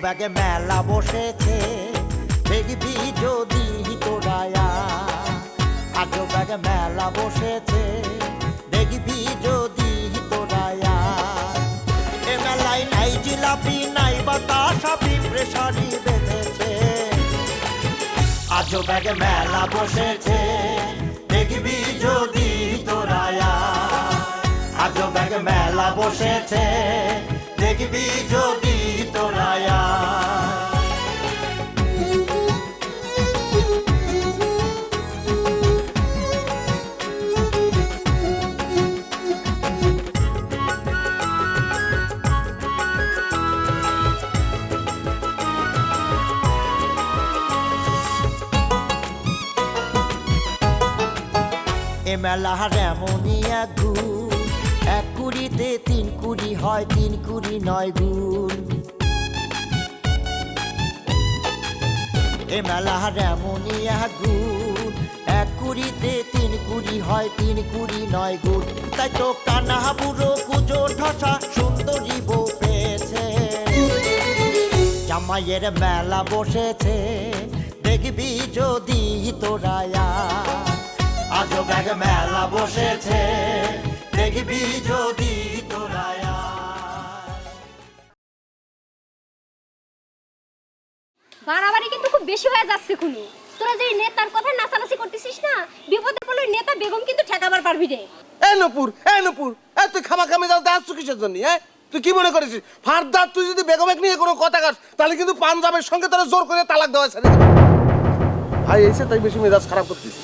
ব্যাগে মেলা বসেছে দেখবি যদি তোরায়া আজ ব্যাগে মেলা বসেছে দেখবি যদি তোরায়া এ মেলায় নাই জিলাপি নাই বাতাসা পিঁপড়ে সারি বেঁধেছে আজ ব্যাগে মেলা বসেছে দেখবি যদি তোরায়া আজ ব্যাগে মেলা বসেছে দেখবি যদি তোরায়া এ মেলার এমনই এক গুণ এক কুড়িতে 3 কুড়ি হয় 3 কুড়ি 9 গুণ এ মেলার এমনই এক গুণ এক কুড়িতে 3 কুড়ি হয় 3 কুড়ি 9 গুণ তাই তো কানা বুড়ো কুজো ঠসা সুন্দরী বউ পেয়েছে জামাইয়ের মেলা বসেছে দেখবি যদি তোরায়া আজ ব্যাগ মেলা বসেছে দেখবি যদি তোরায়া বাড়াবাড়ি কিন্তু খুব বেশি হয়ে যাচ্ছে খুনি তোরা যে নেতার কথা নাচানাচি করতেছিস না বিপদে পড়লে নেতা বেগম কিন্তু ঠেকাবার পারবি রে এই নূপুর তুই খামাখামি যাও দাঁড়াচ্ছ কিসের জন্য হ্যাঁ তুই কি মনে করেছিস ফারদার তুই যদি বেগমেক নিয়ে কোনো কথা কাস তাহলে কিন্তু পাঞ্জাবের সঙ্গে তোরা জোর করে তালাক দেওয়া ছেড়ে দেবে ভাই এসে তাই বেশি মেজাজ খারাপ করতিস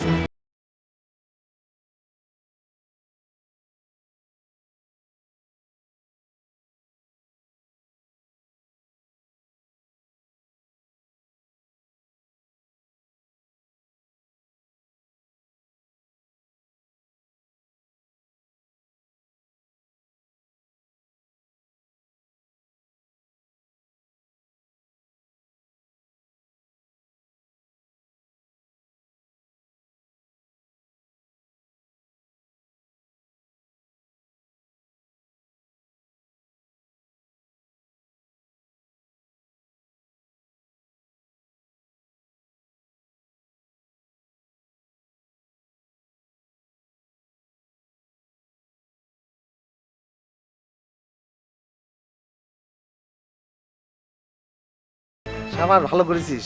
আবার ভালো করেছিস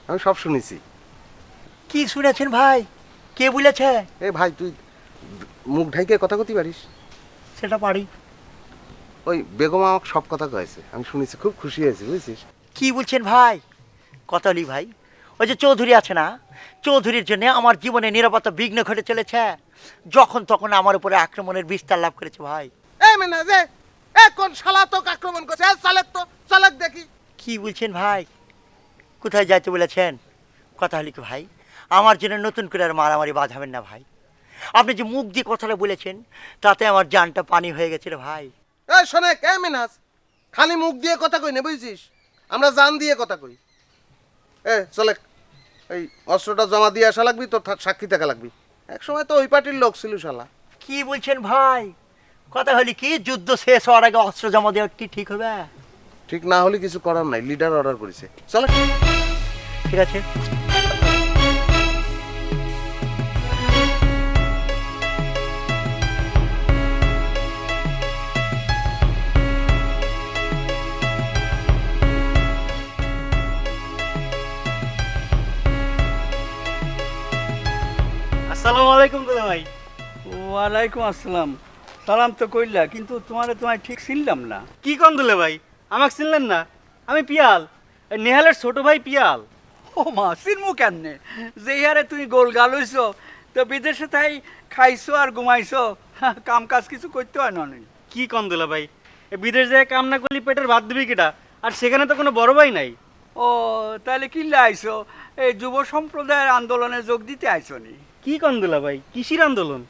আমি সব শুনেছি কি শুনেছেন ভাই কে বলেছে এ ভাই তুই মুখ ঢাইকে কথা কতি পারিস সেটা পারি ওই বেগম আমাকে সব কথা কয়েছে আমি শুনেছি খুব খুশি হয়েছি বুঝছিস কি বলছেন ভাই কতলি ভাই ওই যে চৌধুরী আছে না চৌধুরীর জন্য আমার জীবনে নিরাপত্তা বিঘ্ন ঘটে চলেছে যখন তখন আমার উপরে আক্রমণের বিস্তার লাভ করেছে ভাই এই মেনা যে এ কোন শালা তোকে আক্রমণ করছে চালাক দেখি কি বলছেন ভাই কোথায় যাইতে বলেছেন কথা হলি কি ভাই আমার জন্য নতুন করে আর মারামারি বাঁধাবেন না ভাই আপনি যে মুখ দিয়ে কথাটা বলেছেন তাতে আমার জানটা পানি হয়ে গেছে রে ভাই এই শোনে কে মিনাস খালি মুখ দিয়ে কথা কই না বুঝছিস আমরা জান দিয়ে কথা কই চলে এই অস্ত্রটা জমা দিয়ে আসা লাগবি তোর সাক্ষী থাকা লাগবি এক সময় তো ওই পার্টির লোক ছিল শালা কি বলছেন ভাই কথা হলি কি যুদ্ধ শেষ হওয়ার আগে অস্ত্র জমা দেওয়া কি ঠিক হবে ঠিক না হলে কিছু করার নাই লিডার অর্ডার করেছে চলে ঠিক আছে আসসালামু আলাইকুম দাদা ভাই। ওয়ালাইকুম আসসালাম। সালাম তো কইলা কিন্তু তোমায় ঠিক চিনলাম না। কি কোন দুলে ভাই আমাকে চিনলেন না? আমি পিয়াল, নেহালের ছোট ভাই পিয়াল। ও মা চিনমু কেমনে যে হারে তুমি গোল গাল হইছো তো বিদেশে তাই খাইছো আর ঘুমাইছো কাম কাজ কিছু করতে হয় না। কি কোন দুলে ভাই বিদেশ যায় কাম না করলে পেটের ভাত দিবি কিটা? আর সেখানে তো কোনো বড় ভাই নাই। ও তাহলে কিল্লা আইছো এই যুব সম্প্রদায়ের আন্দোলনে যোগ দিতে আইছো নি? কি কোন দুলা ভাই কিসির আন্দোলন?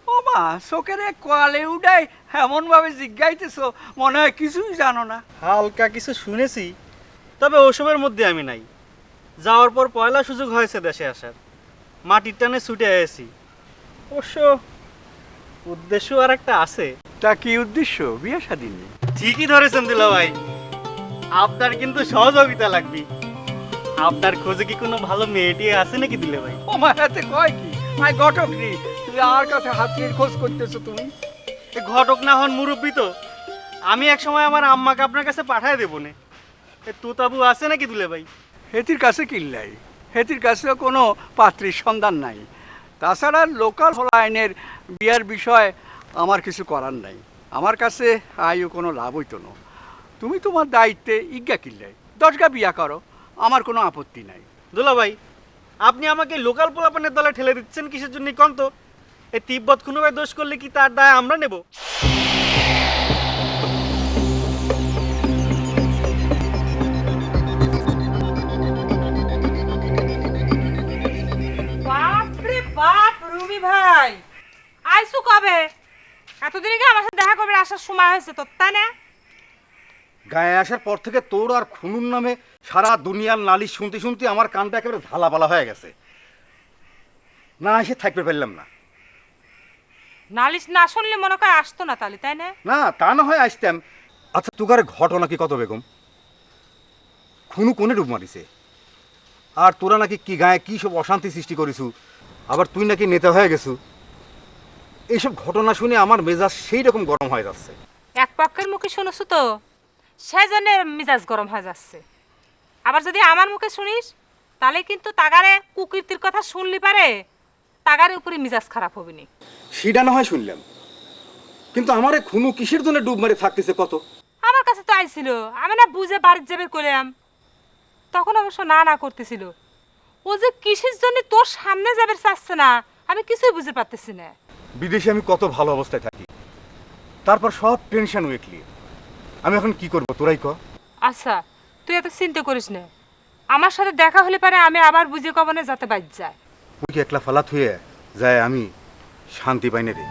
ও মা চোখের কোয়ালে উঠাই এমন ভাবে জিজ্ঞাইতেছো মনে হয় কিছুই জানো না। হালকা কিছু শুনেছি, তবে ওসবের মধ্যে আমি নাই। যাওয়ার পর পয়লা সুযোগ হয়েছে দেশে আসার, মাটির টানে ছুটে এসেছি। অবশ্য উদ্দেশ্য আর একটা আছে। তা কি উদ্দেশ্য? বিয়ে শাদী নিয়ে? ঠিকই ধরেছেন দুলা ভাই, আপনার কিন্তু সহযোগিতা লাগবে। আপনার খোঁজে কি কোনো ভালো মেয়েটি আছে নাকি দিলে ভাই? ও মা হাতে কয় কি আই ঘটক রে, তুই আর কাছে হাতির খোঁজ করতেছো তুমি? এ ঘটক না হন মুরব্বী তো, আমি এক সময় আমার আম্মাকে আপনার কাছে পাঠায় দেবো না। এ তুতাবু আছে নাকি দিলে ভাই? হেতির কাছে কিনলাই, হেতির কাছেও কোনো পাত্রীর সন্ধান নাই। তাছাড়া লোকাল আইনের বিয়ার বিষয় আমার কিছু করার নাই, আমার কাছে আইও কোনো লাভ হইতো না। তুমি তোমার দায়িত্বে ইজ্ঞা কিনলাই 10 গা বিয়া করো, আমার কোনো আপত্তি নাই। দুলা ভাই, আপনি আমাকে লোকাল পোলাপানের দলে ঠেলে দিচ্ছেন কিসের জন্য কোন তো? এই তিব্বত কোনো ভাই দোষ করলে কি তার দায় আমরা নেব? বাপরে বাপ রুমি ভাই, আইসু কবে? এতদিন আগে আমার সাথে দেখা করবে আসার সময় হয়েছে তো, তাই না? গায়ে আসার পর থেকে তোর আর খুনুর নামে সারা দুনিয়ার নালিশ শুনতে শুনতে আমার কানটা একেবারে ঝালাপালা হয়ে গেছে। না এসে থাকতে পারলাম না। নালিশ না শুনলে মনে করে আসতো না তাহলে, তাই না? না তা না হয় আসতাম। আচ্ছা তোকার ঘটনা কি কত বেগম? খুনু কোনে ডুব মারিছে? আর তোরা নাকি কি গায়ে কি সব অশান্তি সৃষ্টি করিছু, আবার তুই নাকি নেতা হয়ে গেছু। এইসব ঘটনা শুনে আমার মেজাজ সেই রকম গরম হয়ে যাচ্ছে। এক পক্ষের মুখে শুনছো তো সেই জন্য মিজাজ গরম হয়ে যাচ্ছে। আবার যদি আমার মুখে শুনিস তাহলে কিন্তু তাগারে কুকীর্তির কথা শুনলি পারে তাগারে উপরে মিজাজ খারাপ হবে নি। সেটা না হয় শুনলাম, কিন্তু আমারে খুনু কিসের জন্য ডুব মারে থাকতেছে কত? আমার কাছে তো আইছিল, আমি না বুঝে বাড়ির যাবে করলাম, তখন অবশ্য না না করতেছিল। ও যে কিসের জন্য তোর সামনে যাবে চাচ্ছে না আমি কিছুই বুঝতে পারতেছি না। বিদেশে আমি কত ভালো অবস্থায় থাকি, তারপর সব টেনশন উঠলি। আমি এখন কি করব তোরাই ক। আচ্ছা তুই এত চিন্তা করিস না, আমার সাথে দেখা হলে পারে আমি আবার বুঝে কবনে যাতে বাইর যায়। ওই কি একলা ফালাত হয়ে যায় আমি শান্তি পাই না রে।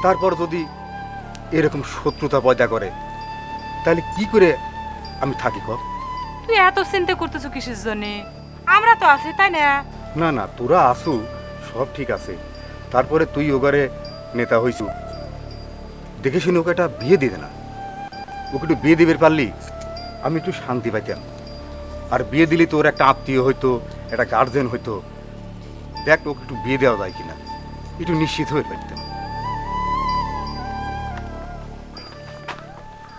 তারপর যদি এরকম শত্রুতা পয়দা করে তাহলে কি করে আমি থাকি ক? তুই এত চিন্তা করতেছো কিসের জন্য? আমরা তো আছি, তাই না? না না তোরা আসু সব ঠিক আছে, তারপরে তুই ওগারে নেতা হইছু, দেখে শুনে ওকে একটা বিয়ে দিয়ে দে না। ওকে একটু বিয়ে দিবে পারলি আমি একটু শান্তি পাইতাম। আর বিয়ে দিলে তোর একটা আত্মীয় হইতো, একটা গার্জেন হইতো, দেখ ওকে একটু বিয়ে দেওয়া যায় কিনা, একটু নিশ্চিত হয়ে পারতাম।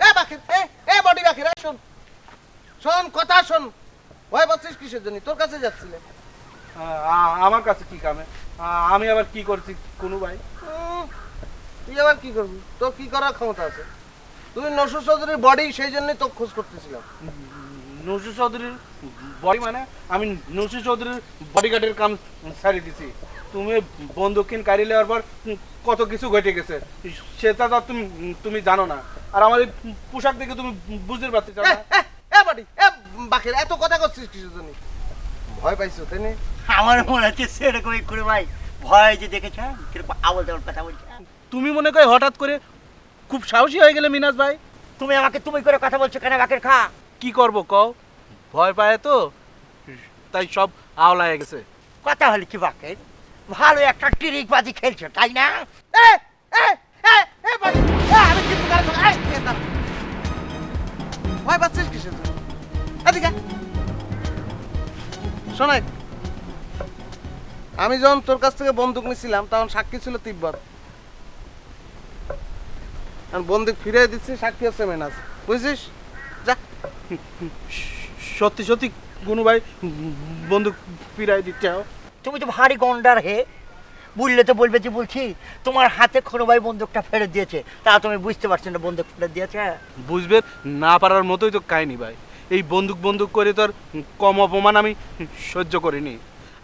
এ বাকির, এ বডি বাকির, শোন শোন কথা শোন। ভয় পাচ্ছিস কিসের জন্য? তোর কাছে যাচ্ছিলে। আমার কাছে কি কামে? আমি আবার কি করছি কোনো ভাই? তুই আবার কি করবি? তোর কি করার ক্ষমতা আছে? তুই নসরুল চৌধুরীর বডি, সেই জন্যই তোকে খোঁজ করতেছিলাম। নসরুল চৌধুরীর বডি মানে? আমি নসরুল চৌধুরীর বডিগার্ডের কাম ছাড়ি দিছি। তুমি বন্দুক কিন কারি লেওয়ার পর কত কিছু ঘটে গেছে সেটা তো তুমি জানো না। আর আমার এই পোশাক দেখে তুমি বুঝতে পারতেছ না। এ বডি, এ বাকির, এত কথা করছিস কিসের জন্য? ভয় পাইছো তাই না? আমার মনে হচ্ছে সেরকমই করে ভাই, ভয় যে দেখেছেন কিরকম আবল তাবল কথা বলছেন। তুমি মনে করে হঠাৎ করে খুব সাহসী হয়ে গেলে মিনাজ ভাই। তুমি আমাকে তুমি করে কথা বলছো কেন বাকের খা? কি করবো কও? ভয় পায় তো তাই সব আওলায় গেছে। কথা হলে কি বাকের? ভালো একটা ট্রিক বাজি খেলছো তাই না? এ এ এ এ বডি, আমি কিন্তু ভয় পাচ্ছিস কিসের জন্য? এদিকে শোনাই, আমি যখন তোর কাছ থেকে বন্দুক নিছিলাম তখন সাক্ষী ছিল তিব্বত, বন্দুক ফিরে দিচ্ছি, সাক্ষী হচ্ছে মেনাজ, বুঝছিস? যা। সত্যি সত্যি গুনু ভাই বন্দুক ফিরাই দিচ্ছে। তুমি তো ভারী গন্ডার হে, বুঝলে তো বলবে যে বলছি তোমার হাতে কোনো ভাই বন্দুকটা ফেরত দিয়েছে, তা তুমি বুঝতে পারছো না বন্দুক ফেরত দিয়েছে? বুঝবে না পারার মতোই তো কাহিনি ভাই। এই বন্দুক বন্দুক করে তোর কম অপমান আমি সহ্য করিনি।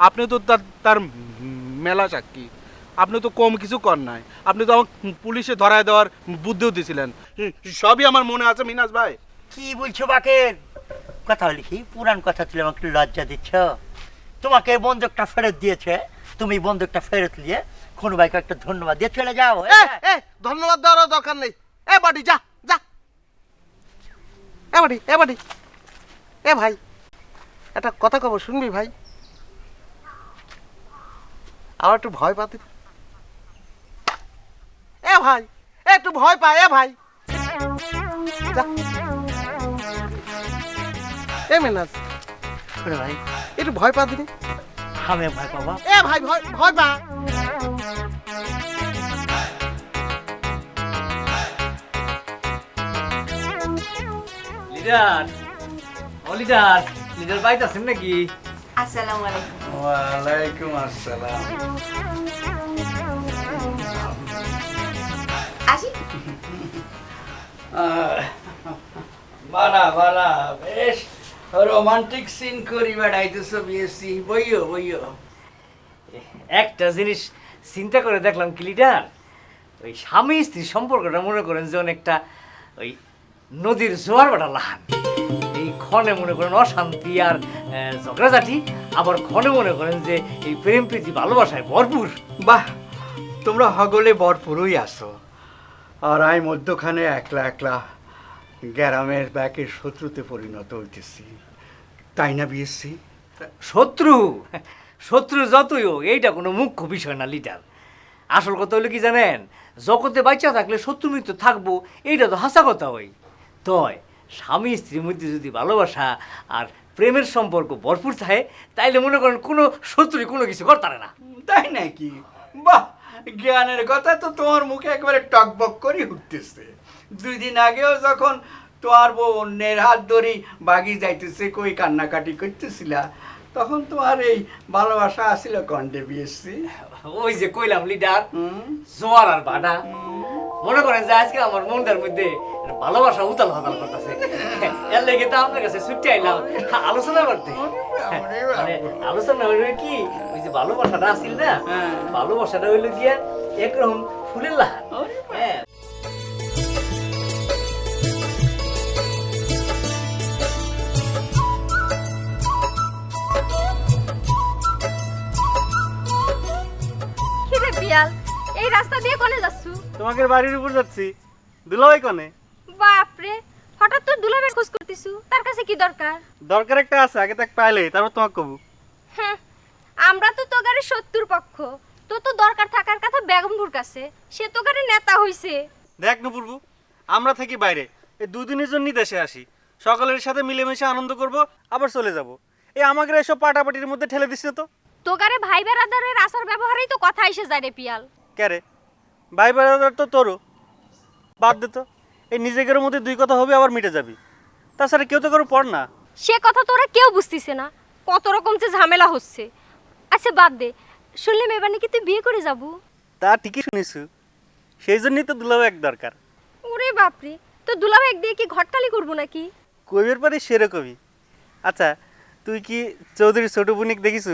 আপনি তো তার মেলা সাক্ষী, আপনি তো কম কিছু কর নাই। আপনি তো আমাকে পুলিশে ধরায় দেওয়ার বুদ্ধিও দিয়েছিলেন, সবই আমার মনে আছে মিনাজ ভাই। কি বলছো বাকের? কথা হলে কি পুরান কথা তুলে আমাকে লজ্জা দিচ্ছ? তোমাকে বন্দুকটা ফেরত দিয়েছে, তুমি বন্দুকটা ফেরত নিয়ে কোনো ভাইকে একটা ধন্যবাদ দিয়ে চলে যাও। ধন্যবাদ দেওয়ার দরকার নেই। এ বাড়ি যা যা। এ বাড়ি, এ বাড়ি, এ ভাই একটা কথা কব, শুনবি ভাই? আমার একটু ভয় পাতি। এ ভাই, একটু ভয় পায়। এ ভাই যা এ মেনাজ করে ভাই একটু ভয় পা দিনি আমি ভয় পাবা এ ভাই ভয় ভয় পা লিডার ও লিডার লিডার বাইতে আছেন নাকি? আসসালামু আলাইকুম। ওয়ালাইকুম আসসালাম। আসি। বালা বালা বেশ রোমান্টিক সিন করি বেড়াইতেছো বিএসসি বইও বইও। একটা জিনিস চিন্তা করে দেখলাম কি লিডার, ওই স্বামী স্ত্রীর সম্পর্কটা মনে করেন যে অনেকটা ওই নদীর জোয়ার ভাটা লাহান। এই ক্ষণে মনে করেন অশান্তি আর ঝগড়াঝাটি, আবার ক্ষণে মনে করেন যে এই প্রেম প্রীতি ভালোবাসায় ভরপুর। বাহ, তোমরা হগলে ভরপুরই আসো, আর আমি মধ্যখানে একলা একলা গ্রামের ব্যাকের শত্রুতে পরিণত হইতেছি, তাই না বিএসসি? শত্রু শত্রু যতই হোক এইটা কোনো মুখ্য বিষয় না লিডার। আসল কথা হলো কি জানেন, জগতে বাচ্চা থাকলে শত্রু মিত্র থাকবো, এইটা তো হাসা কথা হই। তয় স্বামী স্ত্রীর মধ্যে যদি ভালোবাসা আর প্রেমের সম্পর্ক ভরপুর থাকে, তাইলে মনে করেন কোনো শত্রুই কোনো কিছু করতে পারে না। তাই নাকি? বাহ, জ্ঞানের কথা তো তোমার মুখে একবারে টকবক করে উঠতেছে। 2 দিন আগেও যখন তোমার বউ অন্যের হাত ধরি বাগি যাইতেছে কই কান্নাকাটি করতেছিলা, তখন তোমার এই ভালোবাসা আসিল কন্ডে বিএসসি? ওই যে কইলাম লিডার, জোয়ার আর বাটা। মনে করেন যে আজকে আমার মনটার মধ্যে ভালোবাসা উতাল ফাতাল করতেছে, এর লেগে তো আপনার কাছে ছুটে আইলাম আলোচনা করতে। মানে আলোচনা হইল কি, ওই যে ভালোবাসাটা আসিল না, ভালোবাসাটা হইল গিয়া একরকম ফুলের লাহান। হ্যাঁ, কি রে পিয়াল, এই রাস্তা দিয়ে কোনে যাচ্ছু? তোমাকে বাড়ির উপর যাচ্ছি। দুলাভাই কনে? বাপরে, হঠাৎ তো দুলাভের খোঁজ করতেছু, তার কাছে কি দরকার? দরকার একটা আছে, আগে তাক পাইলে তারপর তোমাকে কবু। হ্যাঁ, আমরা তো তোগারে শত্রুর পক্ষ, তো তো দরকার থাকার কথা বেগমপুর কাছে, সে তোগারে নেতা হইছে। দেখ নুপুরবু, আমরা থাকি বাইরে, এই 2 দিনের জন্যই দেশে আসি, সকলের সাথে মিলেমিশে আনন্দ করব, আবার চলে যাব। এই আমাকে এসব পাটাপাটির মধ্যে ঠেলে দিচ্ছে তো। তোগারে ভাই বেরাদারের আচার ব্যবহারেই তো কথা এসে যায় রে পিয়াল। ক্যারে ভাই বেড়াদার তো তোরও, বাদ দে তো। এই নিজেদের মধ্যে 2 কথা হবে আবার মিটে যাবি, তাছাড়া কেউ তো কারো পড় না। সে কথা তোরা কেউ বুঝতিছে না, কত রকম যে ঝামেলা হচ্ছে। আচ্ছা বাদ দে, শুনলাম এবার নাকি তুই বিয়ে করে যাবো? তা ঠিকই শুনিস, সেই জন্যই তো দুলাভাই এক দরকার। ওরে বাপরে, তো দুলাভাই এক দিয়ে কি ঘটকালি করবো নাকি? কবির পারি সেরে কবি। আচ্ছা, তুই কি চৌধুরী ছোট বোনিক দেখিস?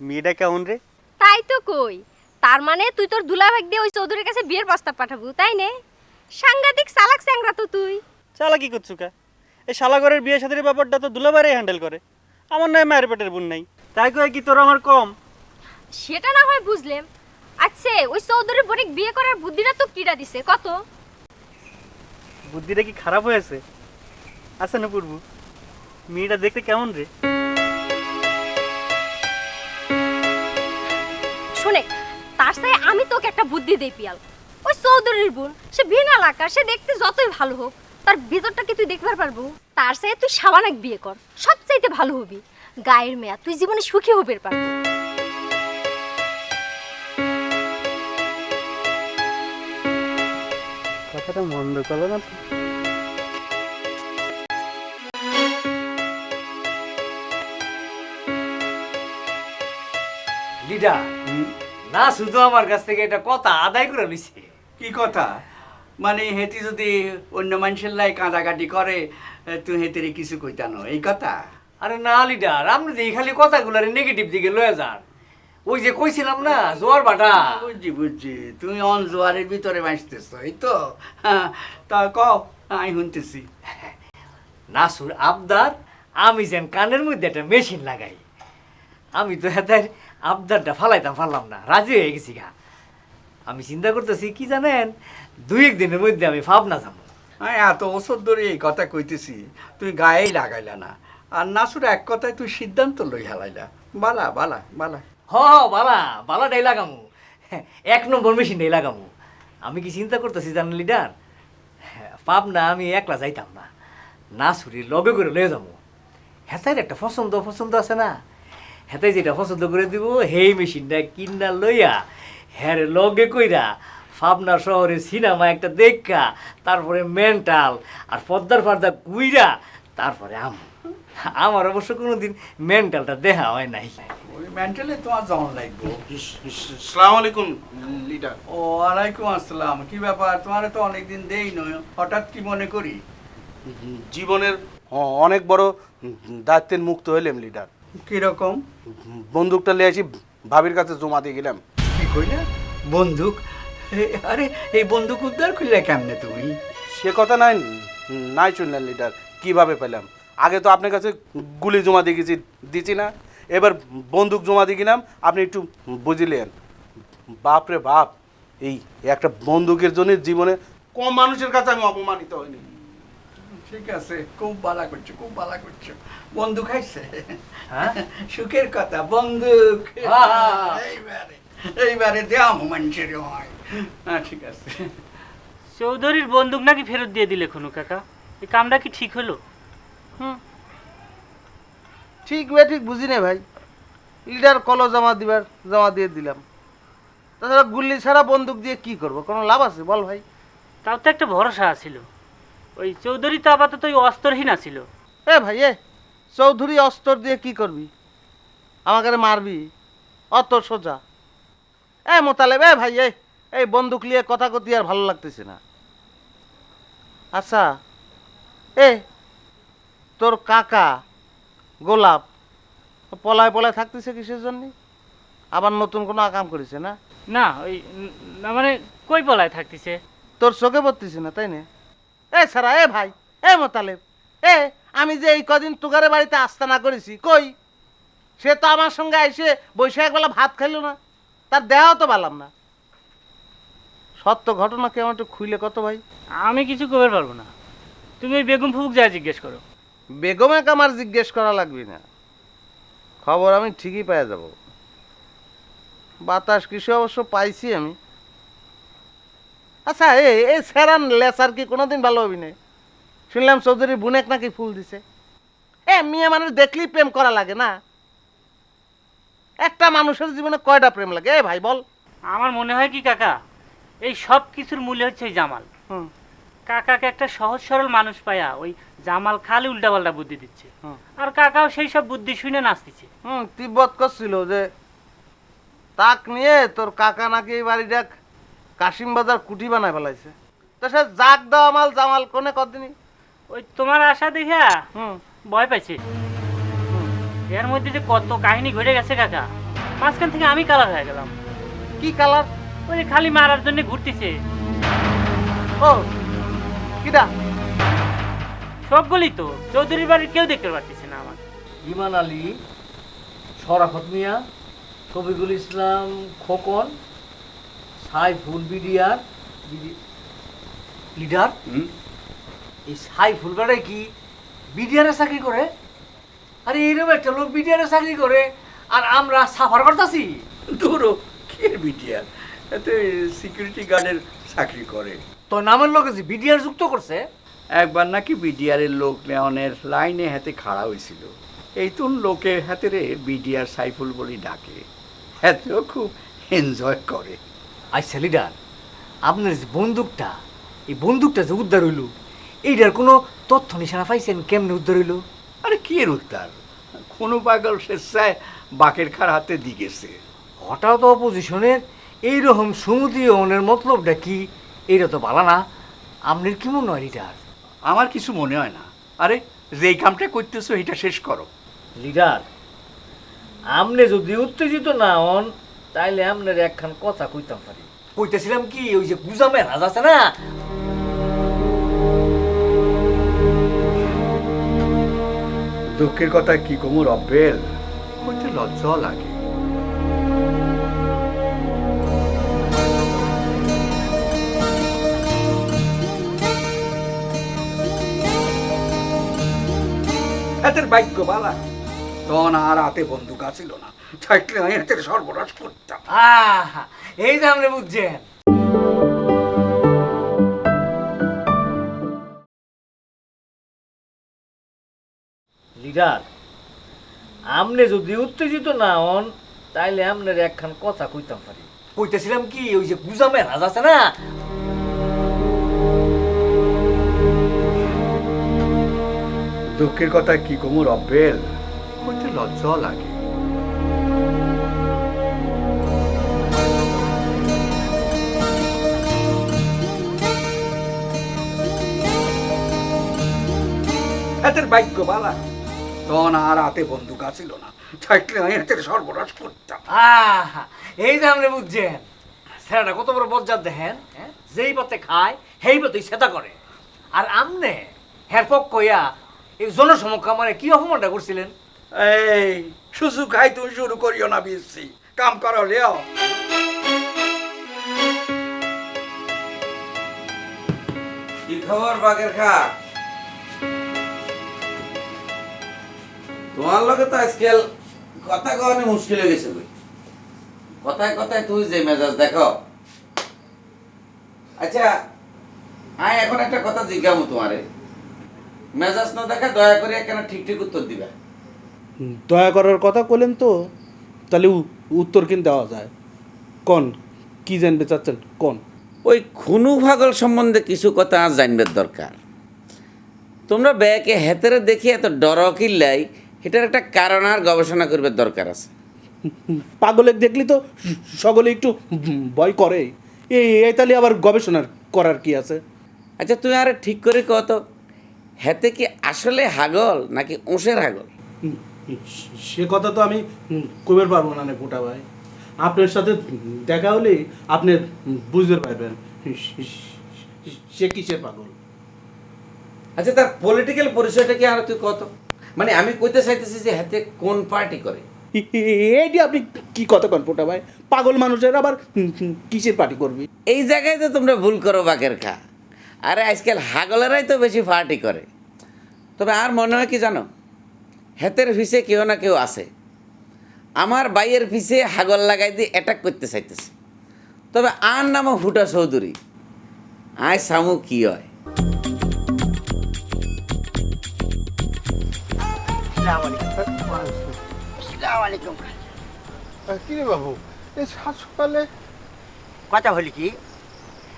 মেয়েটা কেমন রে? তাই তো কই, তার মানে তুই তোর দুলাভাই দিয়ে ওই চৌধুরীর কাছে বিয়ের প্রস্তাব পাঠাবো, তাই নে? সাংঘাতিক চালাক চ্যাংরা তো তুই। চালা কি করছু কা? এই শালাঘরের বিয়ে শাদীর ব্যাপারটা তো দুলাভাইরাই হ্যান্ডেল করে, আমার নয় মায়ের পেটের বোন নাই, তাই কয় কি তোর আমার কম? সেটা না হয় বুঝলাম। আচ্ছা, ওই চৌধুরীর বোনিক বিয়ে করার বুদ্ধিটা তো কিরা দিছে কত? বুদ্ধিটা কি খারাপ হয়েছে? আচ্ছা না পূর্ব, মেয়েটা দেখতে কেমন রে? শুনে, তার সাথে আমি তোকে একটা বুদ্ধি দেই পিয়াল। ওই চৌধুরীর বোন, সে ভিন এলাকা, সে দেখতে যতই ভালো হোক, তার ভিতরটা কি তুই দেখবার পারবো? তার সাথে তুই সাবানাক বিয়ে কর, সবচাইতে ভালো হবি। গায়ের মেয়া, তুই জীবনে সুখী হবে পারবো। কথাটা মন্দ করলো না তো। লিডার না শুধু আমার কাছ থেকে এটা কথা আদায় করে লিছে। কি কথা? মানে হেতি যদি অন্য মানুষের লাই কাঁদাকাটি করে, তুই হেতিরে কিছু কইতানো, এই কথা? আরে না লিডার, আপনি যে খালি কথাগুলো নেগেটিভ দিকে লয়ে যান। ওই যে কইছিলাম না জোয়ার বাটা। বুঝছি বুঝছি, তুমি অন জোয়ারের ভিতরে বাঁচতেছ, এই তো? হ্যাঁ, তা কও, আমি শুনতেছি। নাসুর আবদার, আমি যেন কানের মধ্যে একটা মেশিন লাগাই। আমি তো এদের আবদারটা ফালাইতাম পারলাম না, রাজি হয়ে গেছি গা। আমি চিন্তা করতেছি কি জানেন, 2-1 দিনের মধ্যে আমি ভাবনা যাবো। আমি এত বছর ধরে এই কথা কইতেছি, তুই গায়েই লাগাইলা না, আর নাসুর এক কথায় তুই সিদ্ধান্ত লই হালাইলা। বালা বালা বালা। হ বালা বালাটাই লাগামু, 1 নম্বর মেশিনটাই লাগামু। আমি কি চিন্তা করতেছি জানেন লিডার, পাবনা আমি একলা যাইতাম না, নাসুরির লগে করে লয়ে যাবো। হেতাইর একটা পছন্দ পছন্দ আছে না, হেতাই যেটা পছন্দ করে দিব সেই মেশিনটা কিনা লইয়া হ্যারে লগে কইরা পাবনা শহরে সিনেমা একটা দেখা, তারপরে মেন্টাল আর পদ্মার ফার্দা গুইরা তারপরে আমার অবশ্য কোনোদিন মেন্টালটা দেখা হয় নাই। ওই মেন্টালে তোমার যেমন লাগবো। সালাম আলাইকুম লিডার। ও ওয়ালাইকুম আসসালাম। কি ব্যাপার, তোমার তো অনেকদিন দেই নয়, হঠাৎ কি মনে করি? জীবনের অনেক বড় দায়িত্বের মুক্ত হইলাম লিডার। কিরকম? বন্দুকটা লিয়ে আসি ভাবির কাছে জমা দিয়ে গেলাম। কি কইলা? বন্দুক? আরে এই বন্দুক উদ্ধার করলে কেমনে তুমি? সে কথা নাই নাই শুনলেন লিডার, কিভাবে পেলাম? আগে তো আপনার কাছে গুলি জমা দিয়ে গেছি, দিছি না, এবার বন্দুক জমা দিয়ে গেলাম, আপনি একটু বুঝিলেন। বাপরে বাপ, এই একটা বন্দুকের জন্য জীবনে কম মানুষের কাছে আমি অপমানিত হইনি। ঠিক আছে, খুব ভালো করছো, খুব ভালো করছো। বন্দুক খাইছে? হ্যাঁ? সুখের কথা, বন্দুক। হ্যাঁ। এইবারে দেওয়া মানুষের হয়। হ্যাঁ ঠিক আছে। চৌধুরীর বন্দুক নাকি ফেরত দিয়ে দিলে খুনু কাকা, এই কামটা কি ঠিক হলো? ঠিক ঠিক বুঝি না ভাই, লিডার কল জমা দিয়ে দিলাম। তাছাড়া গুল্লি ছাড়া বন্দুক দিয়ে কি করব, কোনো লাভ আছে বল ভাই? তাও তো একটা ভরসা আছিল, ওই চৌধুরী তো আপাতত ওই অস্ত্রহীন আছিল। এ ভাই চৌধুরী অস্ত্র দিয়ে কি করবি? আমাকে মারবি? অত সোজা? মোতালেব ভাই এই বন্দুক নিয়ে কথা কতি আর ভালো লাগতেছে না। আচ্ছা তোর কাকা গোলাপ পলায় পলায় থাকতেছে কিসের জন্য? আবার নতুন কোনো আকাম করেছে না? না ওই না মানে কই পলায় থাকতেছে? তোর চোখে পড়তেছে না তাই না? ছাড়া ভাই মোতালেব আমি যে এই কদিন তুগারে বাড়িতে আস্তানা করেছি, কই সে তো আমার সঙ্গে এসে বৈশাখ একবেলা ভাত খাইলো না, তার দেহাও তো পালাম না। সত্য ঘটনা কি আমার একটু খুইলে কত ভাই? আমি কিছু করতে পারবো না, তুমি ওই বেগম ফুক যা জিজ্ঞেস করো। বেগমেকে আমার জিজ্ঞেস করা লাগবে না, খবর আমি ঠিকই পেয়ে যাব। বাতাস কিছু অবশ্য পাইছি আমি। আচ্ছা এই সেরান লেসার কি কোনোদিন ভালো হবি না? শুনলাম চৌধুরী বুনেক নাকি ফুল দিছে। মেয়ে মানুষ দেখলেই প্রেম করা লাগে না? একটা মানুষের জীবনে কয়টা প্রেম লাগে ভাই বল? আমার মনে হয় কি কাকা, এই সব কিছুর মূল্য হচ্ছে ওই জামাল। কাকাকে একটা সহজ সরল মানুষ পায়া ওই জামাল খালি উল্টাপাল্টা বুদ্ধি দিচ্ছে, আর কাকাও সেই সব বুদ্ধি শুনে নাচতেছে। তিব্বত করছিল যে তাক নিয়ে তোর কাকা নাকি এই বাড়িটা কাশিম বাজার কুটি বানায় ফেলাইছে। তো সে জাগ দেওয়া মাল জামাল কোনে কদিনই ওই তোমার আশা দেখা ভয় পাইছে। এর মধ্যে যে কত কাহিনী ঘটে গেছে কাকা, মাঝখান থেকে আমি কালার হয়ে গেলাম। কি কালার? ওই খালি মারার জন্য ঘুরতেছে। ও কিডা? সবগুলি তো চৌধুরীর বাড়ির কেউ দেখতে পারতেছে না। আমার ইমান আলী, শরাফত মিয়া, শফিকুল ইসলাম খোকন, সাইফুল বিডিআর লিডার। এই সাইফুল বেড়ায় কি বিডিআরে চাকরি করে? আরে এইরকম একটা লোক বিডিআরে চাকরি করে আর আমরা সাফার করতেছি। দূরও কি বিটিআর, এতে সিকিউরিটি গার্ডের চাকরি করে। তো নামের লোকে যে বিডিআর যুক্ত করছে। একবার নাকি বিডিআরের লোক নেওয়ানের লাইনে হাতে খাড়া হয়েছিল, এই তো লোকে হাতে রে বিডিআর সাইফুল বলি ডাকে, হাতেও খুব এনজয় করে। আচ্ছা লিডার, আপনার যে বন্দুকটা, এই বন্দুকটা যে উদ্ধার হইল, এইটার কোনো তথ্য নিশানা পাইছেন? কেমনে উদ্ধার হইল? আরে কি এর উত্তর, কোনো পাগল স্বেচ্ছায় বাকের খার হাতে দিয়ে গেছে। হঠাৎ অপোজিশনের এইরকম সমুদ্রীয়নের মতলবটা কি? এইটা তো ভালো না। আপনার কি মনে হয় লিডার? আমার কিছু মনে হয় না। আরে যেই কামটা করতেছো এটা শেষ করো। লিডার, আপনি যদি উত্তেজিত না হন তাইলে আপনার একখান কথা কইতাম পারি। কইতেছিলাম কি, ওই যে গুজামের রাজ আছে না, দুঃখের কথা কি কোমর অব্বেল, কইতে লজ্জা লাগে। এদের ভাগ্য বালা, তখন আর হাতে বন্দুক আছিল না, থাকলে আমি এদের সর্বনাশ করতাম। এই যে আপনি বুঝছেন। লিডার, আমনে যদি উত্তেজিত না হন তাইলে আমনের একখান কথা কইতাম পারি। কইতেছিলাম কি, ওই যে গুজামের রাজ আছে না, দুঃখের কথা কি কমু রব্বেল, কইতে লজ্জা লাগে। এদের ভাগ্য বালা, তখন আর হাতে বন্দুক আছিল না, থাকলে আমি এদের সর্বনাশ করতাম। আহা, এই যে আপনি বুঝছেন স্যারটা কত বড় বজ্জাত দেখেন, হ্যাঁ? যেই পথে খায় সেই পথেই সেটা করে। আর আমনে হেরপক কইয়া এই জনসমক্ষে মানে কি অপমানটা করছিলেন? এই সুযোগ খাই তুমি শুরু করিও না, বিসি কাম করো লেও। কি খবর বাগের খা? তোমার লগে তো আজকাল কথা কওয়ানি মুশকিল হয়ে গেছে। কথায় কথায় তুই যে মেজাজ দেখো। আচ্ছা, আয় এখন একটা কথা জিজ্ঞামু তোমারে, মেজাজ না দেখা দয়া করে কেন ঠিক ঠিক উত্তর দিবা। দয়া করার কথা বলেন তো, তাহলে উত্তর কিন দেওয়া যায়। কোন কি জানতে চাচ্ছেন কোন? ওই খুনু ভাগল সম্বন্ধে কিছু কথা জানবার দরকার। তোমরা ব্যাকে হেতেরে দেখি এত ডর কিল্লাই, এটার একটা কারণ আর গবেষণা করবার দরকার আছে। পাগলে দেখলি তো সকলে একটু ভয় করে, এই তাহলে আবার গবেষণা করার কি আছে? আচ্ছা তুমি আরে ঠিক করে কত, হেতে কি আসলে হাগল নাকি ওষের হাগল? সে কথা তো আমি কইবার পারবো না পোটা ভাই। আপনার সাথে দেখা হলে আপনি বুঝতে পারবেন সে কিসের পাগল। আচ্ছা তার পলিটিক্যাল পরিচয়টা কি আর তুই কত? মানে আমি কইতে চাইতেছি যে হাতে কোন পার্টি করে। এইটি আপনি কি কথা কন পোটা ভাই? পাগল মানুষের আবার কিসের পার্টি করবি? এই জায়গায় তো তোমরা ভুল করো বাকের খা। আরে আজকাল হাগলেরাই তো বেশি পার্টি করে। তবে আর মনে হয় কি জানো, হেতের পিছে কেউ না কেউ আছে। আমার বাইয়ের পিছে হাগল লাগাই দিয়ে অ্যাটাক করতে চাইতেছে। তবে আর নামও ফুটা চৌধুরী, আয় সামু কি হয়। কি রে বাবু, এই সাত সকালে কথা হলি কি,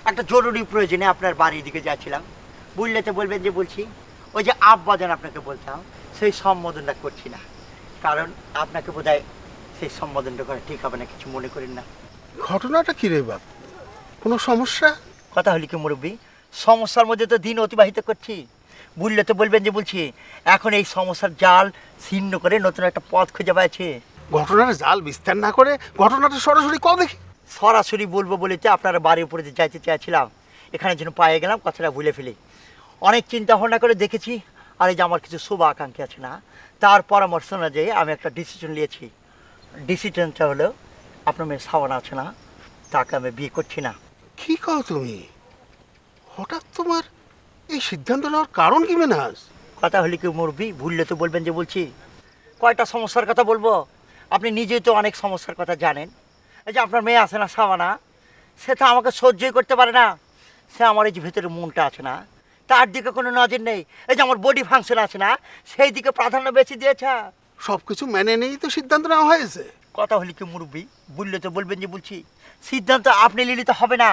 একটা জরুরি প্রয়োজনে আপনার বাড়ির দিকে যাচ্ছিলাম। বললে তো বলবেন যে বলছি, ওই যে আব্বাজান আপনাকে বলতাম সেই সম্বোধনটা করছি না, কারণ আপনাকে বোধহয় সেই সম্বোধনটা করা ঠিক হবে না, কিছু মনে করেন না। ঘটনাটা কি রে বাপ, কোনো সমস্যা? কথা হলি কি মুরব্বী, সমস্যার মধ্যে তো দিন অতিবাহিত করছি। বললে তো বলবেন যে বলছি, এখন এই সমস্যার জাল ছিন্ন করে নতুন একটা পথ খুঁজে পাচ্ছি। ঘটনার জাল বিস্তার না করে ঘটনাটা সরাসরি কও দেখি। সরাসরি বলবো বলে তো আপনার বাড়ির উপরে যে যাইতে চাইছিলাম, এখানে যেন পায়ে গেলাম, কথাটা ভুলে ফেলি। অনেক চিন্তা ভাবনা করে দেখেছি, আর এই যে আমার কিছু শুভ আকাঙ্ক্ষা আছে না, তার পরামর্শ অনুযায়ী আমি একটা ডিসিশন নিয়েছি। ডিসিশনটা হলো, আপনার মেয়ে সাবান আছে না, তাকে আমি বিয়ে করছি না। কি কও তুমি? হঠাৎ তোমার এই সিদ্ধান্ত নেওয়ার কারণ কি মেনাজ? কথা হলে কি মুরব্বি, ভুললে তো বলবেন যে বলছি। কয়টা সমস্যার কথা বলবো, আপনি নিজেই তো অনেক সমস্যার কথা জানেন। এই যে আপনার মেয়ে আছে না সাবানা, সে তো আমাকে সহ্যই করতে পারে না। সে আমার এই যে ভেতরে মনটা আছে না, তার দিকে কোনো নজর নেই। এই যে আমার বডি ফাংশন আছে না, সেই দিকে প্রাধান্য বেশি দিয়েছে। সব কিছু মেনে নিয়েই তো সিদ্ধান্ত নেওয়া হয়েছে। কথা হলে কি মুরব্বি, বললে তো বলবেন যে বলছি। সিদ্ধান্ত আপনি নিলে তো হবে না,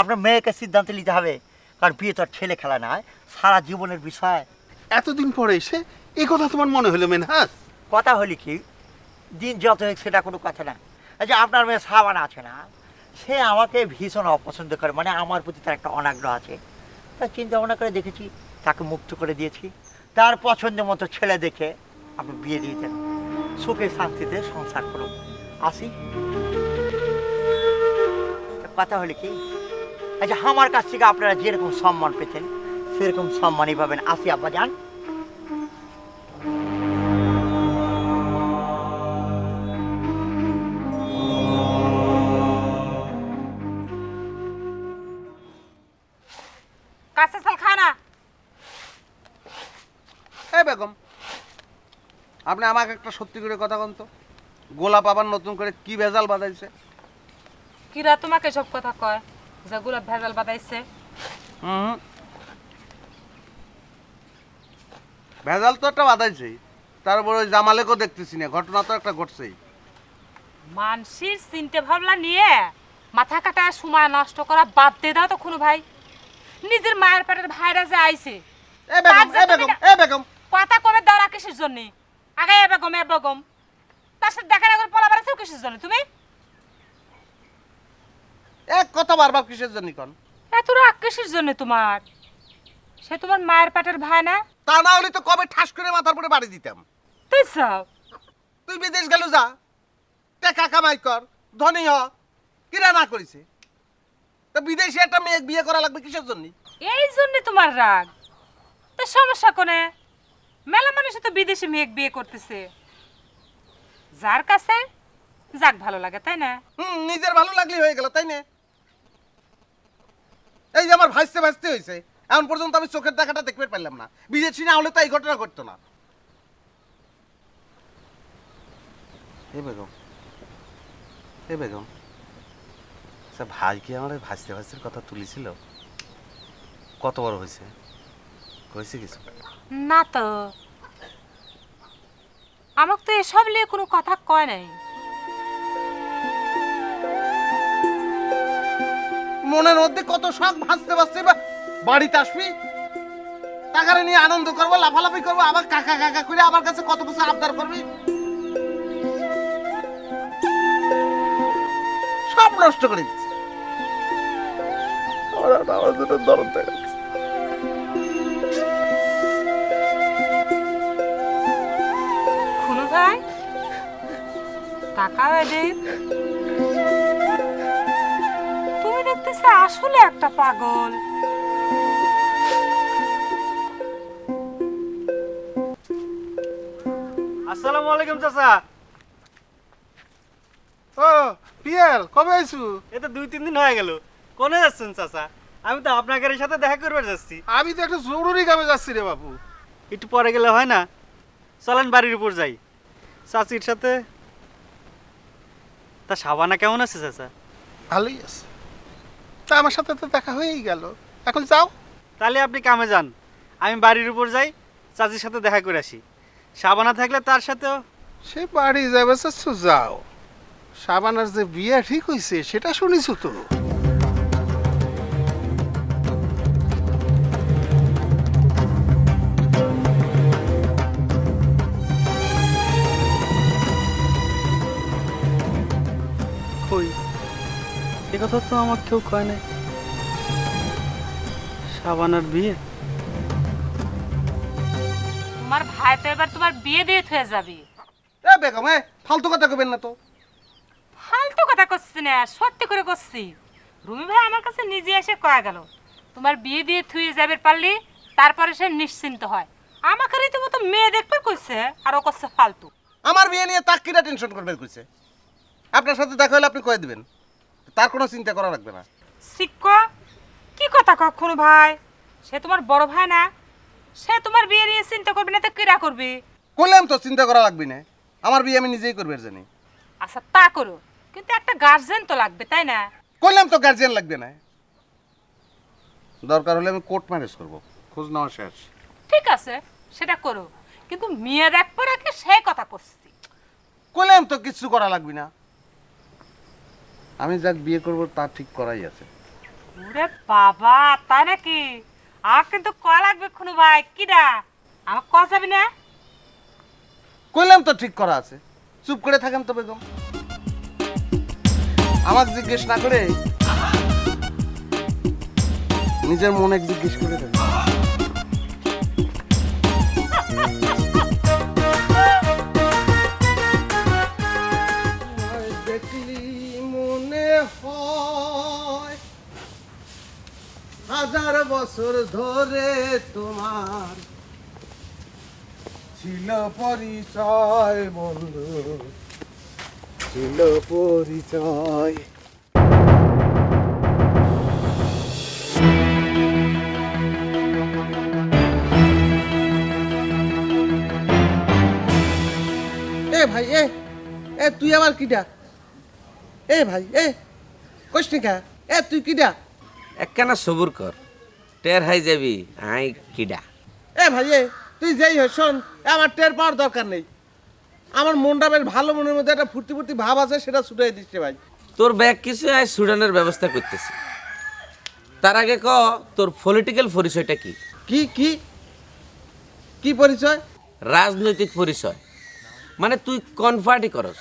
আপনার মেয়েকে সিদ্ধান্ত নিতে হবে। কারণ বিয়ে তো আর ছেলে খেলা নয়, সারা জীবনের বিষয়। এতদিন পরে এসে এই কথা তোমার মনে হলো মেনহাজ? কথা হলে কি, দিন যত হোক সেটা কোনো কথা না। এই যে আপনার মেয়ে সাবান আছে না, সে আমাকে ভীষণ অপছন্দ করে, মানে আমার প্রতি তার একটা অনাগ্রহ আছে। তাই চিন্তা ভাবনা করে দেখেছি, তাকে মুক্ত করে দিয়েছি। তার পছন্দের মতো ছেলে দেখে আপনি বিয়ে দিয়ে দেন, সুখে শান্তিতে সংসার করুন। আসি, কথা হলে কি, এই যে আমার কাছ থেকে আপনারা যেরকম সম্মান পেতেন সেরকম সম্মানই পাবেন। আসি আব্বা যান। কাঁচা চাল খা না। হ্যাঁ বেগম, আপনি আমাকে একটা সত্যি করে কথা বলতো, গোলাপ আবার নতুন করে কি ভেজাল বাঁধাইছে? কিরা তোমাকে সব কথা কয় যে গোলাপ ভেজাল বাদাইছে? ভেজাল তো একটা বাঁধাইছে, তারপরে ওই জামালেকেও দেখতেছি না, ঘটনা তো একটা ঘটছেই। মানসির চিন্তা ভাবনা নিয়ে মাথা কাটা সময় নষ্ট করা বাদ দিয়ে দাও তো খুনু ভাই। নিজের মায়ের পেটের ভাইরা যে আইছে এ বেগম, এ বেগম, এ বেগম, কথা কমে দেওয়া কিসের জন্য? আগে এ বেগম তার সাথে দেখা না করে পলা বেড়াচ্ছ কিসের জন্য তুমি? এক কথা বারবার কিসের জন্য কন? এত রাগ কিসের জন্য তোমার? সে তোমার মায়ের পেটের ভাই না? তা না হলে তো কবে ঠাস করে মাথার উপরে বাড়ি দিতাম। তুই সব তুই বিদেশ গেল যা, টাকা কামাই কর, ধনী হ, কিরা না করেছে? তা বিদেশে একটা মেয়ে বিয়ে করা লাগবে কিসের জন্য? এই জন্য তোমার রাগ। তো সমস্যা কোনে? মেলা মানুষ তো বিদেশি মেয়ে বিয়ে করতেছে, যার কাছে যাক ভালো লাগে, তাই না? নিজের ভালো লাগলে হয়ে গেল, তাই না? এই যে আমার ভাসতে ভাসতে হয়েছে, এখন পর্যন্ত আমি চোখের দেখাটা দেখতে পারলাম না। বিদেশি না হলে তো এই ঘটনা ঘটতো না। এ বেগম, এ বেগম, আচ্ছা ভাই কি আমার ভাসতে ভাসতে কথা তুলেছিল? কত বড় হয়েছে, হয়েছে কিছু? না তো, আমাকে তো এসব নিয়ে কোনো কথা কয় নাই। মনের মধ্যে কত শখ ভাসতে ভাসতে বাড়িতে আসবি, টাকারে নিয়ে আনন্দ করবো, লাফালাফি করবো, আবার কাকা কাকা করে আমার কাছে কত কিছু আবদার করবি, সব নষ্ট করে দিচ্ছে। দরদ দেখাচ্ছে। খুনু ভাই টাকা এদের তুমি দেখতেছে আসলে একটা পাগল। আসসালামু আলাইকুম চাচা। ও পিয়াল, কবে আইছু? এটা 2-3 দিন হয়ে গেল। কোনে যাচ্ছেন চাচা? আমি তো আপনাদের সাথে দেখা করবার যাচ্ছি। আমি তো একটা জরুরি কামে যাচ্ছি রে বাবু। একটু পরে গেলে হয় না? চলেন বাড়ির উপর যাই চাচির সাথে। তা শাবানা কেমন আছে চাচা? ভালোই আছে। তা আমার সাথে তো দেখা হয়েই গেল, এখন যাও। তাহলে আপনি কামে যান, আমি বাড়ির উপর যাই, চাচির সাথে দেখা করে আসি। শাবানা থাকলে তার সাথেও। সে বাড়ি যাবে চাচ্ছু, যাও। শাবানার যে বিয়ে ঠিক হয়েছে সেটা শুনিস তো? কই, এ কথা তো আমার কেউ কয় নাই। শাবানার বিয়ে? তোমার ভাই তো এবার তোমার বিয়ে দিয়ে থয়ে যাবে। এ বেগম, ফালতু কথা কবেন না তো। ফালতু কথা করছি না, সত্যি করে করছি। রুমি ভাই আমার কাছে নিজে এসে কয়া গেল তোমার বিয়ে দিয়ে থুয়ে যাবে পারলি, তারপরে সে নিশ্চিন্ত হয়। আমাকে রীতিমতো মেয়ে দেখবে কইছে, আর ও করছে ফালতু। আমার বিয়ে নিয়ে তাক কিরা টেনশন করবেন কইছে? আপনার সাথে দেখা হলে আপনি কয়ে দিবেন, তার কোনো চিন্তা করা লাগবে না। শিক্ষ কি কথা কখনো ভাই? সে তোমার বড় ভাই না? সে তোমার বিয়ে নিয়ে চিন্তা করবে না তো কিরা করবে? করলাম তো, চিন্তা করা লাগবে না। আমার বিয়ে আমি নিজেই করবে জানি। আচ্ছা তা করো, কিন্তু একটা গার্জেন তো লাগবে, তাই না? করলাম তো, গার্জিয়ান লাগবে না। দরকার হলে আমি কোর্ট ম্যারেজ করবো, খোঁজ নেওয়া শেষ। ঠিক আছে সেটা করো, কিন্তু মেয়ে দেখবো নাকি সেই কথা করছি। করলাম তো, কিচ্ছু করা লাগবে না। আমি যাক বিয়ে করবো তা ঠিক করাই আছে। ওরে বাবা, তাই নাকি? আমার কিন্তু কয়া লাগবে খুনু ভাই। কিরা আমার কয়া যাবি না? করলাম তো, ঠিক করা আছে। চুপ করে থাকেন তো বেগম, আমাকে জিজ্ঞেস না করে নিজের মনে জিজ্ঞেস করে থাকেন। দেখলি মনে হয় হাজার বছর ধরে তোমার ছিল পরিচয় বন্ধু, ছিল পরিচয়। এ ভাই, এ এ তুই আবার কিডা? এ ভাই, এ কষ্টিকা, এ তুই কিডা? একখানা সবুর কর, টের হাই যাবি আই কিডা। এ ভাই, এ তুই তুই যেই হোক শোন, আমার টের পাওয়ার দরকার নেই। আমার মনটা বেশ ভালো, মনের মধ্যে একটা ফুর্তি ফুর্তি ভাব আছে, সেটা ছুটাই দিচ্ছে ভাই। তোর ব্যাগ কিছু আজ সুডানের ব্যবস্থা করতেছি। তার আগে ক তোর পলিটিক্যাল পরিচয়টা কি? কি কি কি পরিচয়? রাজনৈতিক পরিচয় মানে তুই কোন পার্টি করস?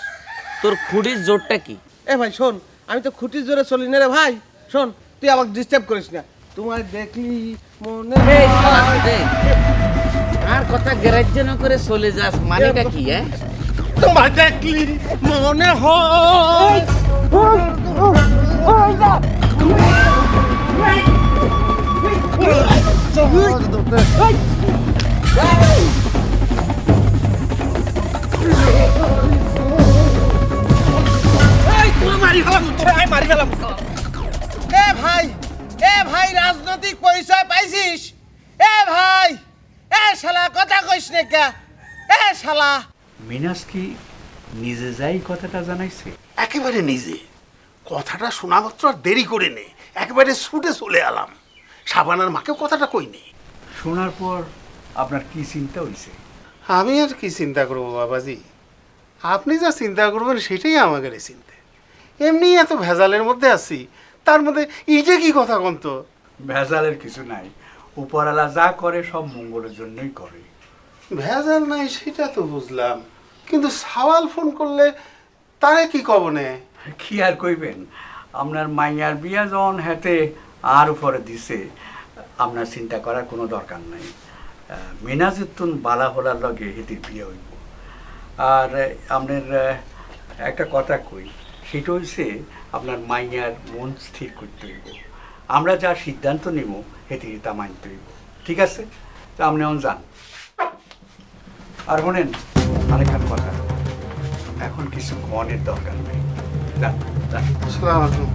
তোর খুঁটির জোরটা কি? এ ভাই শোন, আমি তো খুঁটির জোরে চলি না রে ভাই। শোন, তুই আমাকে ডিস্টার্ব করিস না। তোমায় দেখলি মনে এই শালা, দেখ, আর কথা গ্রাহ্য না করে চলে যাস মানেটা কি? তোমায় দেখলি মনে হয়। এ ভাই, এ ভাই, রাজনৈতিক পরিচয় পাইছিস? এ ভাই, এ শালা কথা কইস না কে? এ শালা মিনাস কি নিজে যাই কথাটা জানাইছে? একেবারে নিজে কথাটা শোনা মাত্র আর দেরি করে নে, একেবারে ছুটে চলে এলাম। সাবানার মাকেও কথাটা কইনি। শোনার পর আপনার কি চিন্তা হইছে? আমি আর কি চিন্তা করবো বাবাজি, আপনি যা চিন্তা করবেন সেটাই আমাদের চিন্তা। এমনি এত ভেজালের মধ্যে আছি, তার মধ্যে ইটে কি কথা কন্ত? ভেজালের কিছু নাই, উপরওয়ালা যা করে সব মঙ্গলের জন্যই করে। ভেজাল নাই সেটা তো বুঝলাম, কিন্তু সওয়াল ফোন করলে তারে কি কবনে? কি আর কইবেন, আপনার মাইয়ার বিয়া যখন হাতে আর উপরে দিছে, আপনার চিন্তা করার কোনো দরকার নাই। মিনাজুদ্দিন বালা হলার লগে হেতির বিয়ে হইব। আর আপনার একটা কথা কই, সেটা হইছে আপনার মাইয়ার মন স্থির করতে হইব। আমরা যা সিদ্ধান্ত নিব হেতির তা মানতে হইব, ঠিক আছে? তা আপনি এখন যান। আর শোনেন, আরেকখান কথা, এখন কিছু মনের দরকার নেই। যান যান। আসসালামু আলাইকুম।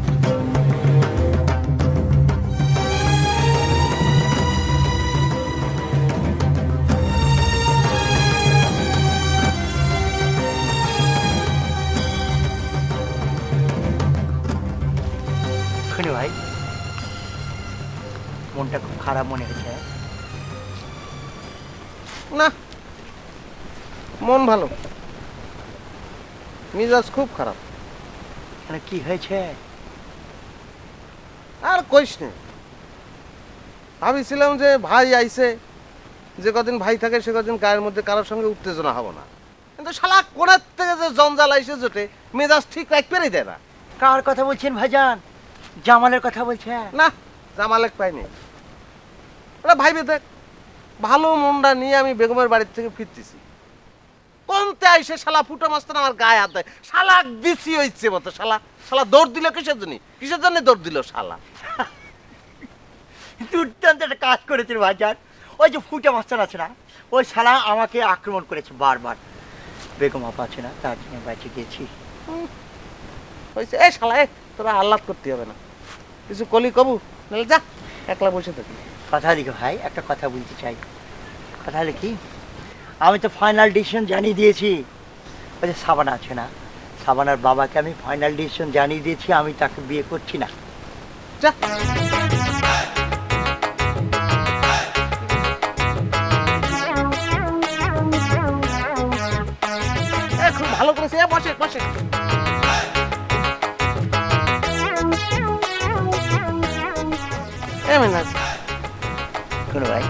শুনি ভাই, মনটা খুব খারাপ মনে হচ্ছে। না, মন ভালো, মিজাজ খুব খারাপ। মানে কি হয়েছে? আর কইস না, ভাবিছিলাম যে ভাই আইছে, যে কদিন ভাই থাকে সে কদিন গায়ের মধ্যে কারোর সঙ্গে উত্তেজনা হবো না, কিন্তু শালা কোনার থেকে যে জঞ্জাল আইসে জোটে, মেজাজ ঠিক রাখতেই দেয় না। কার কথা বলছেন ভাইজান? জামালের কথা বলছেন? না, জামালেক পাইনি। ওরা ভাইবে দেখ, ভালো মনটা নিয়ে আমি বেগমের বাড়ির থেকে ফিরতেছি, কোনতে আইসে শালা ফুটো মাস্তান আমার গায়ে হাত দেয়। শালা দিছি হইছে মতো, শালা শালা দৌড় দিল কিসের জন্য? কিসের জন্য দৌড় দিল শালা? দুর্দান্ত একটা কাজ করেছেন ভাইজান। ওই যে ফুটা মাস্টার আছে না, ওই শালা আমাকে আক্রমণ করেছে বারবার। বেগম আপা আছে না, তার জন্য বাইচে গিয়েছি। হয়েছে এই শালা, তোরা আহ্লাদ করতে হবে না, কিছু কলি কবু, নাহলে যা একলা বসে থাকি। কথা দিকে ভাই, একটা কথা বলতে চাই। কথা হলে কি, আমি তো ফাইনাল ডিসিশন জানিয়ে দিয়েছি। ওই যে সাবানা আছে না, সাবানার বাবাকে আমি ফাইনাল ডিসিশন জানিয়ে দিয়েছি, আমি তাকে বিয়ে করছি না। যা খুব ভালো করেছে, বসে বসে। শোনো ভাই,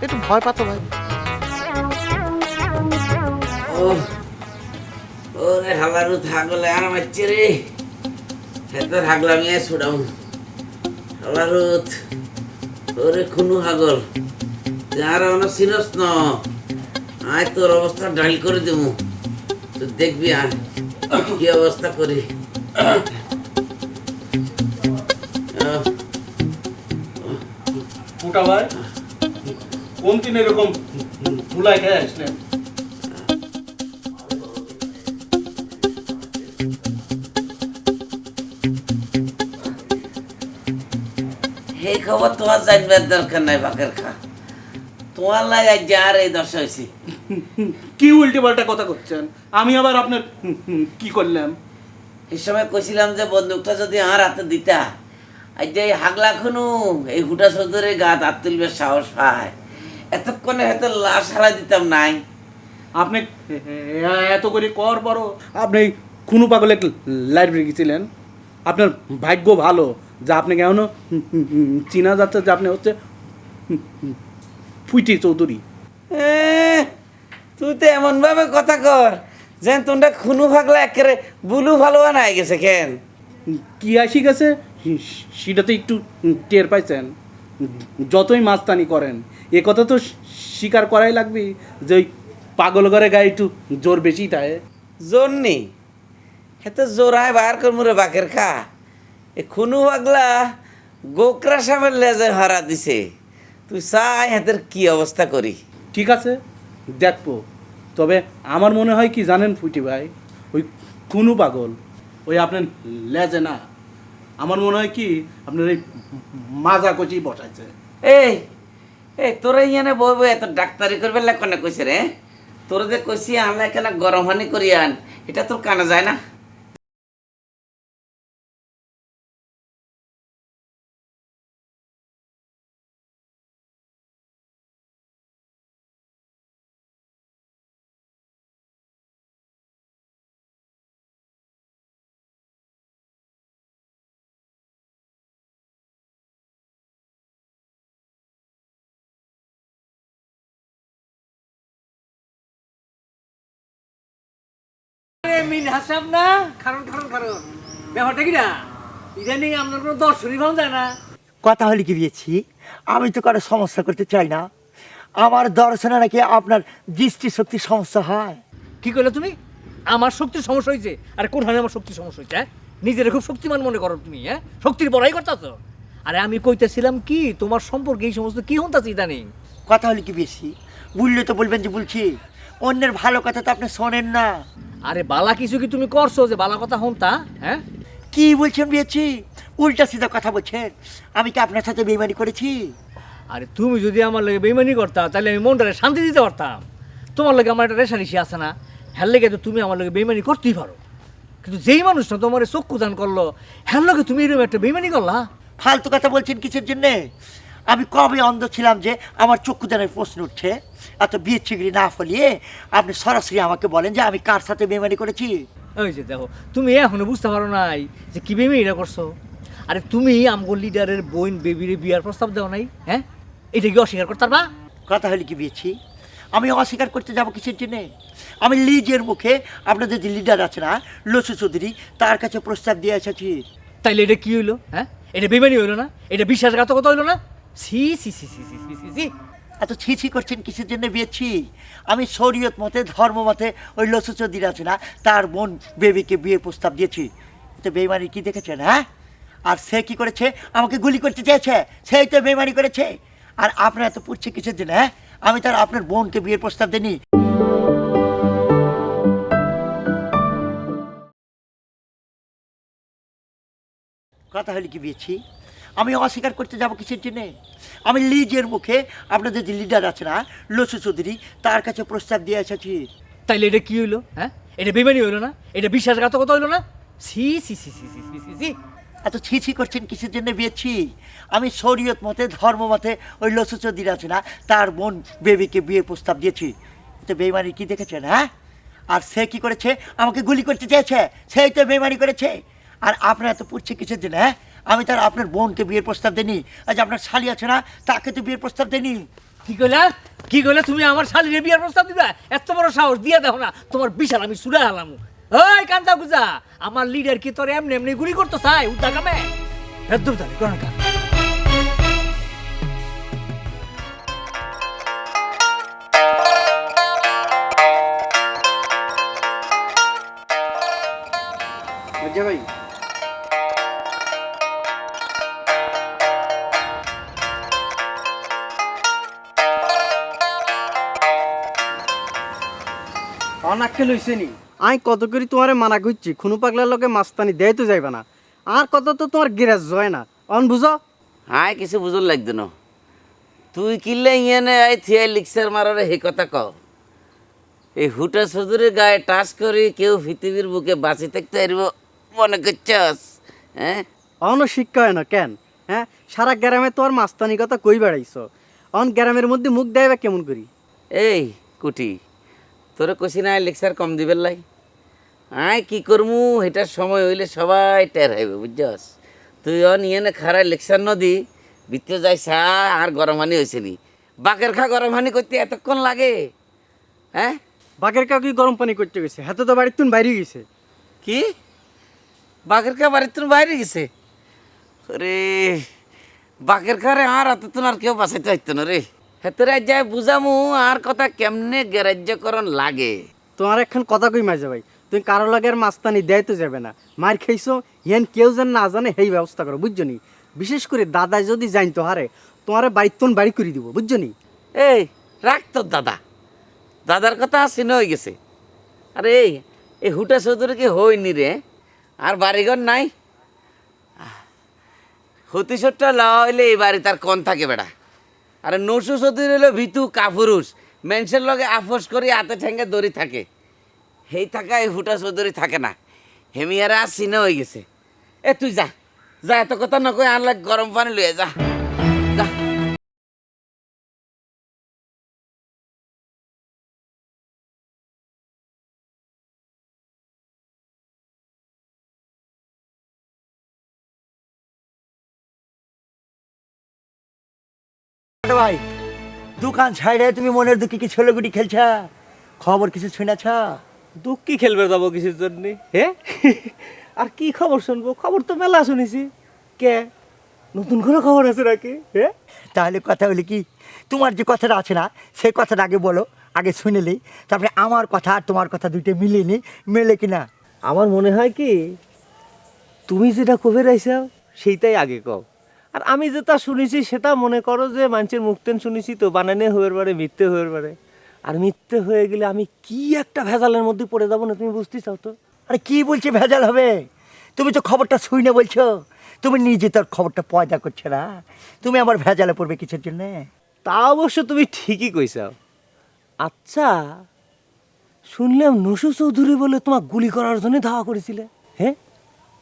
একটু ভয় পাতো ভাই। ওরে হালারু থাকলে আর মারছে রে, হেতর হাগলামি ছুড়াম। হালারুত ওরে খুনু হাগল, যার অনেক সিনস ন, আয় তোর অবস্থা ডাল করে দেবো, তো দেখবি আর কি অবস্থা করি। ফুটা ভাই, কোন দিন এরকম ভুলাই খেয়ে আসলেন? এই খবর তোমার জানবার দরকার নাই বাকের খা, তোমার লাই আজ আর এই দশা হয়েছে। কি উল্টে পাল্টা কথা করছেন? আমি আবার আপনার কি করলাম? এই সময় কইছিলাম যে বন্দুকটা যদি আর হাতে দিতা, আজ যে এই হাগলা খুনু এই হুটা সদরে গা হাত তুলবে সাহস পায়, এতক্ষণে হয়তো লাশ হারা দিতাম নাই। আপনি এত করে কর বড় আপনি খুনু পাগলে লাইব্রেরি গেছিলেন। আপনার ভাগ্য ভালো যে আপনাকে এখনো চিনা যাচ্ছে যে আপনি হচ্ছে ফুইটি চৌধুরী। এ, তুই তো এমন ভাবে কথা কর যেন তোমরা খুনু ভাগলা একেবারে বুলু ভালো বানায় গেছে কেন? কি আসি গেছে সেটা তো একটু টের পাইছেন। যতই মাস্তানি করেন এ কথা তো স্বীকার করাই লাগবে যে ওই পাগল ঘরে গায়ে একটু জোর বেশি থাকে। জোর নেই, এত জোড়ায় বার করমুরে বাকের খা। এ খুনু পাগলা গোকরা সামের লেজে হারা দিছে, তুই চাই হাতের কি অবস্থা করি। ঠিক আছে দেখবো, তবে আমার মনে হয় কি জানেন ফুটি ভাই, ওই খুনু পাগল ওই আপনার লেজে না, আমার মনে হয় কি আপনার এই মাজা কচি বসাইছে। এই এই তোরা ইয়ানে বই বই এত ডাক্তারি করবে কোনে কইছে রে? তোরা যে কইছি আমরা এখানে গরম হানি করি আন, এটা তোর কানে যায় না? মিন হাসাব না, কারণ ব্যাপারটা কি না, ইদানিং আপনার কোনো দর্শনই পাওয়া যায় না। কথা হলে কি দিয়েছি, আমি তো কারো সমস্যা করতে চাই না। আমার দর্শনে নাকি আপনার দৃষ্টি শক্তি সমস্যা হয়। কি করলে তুমি? আমার শক্তির সমস্যা হয়েছে? আরে কোনখানে আমার শক্তির সমস্যা হয়েছে? নিজের খুব শক্তিমান মনে করো তুমি, শক্তির বড়াই করতেছো। আরে আমি কইতেছিলাম কি, তোমার সম্পর্কে এই সমস্ত কি হতাছে ইদানিং? কথা হলে কি বেশি বললে তো বলবেন যে বলছি, অন্যের ভালো কথা তো আপনি শোনেন না। আরে বালা কিছু কি তুমি করছো যে বালা কথা হন্তা? হ্যাঁ কি বলছেন বিয়েছি, উল্টা সিধা কথা বলছেন। আমি কি আপনার সাথে বেইমানি করেছি? আরে তুমি যদি আমার লাগে বেইমানি করতা তাহলে আমি মনটারে শান্তি দিতে পারতাম। তোমার লাগে আমার একটা রেশারেশি আছে না, হ্যার লেগে তো তুমি আমার লাগে বেইমানি করতেই পারো। কিন্তু যেই মানুষটা তোমার চক্ষু দান করলো, হ্যার লগে তুমি এরকম একটা বেইমানি করলা? ফালতু কথা বলছেন কিসের জন্যে? আমি কবে অন্ধ ছিলাম যে আমার চক্ষু দানের প্রশ্ন উঠছে? এত বিয়ে চিগড়ি না ফলিয়ে আপনি সরাসরি আমাকে বলেন যে আমি কার সাথে বেইমানি করেছি। ওই যে দেখো, তুমি এখনো বুঝতে পারো নাই যে কি বেইমানিটা করছো। আরে তুমি আমগো লিডারের বোন বেবিরে বিয়ার প্রস্তাব দাও নাই? হ্যাঁ, এটা কি অস্বীকার করতে পারবা? কথা হলে কি বিয়েছি, আমি অস্বীকার করতে যাবো কিসের জন্যে? আমি লিজের মুখে আপনাদের যে লিডার আছে না লসু চৌধুরী, তার কাছে প্রস্তাব দিয়ে এসেছি। তাইলে এটা কি হইলো? হ্যাঁ, এটা বেইমানি হইলো না? এটা বিশ্বাসঘাতকতা হইলো না? সি সি সি সি সি সি সি। এত ছিছি করছেন কিসের জন্য বিয়েছি? আমি শরীয়ত মতে ধর্ম মতে ওই লসু চৌধুরী আছে না, তার বোন বেবিকে বিয়ের প্রস্তাব দিয়েছি। তো বেইমানি কি দেখেছেন? হ্যাঁ, আর সে কি করেছে? আমাকে গুলি করতে চেয়েছে, সেই তো বেইমানি করেছে। আর আপনার এত পুড়ছে কিসের জন্য? হ্যাঁ, আমি তার আপনার বোনকে বিয়ের প্রস্তাব দিইনি। কথা হলে কি বিয়েছি, আমি অস্বীকার করতে যাবো কিসের জন্যে? আমি লিজের মুখে আপনাদের যে লিডার আছে না লসু চৌধুরী, তার কাছে প্রস্তাব দিয়ে এসেছি। তাইলে এটা কি হইলো? হ্যাঁ, এটা বেইমানি হইলো না? এটা বিশ্বাসঘাতকতা হইলো না? সি সি সি সি সি সি সি। এত ছিছি করছেন কিসের জন্য বিয়েছি? আমি শরীয়ত মতে ধর্ম মতে ওই লসু চৌধুরী আছে না, তার বোন বেবিকে বিয়ের প্রস্তাব দিয়েছি। তো বেইমানি কি দেখেছেন? হ্যাঁ, আর সে কি করেছে? আমাকে গুলি করতে চেয়েছে, সেই তো বেইমানি করেছে। আর আপনার এত পুড়ছে কিসের জন্য? হ্যাঁ, আমি তার আপনার বোনকে বিয়ের প্রস্তাব দিইনি। আজ আপনার শালি আছে না, তাকে তো বিয়ের প্রস্তাব দিইনি। কি কইলা? কি কইলা? তুমি আমার শালীর বিয়ার প্রস্তাব দিবা? এত বড় সাহস দিয়া দেখো না, তোমার বিশাল আমি সুরা হালাম। ওই কান্তা গুজা, আমার লিডার কি তোর এমনি এমনি গুলি করতে চায় উদ্দা কামে? একদম জানি কোন কাজ। ভাই অনাক্কেল হইছে নি? আই কত করে তোমারে মানা করছি, খুনু পাগলার লগে মাস্তানি দেয় তো যাইবা না। আর কত তো তোমার গেরাজ হয় না, অন বুঝো? হাই কিছু বুঝল লাগতো না। তুই কিনলে ইয়ানে আই থিয়াই লিক্সার মারারে হে কথা কও। এই হুটা চৌধুরীর গায়ে টাচ করি কেউ পৃথিবীর বুকে বাঁচি থাকতে পারব মনে করছস? হ্যাঁ, অন শিক্ষা হয় না কেন? হ্যাঁ, সারা গ্রামে তোমার মাস্তানি কথা কই বেড়াইছো। অন গ্রামের মধ্যে মুখ দেয় কেমন করি? এই কুটি, তোরে কষি না লেকচার কম দিবেন লাই? আয় কি করমু এটার সময় হইলে সবাই টের হইবে, বুঝছস? তুই নিয়ে না খারায় লেকচার নদী ভিতরে যাই সা আর গরম হানি হয়েছে নি। বাকের খা গরম হানি করতে এতক্ষণ লাগে? হ্যাঁ, বাঘের কাউ কি গরম পানি করতে গেছে? হাতে তো বাড়ির তুন বাইরে গেছে। কি বাঘের খা বাড়ির তুমি বাইরে গেছে? রে বাঘের খারে আর অত আর কেউ বাঁচাইতে হইতো না রে। হেতরে যায় বুঝামু আর কথা কেমনে গ্যারাজ্যকরণ লাগে। তোমার এখন কথা কই মাঝে ভাই, তুমি কারো লাগে আর মাস্তানি দেয় তো যাবে না। মার খাইছো ইয়ান কেউ যেন না জানে সেই ব্যবস্থা করো, বুঝছো নি? বিশেষ করে দাদা যদি জানতো হারে তোমার বাড়ির তুন বাড়ি করে দিব, বুঝছো নি? এই রাখ তোর দাদা, দাদার কথা আসিন হয়ে গেছে। আরে এই হুটা চৌধুরী কি হয়নি রে? আর বাড়িঘর নাই? হতিশোরটা লওয়া হইলে এই বাড়ি তার কন থাকে বেড়া। আরে নসু চৌধুরী হইলো ভিতু কাপুরুষ, মেনসের লগে আপোষ করি হাতে ঠেঙ্গে দড়ি থাকে। হেই থাকা এই হুটা চৌধুরী থাকে না। হেমিয়ারা আসিন হয়ে গেছে। এ তুই যা যা, এত কথা না কই আনলা গরম পানি লইয়া যা যা। ভাই দোকান ছাইড়ে তুমি মনের দুঃখে কি ছেলেগুটি খেলছা? খবর কিছু শুনেছ? দুঃখ কি খেলবে যাবো কিছুর জন্য? হ্যাঁ, আর কি খবর শুনবো? খবর তো মেলা শুনেছি। কে নতুন কোনো খবর আছে নাকি? হ্যাঁ, তাহলে কথা হলো কি, তোমার যে কথাটা আছে না সেই কথাটা আগে বলো, আগে শুনেলি তারপরে আমার কথা আর তোমার কথা দুইটা মিলিয়ে নি, মেলে কিনা? আমার মনে হয় কি তুমি যেটা কবে রাইছাও সেইটাই আগে কও। আর আমি যেটা শুনেছি সেটা মনে করো যে মানুষের মুখতেন শুনেছি তো, বানানে হয়ে পারে, মিথ্যে হয়ে পারে। আর মিথ্যে হয়ে গেলে আমি কি একটা ভেজালের মধ্যে পড়ে যাবো না, তুমি বুঝতে চাও তো? আরে কি বলছে ভেজাল হবে? তুমি তো খবরটা শুনে বলছো, তুমি নিজে তোর খবরটা পয়দা করছো না, তুমি আমার ভেজালে পড়বে কিছুর জন্য? তা অবশ্য তুমি ঠিকই কইছাও। আচ্ছা, শুনলাম নসু চৌধুরী বলে তোমার গুলি করার জন্য ধাওয়া করেছিলে। হ্যাঁ,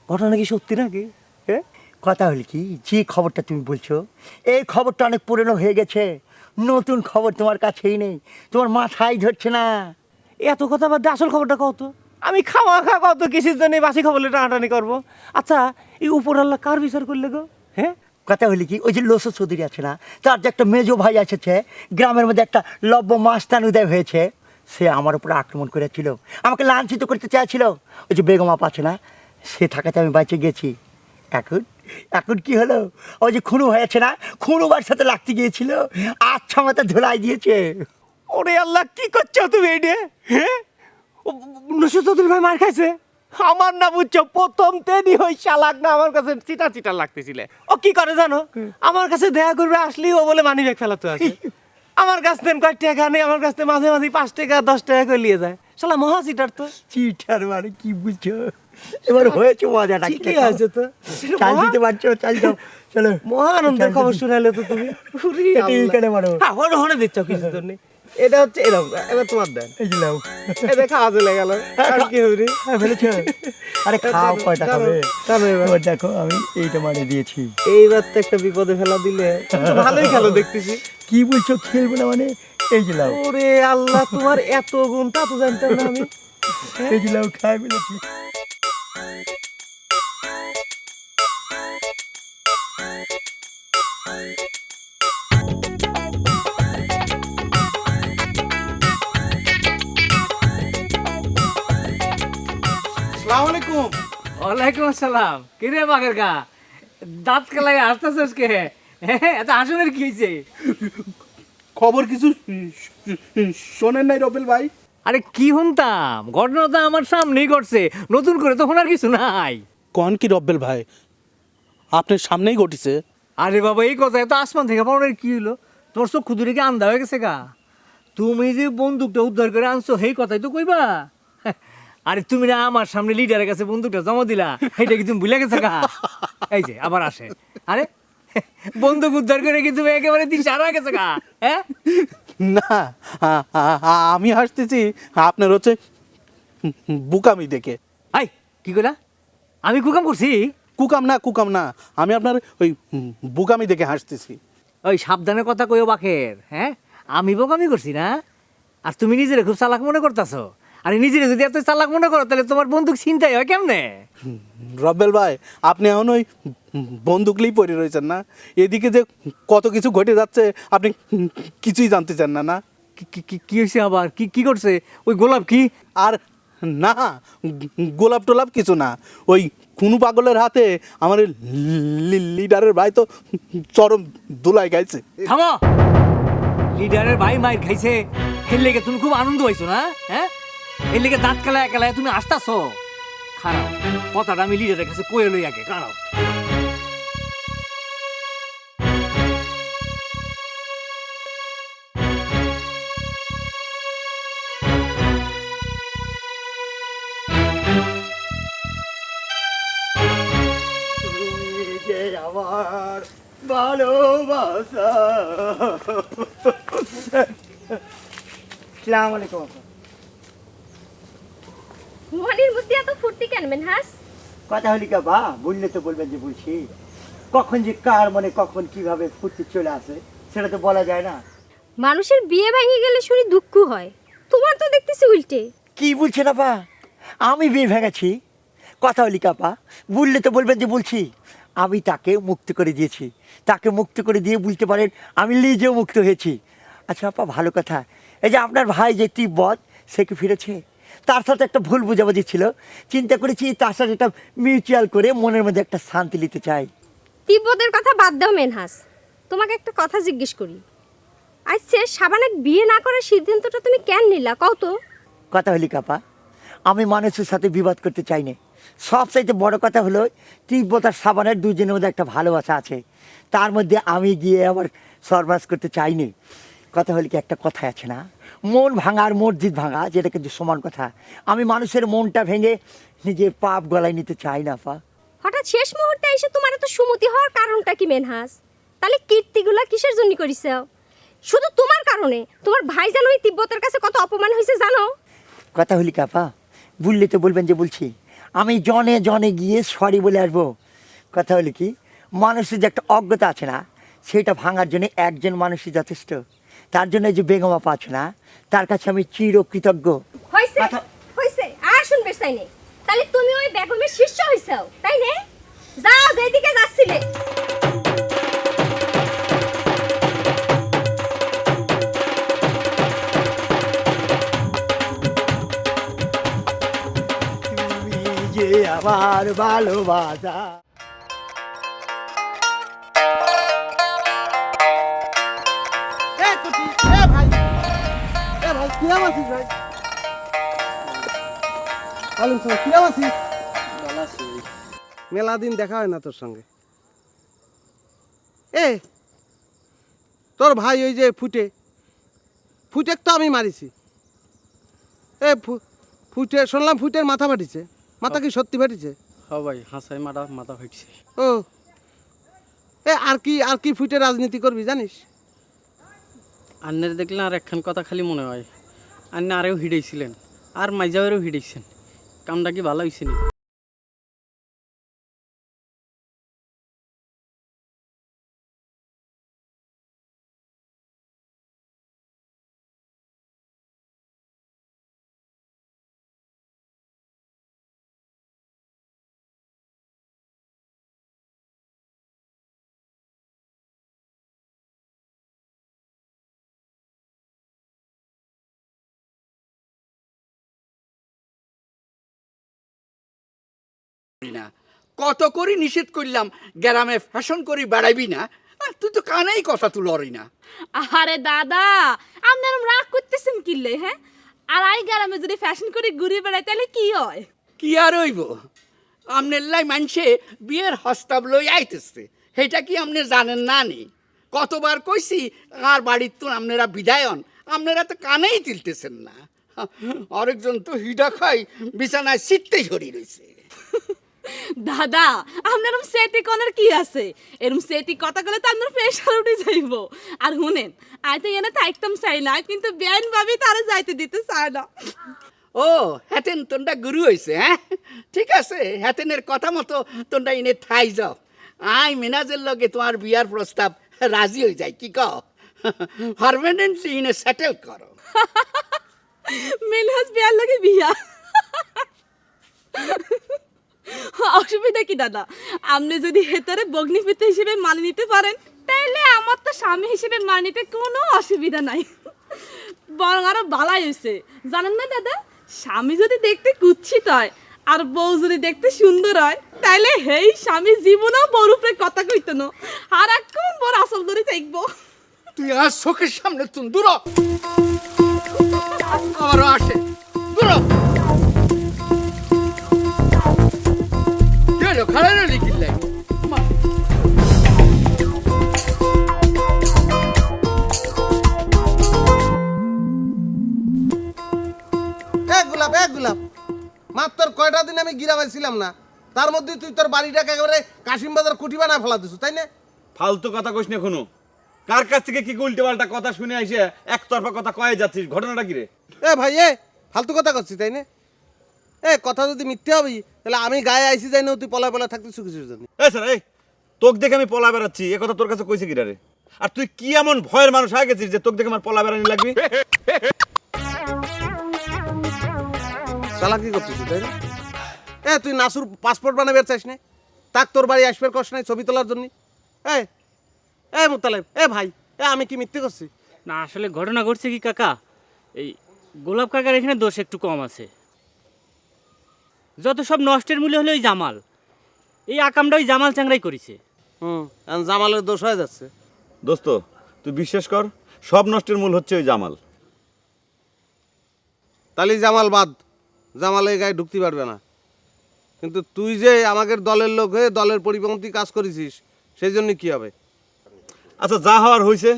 ঘটনা কি সত্যি নাকি? হ্যাঁ, কথা হলো কি, যে খবরটা তুমি বলছো এই খবরটা অনেক পুরনো হয়ে গেছে, নতুন খবর তোমার কাছেই নেই, তোমার মাথায় ধরছে না। এত কথা বাদ দিয়ে আসল খবরটা কত? আমি খাওয়া কত কিসের জন্য বাসি খবরে টানাটানি করবো? আচ্ছা, এই উপর আল্লাহ কার বিচার করলে গো? হ্যাঁ, কথা হলো কি, ওই যে লসু চৌধুরী আছে না, তার যে একটা মেজো ভাই এসেছে, গ্রামের মধ্যে একটা লব্য মাস্তান উদয় হয়েছে, সে আমার উপরে আক্রমণ করেছিল, আমাকে লাঞ্ছিত করতে চাইছিল। ওই যে বেগম আপা আছে না, সে থাকাতে আমি বাইচে গেছি। এখন এখন কি হলো, ওই যে খুনু হয়েছে না, খুনুবার সাথে লাগতে গিয়েছিল, আচ্ছা মাথা ধুলাই দিয়েছে। ওরে আল্লাহ, কি করছো তুমি এইটা? হ্যাঁ, নসু চৌধুরী ভাই মার খাইছে? আমার না বুঝছো প্রথম তেনি ওই শালাক না আমার কাছে চিটা চিটা লাগতেছিলে। ও কি করে জানো, আমার কাছে দেখা করবে আসলেই ও বলে মানি ব্যাগ ফেলাতে আসে। আমার কাছ থেকে কয়েক টাকা নেই, আমার কাছ থেকে মাঝে মাঝে 5 টাকা 10 টাকা করে নিয়ে যায়। শালা মহা চিটার তো। চিটার মানে কি বুঝছো? এবার হয়েছে মজাটা, ঠিকই আছে তো। চাল দিতে পারছো, চাল দাও, চলো। মহা আনন্দের খবর শুনাইলে তো তুমি। এইখানে মারো, হনে দিচ্ছ কিছু জন্য। এটা হচ্ছে এরকম, এবার তোমার দেন। এই যে নাও। এটা খাওয়া চলে গেল, আর কি হবি? ফেলেছো? আরে খাও, কয়টা খাবে? এবার দেখো আমি এইটা মানে দিয়েছি। এইবার তো একটা বিপদে ফেলা দিলে। ভালোই খেলো দেখতেছি। কি বলছো খেলবো না মানে? এই যে নাও। ওরে আল্লাহ, তোমার এত গুণ তা তো জানতাম না আমি। এই যে নাও, খাই ফেলেছি। আসসালামু আলাইকুম। ওয়ালাইকুম আসসালাম। কি রে বাগের গা, দাঁত কেলাই আসতেছিস কে? এত হাসুনের কি হয়েছে? খবর কিছু শোনেন নাই রবেল ভাই? আরে কি শুনতাম, ঘটনা তো আমার সামনেই ঘটছে, নতুন করে তখন আর কিছু নাই। কন কি রবেল ভাই, আপনার সামনেই ঘটিছে? আরে বাবা, এই কথা এত আসমান থেকে পড়ার কি হলো? তোমার চোখ খুদুরে কি আন্ধা হয়ে গেছে গা? তুমি যে বন্দুকটা উদ্ধার করে আনছো সেই কথাই তো কইবা। আরে তুমি না আমার সামনে লিডারের কাছে বন্দুকটা জমা দিলা, এটা কি তুমি ভুলে গেছে গা? এই যে আবার আসে, আরে বন্দুক উদ্ধার করে কি তুমি একেবারে দিশারা গেছে গা? হ্যাঁ না, আমি হাসতেছি আপনার হচ্ছে বুকামি দেখে। আই কি কইলা? আমি কুকাম করছি? কুকাম না, কুকাম না, আমি আপনার ওই বুকামি দেখে হাসতেছি। ওই সাবধানে কথা কইও বাকের, হ্যাঁ? আমি বোকামি করছি না? আর তুমি নিজেরে খুব চালাক মনে করতেছো। আরে নিজেরে যদি এত চালাক মনে করো তাহলে তোমার বন্দুক ছিনতাই হয় কেমনে? রব্বেল ভাই, আপনি এখন ওই বন্দুকলেই পড়ে রয়েছেন না? এদিকে যে কত কিছু ঘটে যাচ্ছে আপনি কিছুই জানতে চান না, না? কি হয়েছে আবার? কি করছে ওই গোলাপ? কি আর না, গোলাপ টোলাপ কিছু না, ওই কুনু পাগলের হাতে আমার লিডারের ভাই তো চরম দুলাই গাইছে। থামো! লিডারের ভাই মাইর খাইছে, এর লেগে তুমি খুব আনন্দ হয়েছো না? হ্যাঁ, এর লেগে দাঁত খেলায় খেলায় তুমি আসতেছো। খারাপ কথাটা আমি লিডারের কাছে কয়ে লই আগে, খারাপ। আমার ভালোবাসা। আসসালামু আলাইকুম আপা। মনের মধ্যে এত ফুর্তি কেন মেনহাস? কথা হলি কা বা, বললে তো বলবেন যে বলছি। কখন যে কার মনে কখন কিভাবে ফুর্তি চলে আসে সেটা তো বলা যায় না। মানুষের বিয়ে ভেঙে গেলে শুনি দুঃখ হয়, তোমার তো দেখতেছি উল্টে। কি বলছেন আপা? আমি বিয়ে ভেঙেছি? কথা হলি কাপা, বললে তো বলবেন যে বলছি। আমি তাকে মুক্ত করে দিয়েছি, তাকে মুক্ত করে দিয়ে বলতে পারেন আমি নিজেও মুক্ত হয়েছি। আচ্ছা আপা, ভালো কথা, এই যে আপনার ভাই যে তিব্বত, সে কি ফিরেছে? তার সাথে একটা ভুল বোঝাবুঝি ছিল, চিন্তা করেছি তার সাথে একটা মিউচুয়াল করে মনের মধ্যে একটা শান্তি নিতে চাই। তিব্বতের কথা বাদ দাও মেনহাস, তোমাকে একটা কথা জিজ্ঞেস করি। আচ্ছা, সাবানাক বিয়ে না করার সিদ্ধান্তটা তুমি কেন নিলা কও তো? কথা হলি কাপা, আমি মানুষের সাথে বিবাদ করতে চাই না। সবচাইতে বড় কথা হলো তিব্বত আর সাবানের দুজনের মধ্যে একটা ভালোবাসা আছে, তার মধ্যে আমি গিয়ে আবার সর্বনাশ করতে চাইনি। কথা হলি কি, একটা কথা আছে না, মন ভাঙা আর মসজিদ ভাঙা, যেটা কিন্তু সমান কথা। আমি মানুষের মনটা ভেঙে নিজের পাপ গলায় নিতে চাই না পা। হঠাৎ শেষ মুহূর্তে এসে তোমার এত সুমতি হওয়ার কারণটা কি মেনহাস? তাহলে কীর্তিগুলা কিসের জন্য করিস? শুধু তোমার কারণে তোমার ভাই জানো ওই তিব্বতের কাছে কত অপমান হয়েছে জানো? কথা হলি কাপা, বললে তো বলবেন যে বলছি। আমি জনে জনে গিয়ে সরি বলে আসবো। কথা হলি কি, মানুষের যে একটা অজ্ঞতা আছে না, সেটা ভাঙার জন্য একজন মানুষই যথেষ্ট। তার জন্য যে বেগম আপা আছে না, তার কাছে আমি চিরকৃতজ্ঞ। হইছে হইছে, আর শুনবে চাই নেই। তাহলে তুমি ওই বেগমের শিষ্য হইছাও, তাই না? যাও যেদিকে যাচ্ছিলে। তুমি যে আমার ভালোবাসা। মেলা দিন দেখা হয় না তোর সঙ্গে। এ তোর ভাই ওই যে ফুটে তো আমি মারিছি। এ ফুটে শুনলাম ফুটের মাথা ফাটিছে। মাথা কি সত্যি ফাটিছে? হ্যাঁ ভাই, হাসাই মাথা ফাটছে। ও এ আর কি ফুটে রাজনীতি করবি জানিস? আন্নের দেখলে আর একখান কথা খালি মনে হয়, আন্নে আরেও হিড়েছিলেন আর মাইজাওয়েরও হিড়েছেন। কামটা কি ভালো হয়েছে নি? না, কত করে নিষেধ করলাম গ্রামে ফ্যাশন করি বেড়াইবি না, আর তুই তো কানেই কথা তুলরি না। আরে দাদা, আপনি এরকম রাগ করতেছেন কিল্লে? হ্যাঁ, আর আই গ্রামে যদি ফ্যাশন করে ঘুরে বেড়াই তাহলে কি হয়? কি আর হইব, আমনের লাই মানছে বিয়ের হস্তাব লই আইতেছে, সেটা কি আপনি জানেন না? নি কতবার কইছি আর বাড়ির তো আপনারা বিদায়ন, আপনারা তো কানেই তুলতেছেন না। আরেকজন তো হিডা খাই বিছানায় শীততেই সরি রয়েছে। দাদা, আপনার সেটি কোনার কি আছে? এরম সেটি কথা বলে তো আপনার প্রেশার উঠে যাইব। আর শুনেন, আই তো এনে থাকতাম চাই না, কিন্তু বেআইন ভাবি তারা যাইতে দিতে চায় না। ও হ্যাতেন তোনটা গুরু হয়েছে? হ্যাঁ ঠিক আছে, হ্যাতেনের কথা মতো তোনটা এনে থাই যাও। আই মিনাজের লগে তোমার বিয়ার প্রস্তাব রাজি হয়ে যায় কি কও পার্মানেন্টলি ইনে সেটেল করো মিনহাজ বিয়ার লাগে বিয়া অসুবিধা কি দাদা আপনি যদি হেতারে বগ্নিপতি হিসেবে মানে নিতে পারেন তাহলে আমার তো স্বামী হিসেবে মানে নিতে কোনো অসুবিধা নাই বরং আরো ভালাই হয়েছে জানেন না দাদা স্বামী যদি দেখতে কুৎসিত হয় আর বউ যদি দেখতে সুন্দর হয় তাহলে হেই স্বামী জীবনেও বউর উপরে কথা কইতো না আর এখন বড় আসল ধরে দেখবো তুই আর চোখের সামনে তুই দূর হ। আমারও আসে দূর হ। চলো খাড়া লিখিলে এক গোলাপ মাত্র কয়টা দিন আমি গ্রামে ছিলাম না তার মধ্যে তুই তোর বাড়িটাকে একেবারে কাশিম বাজার কুটি বানায় ফেলা দিছু তাই না? ফালতু কথা কইস না কোনো কার কাছ থেকে কি উল্টে পাল্টা কথা শুনে আইসে একতরফা কথা কয়ে যাচ্ছিস ঘটনাটা কি রে? এ ভাই ফালতু কথা করছিস তাই না? কথা যদি মিথ্যে হবি তাহলে আমি গায়ে আইসি যাই না তুই পলায় পলায় থাকতিস কিছুর জন্য। স্যার তোকে দেখে আমি পলা বেড়াচ্ছি এ কথা তোর কাছে কইছে কি রে? আর তুই কি এমন ভয়ের মানুষ হয়ে গেছিস যে তোকে দেখে আমার পলা বেড়ানি লাগবি? চালাকি করছিস তাই না? তুই নাসুর পাসপোর্ট বানাবে চাইস না তাক তোর বাড়ি আসবে কষ্ট নাই ছবি তোলার জন্য? মোতালেব ভাই আমি কি মিথ্যে করছি? না আসলে ঘটনা ঘটছে কি কাকা, এই গোলাপ কাকার এখানে দোষ একটু কম আছে। যত সব নষ্টের মূল্য হলো ওই জামাল, এই আকামটা ওই জামাল চাংরাই করেছে। জামালের দোষ হয়ে যাচ্ছে। দোস্ত তুই বিশ্বাস কর সব নষ্টের মূল হচ্ছে ওই জামাল। তাহলে জামাল বাদ, জামাল এই গায়ে ঢুকতে পারবে না। কিন্তু তুই যে আমাদের দলের লোক হয়ে দলের পরিপন্থী কাজ করেছিস সেই জন্য কি হবে? আচ্ছা যা হওয়ার হয়েছে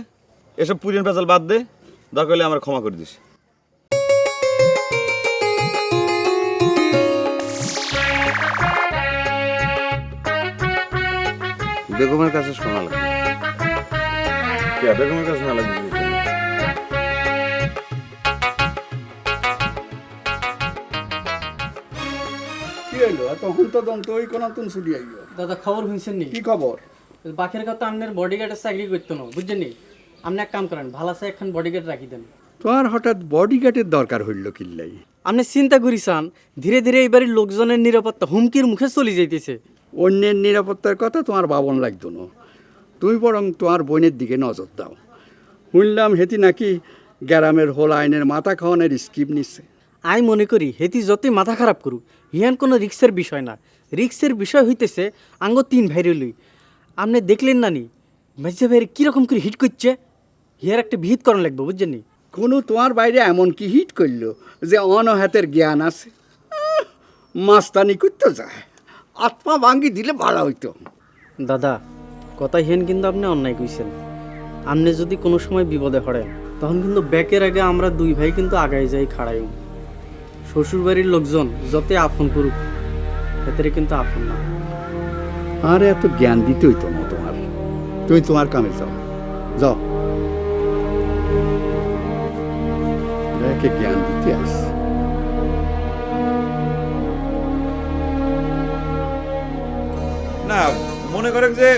এসব পুরিয়ান পেঁচাল বাদ দে, দরকার হলে আমার ক্ষমা করে দিস। বেগমের কাছে শোনা লাগবে। বেগমের কাছে শোনা লাগবে? কি হলো এত হন্তদন্ত ওই কোন তুন ছুটি আইও? দাদা খবর শুনছেন নি? কি খবর? বাকের কথা আপনার বডিগার্ডের চাকরি করতো না বুঝছেন নি? আপনি এক কাম করেন ভালো আছে একখান বডিগার্ড রাখি দেন। তোমার হঠাৎ বডিগার্ডের দরকার হইল কিল্লাই? আপনি চিন্তা করিসান ধীরে ধীরে এইবারের লোকজনের নিরাপত্তা হুমকির মুখে চলে যাইতেছে। অন্যের নিরাপত্তার কথা তোমার বাবন লাগতো না, তুমি বরং তোমার বোনের দিকে নজর দাও। শুনলাম হেতি নাকি গ্রামের হোল আইনের মাথা খাওয়ানোর স্কিম নিচ্ছে। আমি মনে করি হেতি যতই মাথা খারাপ করুক হিয়ান কোনো রিক্সের বিষয় না, রিক্সের বিষয় হইতেছে আঙ্গ 3 ভাইরে লই। আপনি দেখলেন না নি মেজা ভাইরে কীরকম করে হিট করছে, হিয়ার একটা বিহিত করান লাগবে বুঝছেন নি? কোনো তোমার বাইরে এমন কি হিট করলো যে অনহাতের জ্ঞান আছে? মাস্তানি করতে যায়, আত্মা ভাঙ্গি দিলে ভালো হইতো। দাদা কথা হিয়ান কিন্তু আপনি অন্যায় কইছেন। আপনি যদি কোনো সময় বিপদে পড়েন তখন কিন্তু ব্যাকের আগে আমরা 2 ভাই কিন্তু আগায় যাই খাড়াই। শ্বশুরবাড়ির লোকজন যতই আপন করুক ভেতরে কিন্তু আপন না। আর এত জ্ঞান দিতে হইতো না তোমার, তুমি তোমার কামে যাও যাও। ব্যাকে জ্ঞান দিতে আস। না মনে করে যে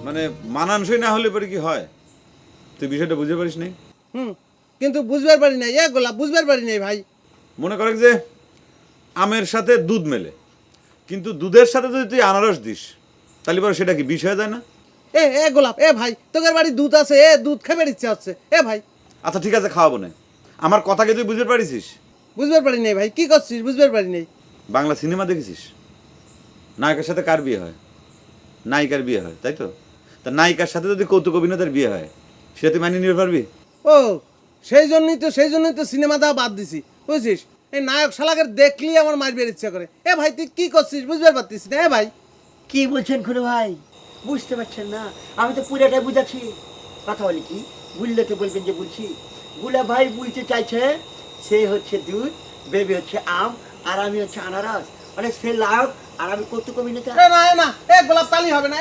মানে মানানসই না হলে পরে কি হয়, তুই বিষয়টা বুঝতে পারিস নাই? কিন্তু বুঝবার পারি নাই গোলাপ, বুঝবার পারি নাই ভাই। মনে করে যে আমের সাথে দুধ মেলে, কিন্তু দুধের সাথে যদি তুই আনারস দিস তাহলে পরে সেটা কি বিষ হয়ে যায় না? গোলাপ ভাই তোদের বাড়ি দুধ আছে, দুধ খাবার ইচ্ছা হচ্ছে ভাই। আচ্ছা ঠিক আছে খাওয়াবো না, আমার কথাকে তুই বুঝতে পারিস? বুঝবার পারি নাই ভাই, কি করছিস বুঝবার পারি নাই। বাংলা সিনেমা দেখেছিস? নায়কের সাথে কার বিয়ে হয়? নায়িকার বিয়ে হয়, তাই তো? তা নায়িকার সাথে যদি কৌতুক অভিনেতার বিয়ে হয় সেটা তুই মানিয়ে নিতে পারবি? সেই জন্যই তো সিনেমা দেওয়া বাদ দিছি বুঝছিস। এই নায়ক শালাকে দেখলি আমার মারবার ইচ্ছা করে। ভাই তুই কি করছিস বুঝবার পারতিস না? ভাই কি বলছেন খুড়ো ভাই, বুঝতে পারছেন না? আমি তো পুরোটাই বুঝাচ্ছি। কথা বলি কি, বুঝলে তো বলবেন যে বলছি। গুলা ভাই বুঝতে চাইছে সে হচ্ছে দুধ, বেবি হচ্ছে আম, আর আমি হচ্ছে আনারস। মানে সে লায়ক আর আমি কৌতুক অভিনেতা। না গোলাপ তালি হবে না।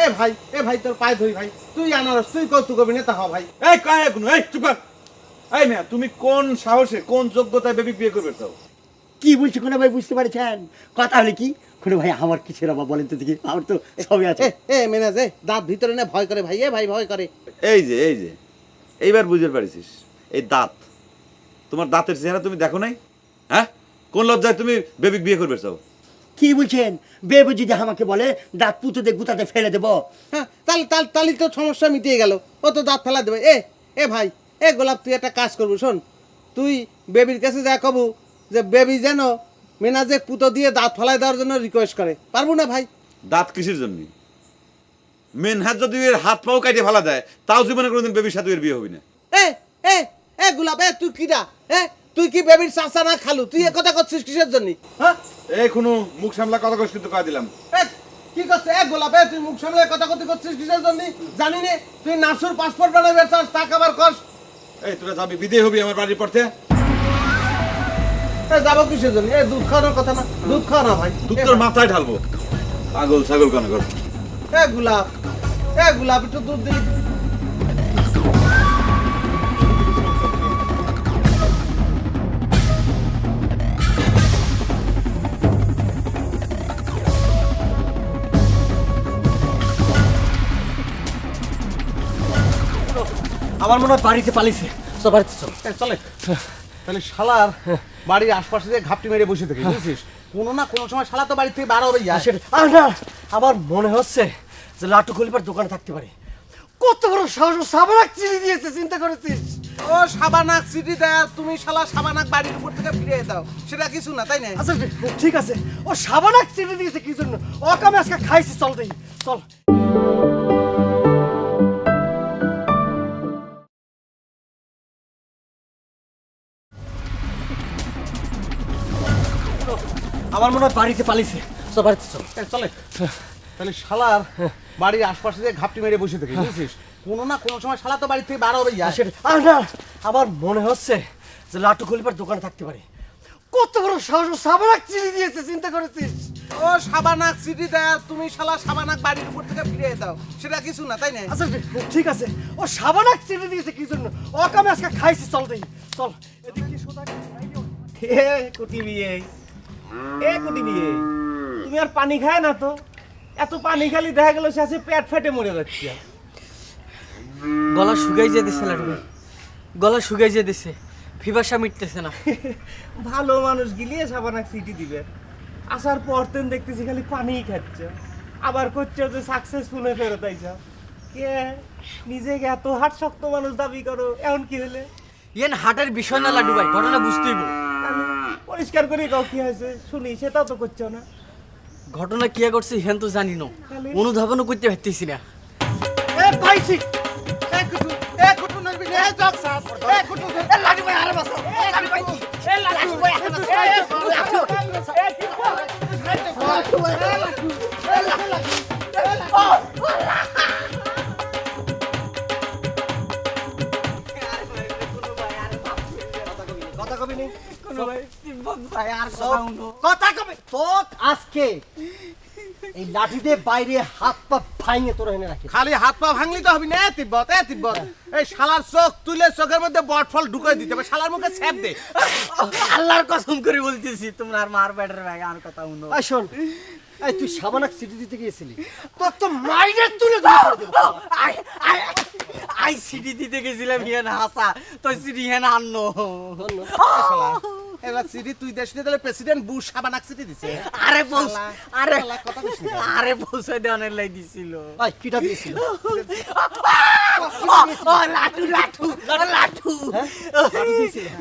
ভাই তোর পায়ে ধরি ভাই, তুই আনারস, তুই কৌতুক অভিনেতা হ ভাই। চুপ কর। তুমি কোন সাহসে কোন যোগ্যতায় বেবি বিয়ে করবে? তাও কি বলছি কোনো ভাই বুঝতে পারছেন? কথা হলে কি, কোনো ভাই আমার কিসের অভাব বলেন তো দেখি, আমার তো সবই আছে। মেনাজ দাঁত ভিতরে না ভয় করে ভাই, ভাই ভয় করে। এই যে এইবার বুঝতে পারিস, এই দাঁত, তোমার দাঁতের চেহারা তুমি দেখো নাই? হ্যাঁ, কোন লজ্জায় তুমি বেবিক বিয়ে করবে চাও? কি বলছেন? বেবি যদি আমাকে বলে দাঁত পুঁতে দিয়ে গুতাতে ফেলে দেবো, হ্যাঁ তাহলে তো সমস্যা মিটিয়ে গেল, ও তো দাঁত ফেলা দেবে। ভাই গোলাপ, তুই একটা কাজ করবো, শোন, তুই বেবির কাছে যা কবু যে বেবি যেন মেনাজে পুতো দিয়ে দাঁত ফেলাই দেওয়ার জন্য রিকোয়েস্ট করে। পারবো না ভাই? দাঁত কিসের জন্য? মেন হাত যদি এর হাত পাও কাটে ফেলা দেয়, তাও জীবনে কোনোদিন বেবির সাথে এর বিয়ে হবে না। গোলাপ, তুই কিরা? তুই কি বেবির চাচা না খালু? তুই এ কথা করছিস কিসের জন্য? হ্যাঁ, এই কোনো মুখ সামলা কথা কইছ কিন্তু কয় দিলাম। কি করছিস গোলাপ? তুই মুখ সামলে কথা করছিস কিসের জন্য? জানি নে তুই নাসুর পাসপোর্ট বানাবে চাস, তা আবার কস। এই তোরা যাবি বিদেয় হবি আমার বাড়ির পড়তে? যাবো কিসের জন্য? দুধ খাওয়ানোর কথা না? দুধ খাওয়া না ভাই, দুধ তোর মাথায় ঢালবো। পাগল ছাগল কেন কর? গোলাপ, গোলাপ একটু দুধ দিলি। আমার মনে হয় বাড়িতে পালিয়েছে। চল বাড়িতে চল। চলে তাহলে শালার বাড়ির আশপাশে যে ঘাপটি মেরে বসে থাকে, বুঝছিস? কোনো না কোনো সময় শালা তো বাড়ি থেকে বার হবে। না, আমার মনে হচ্ছে যে লাটু খলিফার দোকানে থাকতে পারে। কত বড় সাহস! সাবানাক চিনি দিয়েছে, চিন্তা করেছিস? ও সাবানাক সিটি দেয়, তুমি শালা সাবানাক বাড়ির উপর থেকে ফিরিয়ে দাও, সেটা কিছু না, তাই না? আচ্ছা ঠিক আছে, ও সাবানাক চিনি দিয়েছে কি জন্য? ওকে আজকে খাইছি, চল দেই, চল। আমার মনে হয় বাড়িতে পালিয়েছে। চল বাড়িতে চল। চলে তাহলে শালার বাড়ির আশপাশে যে ঘাপটি মেরে বসে থাকে, বুঝছিস? কোনো না কোনো সময় শালা তো বাড়ি থেকে বার হবে। না, আমার মনে হচ্ছে যে লাটু খলিফার দোকানে থাকতে পারে। কত বড় সাহস! সাবানাক চিনি দিয়েছে, চিন্তা করেছিস? ও সাবানাক সিটি দেয়, তুমি শালা সাবানাক বাড়ির উপর থেকে ফিরিয়ে দাও, সেটা কিছু না, তাই না? আচ্ছা ঠিক আছে, ও সাবানাক চিনি দিয়েছে কি জন্য? ওকে আমি আজকে খাইছি, চল দেই, চল। এদিকে সোজা কুটি বিয়ে, কুটি বিয়ে, তুমি আর পানি খায় না তো? এত পানি খালি দেখা গেল শেষে পেট ফেটে মরে যাচ্ছে। গলা শুকাই যেতেছে লাটু ভাই, গলা শুকাই যেতেছে, ফিবাসা মিটতেছে না। ভালো মানুষ গিলিয়ে সাবানাক সিটি দিবে, আসার পর তেন দেখতেছি খালি পানিই খাচ্ছে, আবার করছে যে সাকসেসফুল হয়ে ফেরত আইসা। কে নিজেকে এত হাট শক্ত মানুষ দাবি করো, এমন কি হলে? ইয়েন হাটের বিষয় না লাডু ভাই, ঘটনা বুঝতেইব। পরিষ্কার করে কাউ কি হয়েছে শুনি, সেটাও তো করছো না। ঘটনা কি করছে হেন তো জানি না, অনুধাবনও করতে পারতেছি না। পাইছি কুটু নরবি নে জক সাপ, কুটু লাডু ভাই আরে বাসা, লাডু ভাই লাডু ভাই আরে বাসা, কথা কবি নেই কোনো ভাই, ভাই আর কথা কবে তোক আজকে এই লাঠি দিয়ে বাইরে হাত পা ভাঙে তোর এনে রাখি। খালি হাত পা ভাঙলি তো হবি না। তিব্বত এই শালার চোখ তুলে চোখের মধ্যে বটফল ঢুকাই দিতে হবে, শালার মুখে ছ্যাপ দে। আল্লাহর কসম করে বলতেছি, তোমরা আর মার ব্যাটার ভাই আর কথা শুনো। এই শোন, এই তুই সাবানাক সিটি দিতে গিয়েছিলি, তোর তো মাইরে তুলে ধরে দেব। আই সিটি দিতে গেছিলাম হিয়ান হাসা, তো সিটি হিয়ান আননো। এলা সিটি তুই দেশ নিয়ে তাহলে প্রেসিডেন্ট বুশ সাবানাক সিটি দিছে। আরে বস, আরে কথা কইছ না। আরে পৌঁছে দেওয়ার লাই দিছিল। ভাই কিটা দিয়েছিল? ও লাটু লাটু লাটু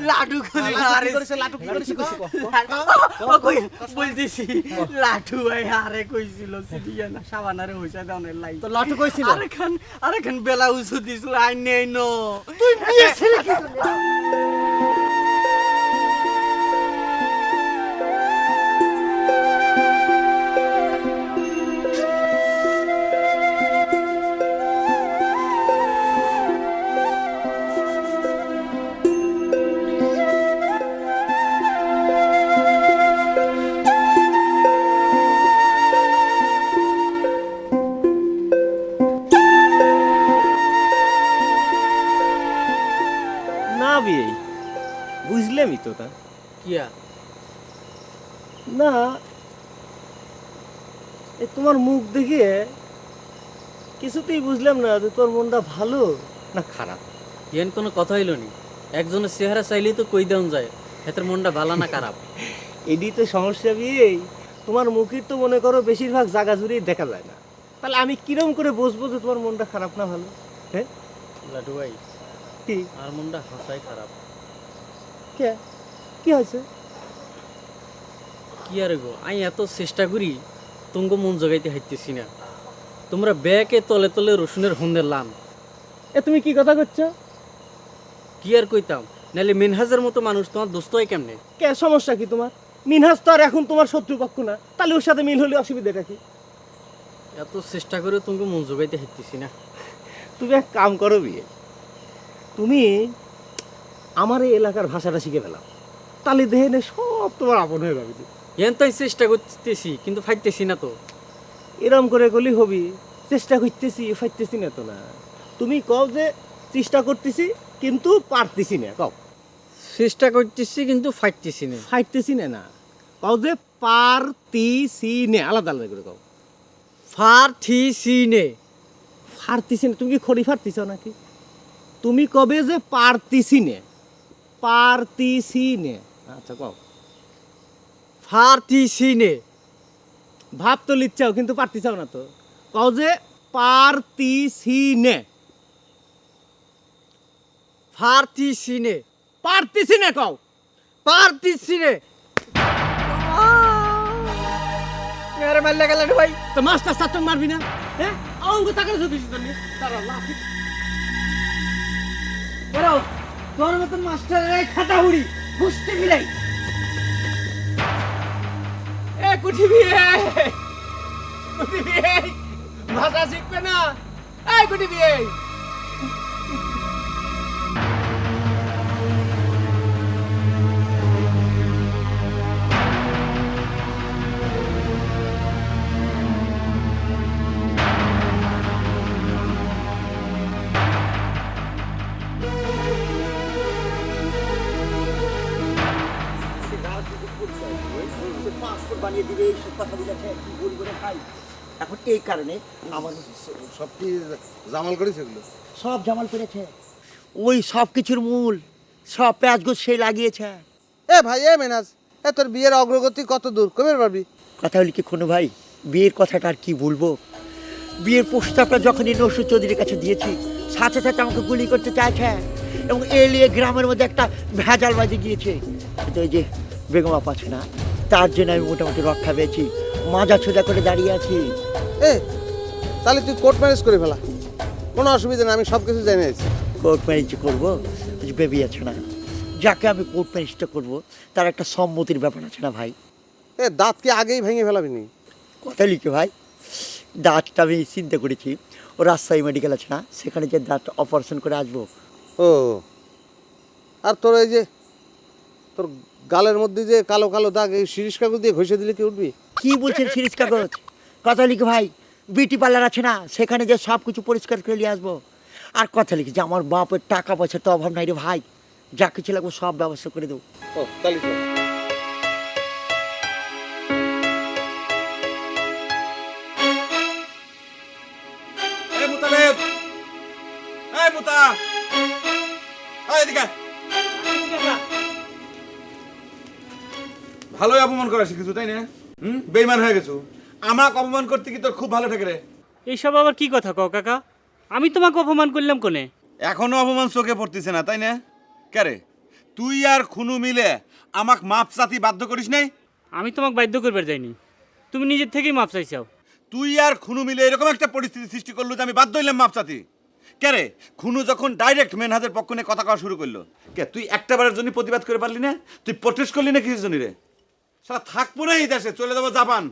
লাটু খুলে আরে লাটু কি করেছে? ও কই বলতেছি লাটু ভাই আরে কইছিল সিটি না সাবানারে হইছে দেওয়ার লাই। তো লাটু কইছিল আরেখান বেলা উসু দিছিল আই নেই নো। তুই নিয়েছিলি কি? না বিয়ে বুঝলামই তো তা কিয়া না, এই তোমার মুখ দেখিয়ে কিছুতেই বুঝলাম না যে তোর মনটা ভালো না খারাপ। এন কোনো কথা হইল নি, একজনের চেহারা চাইলেই তো কই দেন যায় হেতের মনটা ভালো না খারাপ। এডি তো সমস্যা বিয়েই, তোমার মুখের তো মনে করো বেশিরভাগ জায়গা জুড়েই দেখা যায় না, তাহলে আমি কিরম করে বুঝবো যে তোমার মনটা খারাপ না ভালো? হ্যাঁ লাডু ভাই, কি আর মনটা হাসাই খারাপ। কে কি হয়েছে? কি আর গো, আমি এত চেষ্টা করি তুঙ্গ মন জগাইতে হাইতেছি না। তোমরা ব্যাকে তলে তলে রসুনের হন্দের লান। এ তুমি কি কথা করছো? কি আর কইতাম, নাহলে মিনহাজের মতো মানুষ তোমার দোস্ত হয় কেমনে? কে সমস্যা কি তোমার? মিনহাজ তো আর এখন তোমার শত্রুপক্ষ না, তাহলে ওর সাথে মিল হলে অসুবিধাটা কি? এত চেষ্টা করে তুঙ্গ মন জগাইতে হাইতেছি না। তুমি এক কাম করো বিয়ে, তুমি আমার এই এলাকার ভাষাটা শিখে ফেলাও, তাহলে দেখে নে সব তোমার আপন হয়ে যাবে। এন তাই চেষ্টা করতেছি কিন্তু ফাইতেছি না তো। এরম করে গলি হবি, চেষ্টা করতেছি ফাইতেছি না তো না। তুমি কও যে চেষ্টা করতেছি কিন্তু পারতেছি না, কও চেষ্টা করতেছি কিন্তু ফাইতেছি না। ফাইতেছি না না, কও যে পারতিছি না, আলাদা আলাদা করে কও। ফারতিছি নে। ফারতিছি না, তুমি কি খড়ি ফারতিছ নাকি? তুমি কবে যে পারতিছি না, পারতিছি না, আচ্ছা কও। ফারতিছি নে। ভাব তো লিখছাও কিন্তু পারতিছাও না তো, কও যে পারতিছি না। ফারতিছি নে। পারতিছি না কও। পারতিছি নে। মেরে মারলে গেল ভাই। তো মাস্টার সাতং মারবি না? হ্যাঁ অঙ্গ তাকালে কিছু জানি তারা লাফি বড় তোর মতন মাস্টারের খাতা উড়ি বুঝতে মিলাই। এ কুঠি বিয়ে, কুঠি বিয়ে ভাষা শিখবে না? এই কুঠি বিয়ে, বানিয়ে দিবে এইসব কথা বলেছে, কি বলবো রে ভাই। এখন এই কারণে আমার সব কি জামাল করেছে এগুলো? সব জামাল করেছে, ওই সব কিছুর মূল সব পেঁয়াজগোছ সেই লাগিয়েছে। এ ভাই এ মেনাজ, এ তোর বিয়ের অগ্রগতি কত দূর, কবে পারবি? কথা হলি কি কোনো ভাই, বিয়ের কথাটা আর কি বলবো। বিয়ের প্রস্তাবটা যখনই নসরুল চৌধুরীর কাছে দিয়েছি, সাথে সাথে আমাকে গুলি করতে চাইছে এবং এলিয়ে গ্রামের মধ্যে একটা ভেজাল বাজে গিয়েছে। কিন্তু ওই যে বেগম আপা আছে না, তার জন্য আমি মোটামুটি রক্ষা পেয়েছি, মাজা ছোজা করে দাঁড়িয়ে আছি। এ তাহলে তুই কোর্ট ম্যারেজ করে ফেলা, কোনো অসুবিধা নেই, আমি সব কিছু জেনে আছি। কোর্ট ম্যারেজ করবো, ওই যে বেবি আছে না, যাকে আমি কোর্ট ম্যারেজটা করবো তার একটা সম্মতির ব্যাপার আছে না ভাই। এ দাঁত কি আগেই ভেঙে ফেলাবি নি? কথা লিখে ভাই, দাঁতটা আমি চিন্তা করেছি, ও রাজশাহী মেডিকেল আছে না, সেখানে যে দাঁত অপারেশন করে আসবো। ও আর তোর এই যে তোর গালের মধ্যে যে কালো কালো দাগ, এই শিরিষ কাগজ দিয়ে ঘষে দিলে কি উঠবি? কি বলছেন সিরিজ কাগজ? কথা লিখে ভাই, বিউটি পার্লার আছে না, সেখানে যে সব কিছু পরিষ্কার করে নিয়ে আসবো। আর কথা লিখে যে আমার বাপের টাকা পয়সা তো অভাব নাই রে ভাই, যা কিছু লাগবে সব ব্যবস্থা করে দেবো। ও তাহলে চল। এই মুতালেব, এই মুতা, এই এদিকে। ভালোই অপমান করা শিখেছো তাই না? বেইমান হয়ে গেছো। আমাকে অপমান করতে কি তোর খুব ভালো ঠেকে রে? এইসব আবার কি কথা কও কাকা? আমি তোমাকে অপমান করলাম কোনে? এখনো অপমান চোখে পড়তেছে না তাই না? কেরে তুই আর খুনু মিলে আমাক মাপ চাতি বাধ্য করিস নাই? আমি তোমাকে বাধ্য করবার যাইনি, তুমি নিজের থেকেই মাপ চাইছাও। তুই আর খুনু মিলে এরকম একটা পরিস্থিতি সৃষ্টি করলো যে আমি বাধ্য হইলাম মাপ চাতি। কেরে খুনু যখন ডাইরেক্ট মেনহাজের পক্ষ নিয়ে কথা কওয়া শুরু করলো, কে তুই একটা বারের জন্য প্রতিবাদ করে পারলি না? তুই প্রটেস্ট করলি না কিসের জন্য রে? সারা থাকবো না এই দেশে, চলে যাবো জাপান।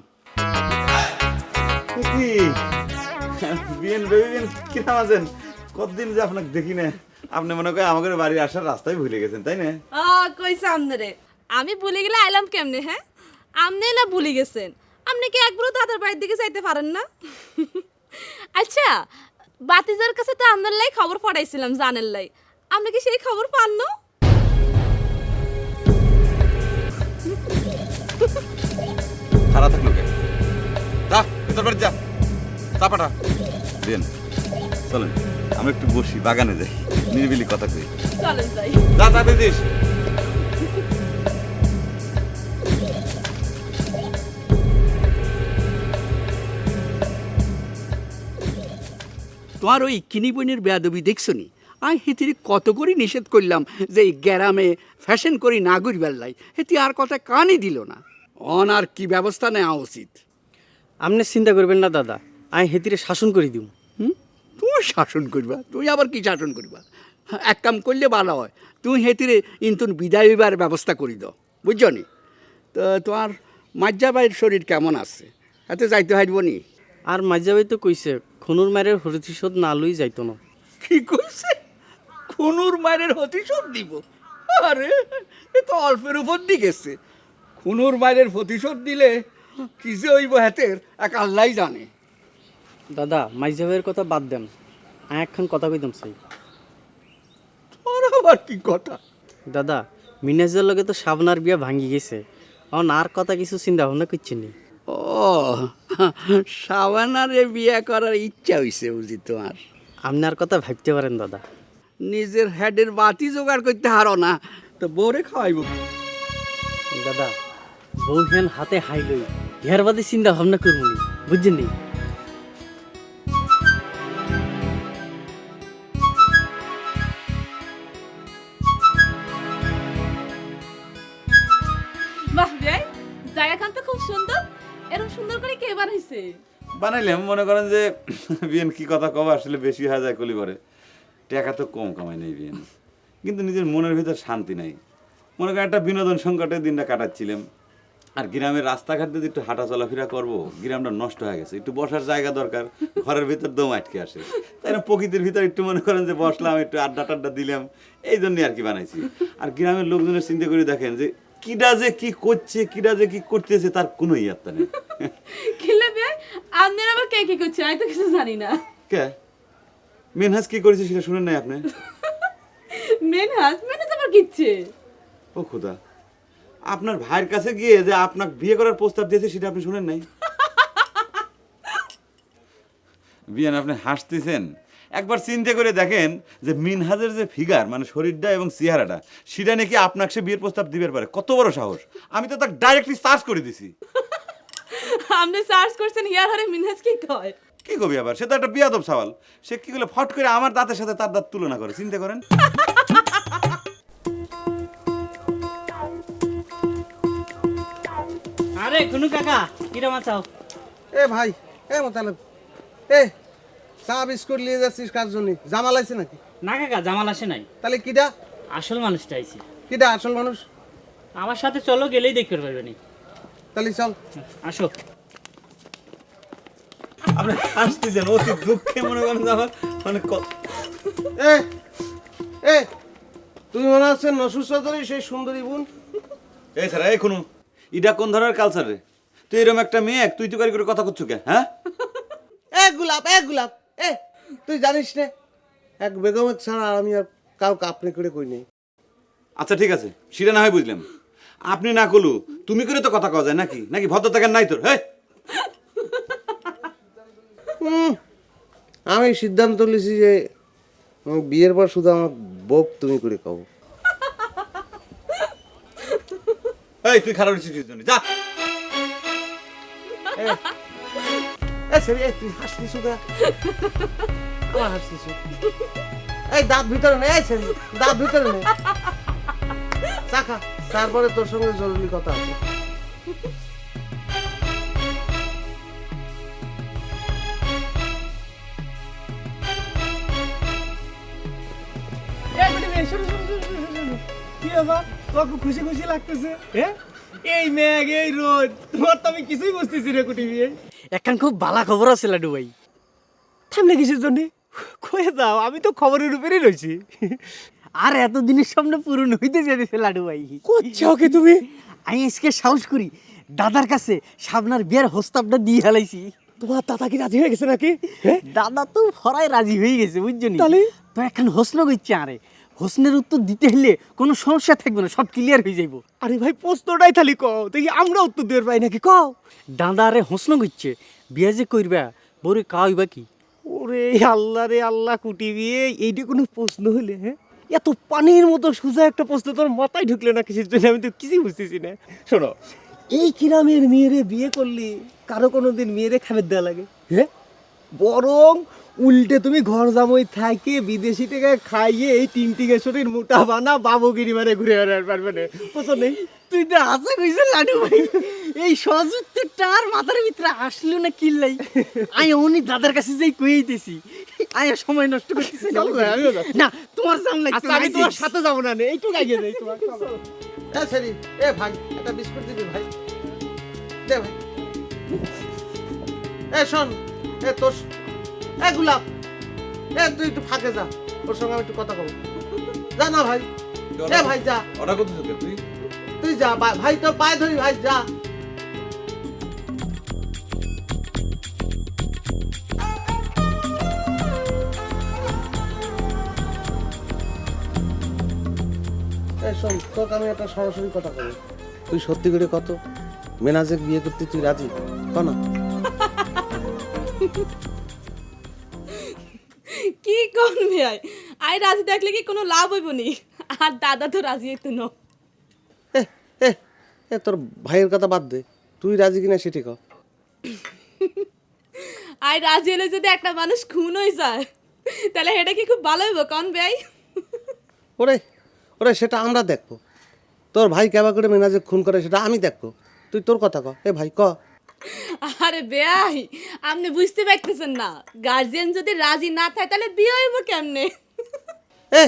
কিরাম আছেন? কতদিন যে আপনাকে দেখি না, আপনি মনে করেন আমাদের বাড়ির আসার রাস্তায় ভুলে গেছেন তাই না? কইছে আমনে আমি ভুলে গেলে আইলাম কেমনে? হ্যাঁ আমনে না ভুলে গেছেন? আপনি কি একবারও দাদার বাড়ির দিকে চাইতে পারেন না? আচ্ছা বাতিজার কাছে তো আপনার লাই খবর পড়াইছিলাম জানেন লাই, আপনি কি সেই খবর পান না? খারাপ থাকলো কে? তোর বাড়ি যা চাপাটা দেন চলেন আমরা একটু বসি বাগানে যাই নিরিবিলি কথা কই চলেন যাই। যা তা দিস তোমার ওই কিনি বোনের বেয়াদবি দেখছো নি? আমি হেতির কত করে নিষেধ করলাম যে এই গ্রামে ফ্যাশন করি না ঘুরবার লাই, হেতি আর কথা কানই দিল না। অন আর কি ব্যবস্থা নেওয়া উচিত? আপনি চিন্তা করবেন না দাদা, আমি হেতিরে শাসন করে দিব। তুমি শাসন করবা? তুই আবার কি শাসন করবা? এক কাম করলে ভালো হয়, তুই হেতিরে ইন্তুন বিদায় হইবার ব্যবস্থা করি দাও, বুঝছো নি? তো তোমার মাজ্জাবাইয়ের শরীর কেমন আছে? এতে যাইতে হাইব নি? আর মাইজাবাই তো কইছে খুনুর মায়ের প্রতিশোধ না লই যাইতো না। কি কইছে? খুনুর মায়ের প্রতিশোধ দিব? আরে এ তো অল্পের উপর দিয়ে গেছে। খুনুর মায়ের প্রতিশোধ দিলে কি যে হইব হেতের এক আল্লাহ জানে। দাদা মাইজাবাইয়ের কথা বাদ দেন, আমি একখান কথা কইতাম চাই। তোর আবার কি কথা? দাদা মিনাজের লগে তো শাবনার বিয়া ভাঙ্গি গেছে, এখন আর কথা কিছু চিন্তা ভাবনা করছি নি। ও শাবানারে বিয়ে করার ইচ্ছা হইছে বুঝি তোমার? আপনি আর কথা ভাবতে পারেন দাদা। নিজের হেডের বাতি জোগাড় করতে হারো না, তো বউরে খাওয়াইব। দাদা বউ হেন হাতে হাই লই হের বাদে চিন্তা ভাবনা করবো নি, বুঝছেন নি? বাহ ভাই, জায়গাখান তো খুব সুন্দর। এরকম সুন্দর করে কে বানাইছে? বানাইলাম মনে করেন যে বিয়েন কি কথা কব আসলে বেশি হয়ে যায় কলি পরে টাকা তো কম কামাই নেই বিয়েন, কিন্তু নিজের মনের ভিতর শান্তি নাই। মনে করেন একটা বিনোদন সংকটের দিনটা কাটাচ্ছিলাম, আর গ্রামের রাস্তাঘাট দিয়ে একটু হাঁটা চলাফেরা করবো, গ্রামটা নষ্ট হয়ে গেছে, একটু বসার জায়গা দরকার, ঘরের ভিতর দম আটকে আসে, তাই না প্রকৃতির ভিতর একটু মনে করেন যে বসলাম, একটু আড্ডা টাড্ডা দিলাম, এই জন্যই আর কি বানাইছি। আর গ্রামের লোকজনের চিন্তা করে দেখেন যে কিডা যে কি করছে, কিডা যে কি করতেছে তার কোনো ইয়াত্তা নেই। কিলে ভাই, আপনার আবার কে কি করছে? আমি তো কিছু জানি না। কে মেনহাজ কি করেছে সেটা শুনেন নাই আপনি? মেনহাজ আবার কিচ্ছে? ও খোদা, আপনার ভাইয়ের কাছে গিয়ে যে আপনাকে বিয়ে করার প্রস্তাব দিয়েছে সেটা আপনি শুনেন নাই? বিয়ান আপনি হাসতেছেন, একবার চিন্তা করে দেখেন যে মিনহাজের যে ফিগার মানে শরীরটা এবং চেহারাটা সেটা নাকি আপনাকে সে বিয়ের প্রস্তাব দিবে পারে। কত বড় সাহস! আমি তো তাকে ডাইরেক্টলি সার্চ করে দিছি। আপনি সার্চ করছেন হিয়ার হরে মিনহাজ কি কয়? কি কবি আবার, সে তো একটা বিয়াদব সওয়াল। সে কি করলে ফট করে আমার দাঁতের সাথে তার দাঁত তুলনা করে, চিন্তা করেন। আরে কুনু কাকা কিরম আছো? এ ভাই, এ মোতালেব, এ চা বিস্কুট নিয়ে যাচ্ছিস কার জন্য? জামাল আছে নাকি? না কাকা, জামাল আসে নাই। তাহলে কিডা? আসল মানুষটা আইছে। কিডা আসল মানুষ? আমার সাথে চলো, গেলেই দেখতে পারবেনি। তাহলে চল, আসো। আপনি হাসতেছেন অতি দুঃখে, মনে করেন যে আমার মানে এ এ তুমি মনে হচ্ছে নসুর চৌধুরী সেই সুন্দরী বোন? এই স্যার, এই কোনো ইডা কোন ধরনের কালচার রে? তুই এরকম একটা মেয়ে তুই তো করে কথা করছো কে? হ্যাঁ এ গোলাপ, এ গোলাপ, এ তুই জানিস না এক বেগমের ছাড়া আমি আর কাউকে আপনি করে কই নেই। আচ্ছা ঠিক আছে, সেটা না হয় বুঝলাম। আপনি না করলু তুমি করে তো কথা কওয়া যায় নাকি? নাকি ভদ্রতা নাই তোর? হ্যাঁ আমি সিদ্ধান্ত নিয়েছি যে বিয়ের পর শুধু আমার বউ তুমি করে কব। এই তুই খারাপ হচ্ছিস জন্য যা। তুই হাসতিস আমার হাসতিস। এই দাঁত ভিতরে নেই, দাঁত ভিতরে নেই, চাখা, তারপরে তোর সঙ্গে জরুরি কথা আছে। খুশি খুশি লাগতেছে, এই মেঘ এই রোদ, তোমার তো আমি কিছুই বুঝতেছি রে কুটি বিয়ে। এখন খুব ভালো খবর আছে লাডু ভাই। থামলে কিসের জন্য? কয়ে যাও, আমি তো খবরের উপরেই রয়েছি। আর এত দিনের সামনে পূরণ হইতে যেতেছে লাডু ভাই। করছো কি তুমি? আমি আজকে সাহস করি দাদার কাছে শাবনার বিয়ের প্রস্তাবটা দিয়ে ফেলাইছি। তোমার দাদা কি রাজি হয়ে গেছে নাকি? দাদা তো ভরাই রাজি হয়ে গেছে, বুঝছো নি? তো এখন হোসন করছে, আরে হোসনের উত্তর দিতে হলে কোনো সমস্যা থাকবে না, সব ক্লিয়ার হয়ে যাইব। আরে ভাই প্রশ্নটাই খালি কও দেখি, আমরা উত্তর দিতে পাই নাকি? কও। দাদা আরে হোসন করছে বিয়ে যে করবা বউরে খাওয়াইবা কি? ওরে আল্লাহ রে আল্লাহ, কুটি বিয়ে এইটা কোনো প্রশ্ন হলে? হ্যাঁ, এত পানির মতো সোজা একটা প্রশ্ন তোর মাথায় ঢুকলে না কিসের জন্য, আমি তো কিছুই বুঝতেছি না। শোনো, এই কিরামের মেয়েরে বিয়ে করলে কারো কোনো দিন মেয়েরে খাবার দেওয়া লাগে? হ্যাঁ, বরং উল্টে তুমি ঘর জামাই থাকে বিদেশি টাকা খাইয়ে এই টিনটিকে শরীর মোটা বানা বাবুগিরি মানে ঘুরে বেড়াতে পারবে না। পছন্দ নেই? তুই তো আশা কইছিস লাডু ভাই, এই সযুক্তটা আর মাথার ভিতরে আসলো না কিল্লাই। আই উনি দাদার কাছে যাই কইতেছি, আয় সময় নষ্ট করতেছি না। তোমার সামনে আমি তোমার সাথে যাবো না, এইটুকু আগে যাই তোমার। সরি, এ ভাই একটা বিস্কুট দিবি ভাই, দে ভাই। এ শোন, এ তোর এ গোলাপ, এ তুই একটু ফাঁকে যা, ওর সঙ্গে আমি একটু কথা বলবো। যা না ভাই, এ ভাই যা। ওটা কোথায় থেকে তুই? তুই যা ভাই, তোর পায়ে ধরি ভাই, যা। এই শোন, তোকে আমি একটা সরাসরি কথা বলি, তুই সত্যি করে কত মেনাজে বিয়ে করতে তুই রাজি ক না? কি কোন ভাই, আই রাজি দেখলে কি কোনো লাভ হইব নি? আর দাদা তো রাজি হইতো না। এ তোর ভাইয়ের কথা বাদ দে, তুই রাজি কিনা সেটি ক। আই রাজি হলে যদি একটা মানুষ খুন হয়ে যায়, তাহলে এটা কি খুব ভালো হইব কোন ভাই? ওরে ওরে, সেটা আমরা দেখবো। তোর ভাই কেবা করে মেনাজে খুন করে সেটা আমি দেখবো, তুই তোর কথা ক। এ ভাই ক। আরে বেয়াই, আপনি বুঝতে পারতেছেন না, গার্জিয়ান যদি রাজি না থাকে তাহলে বিয়ে হইব কেমনে? এ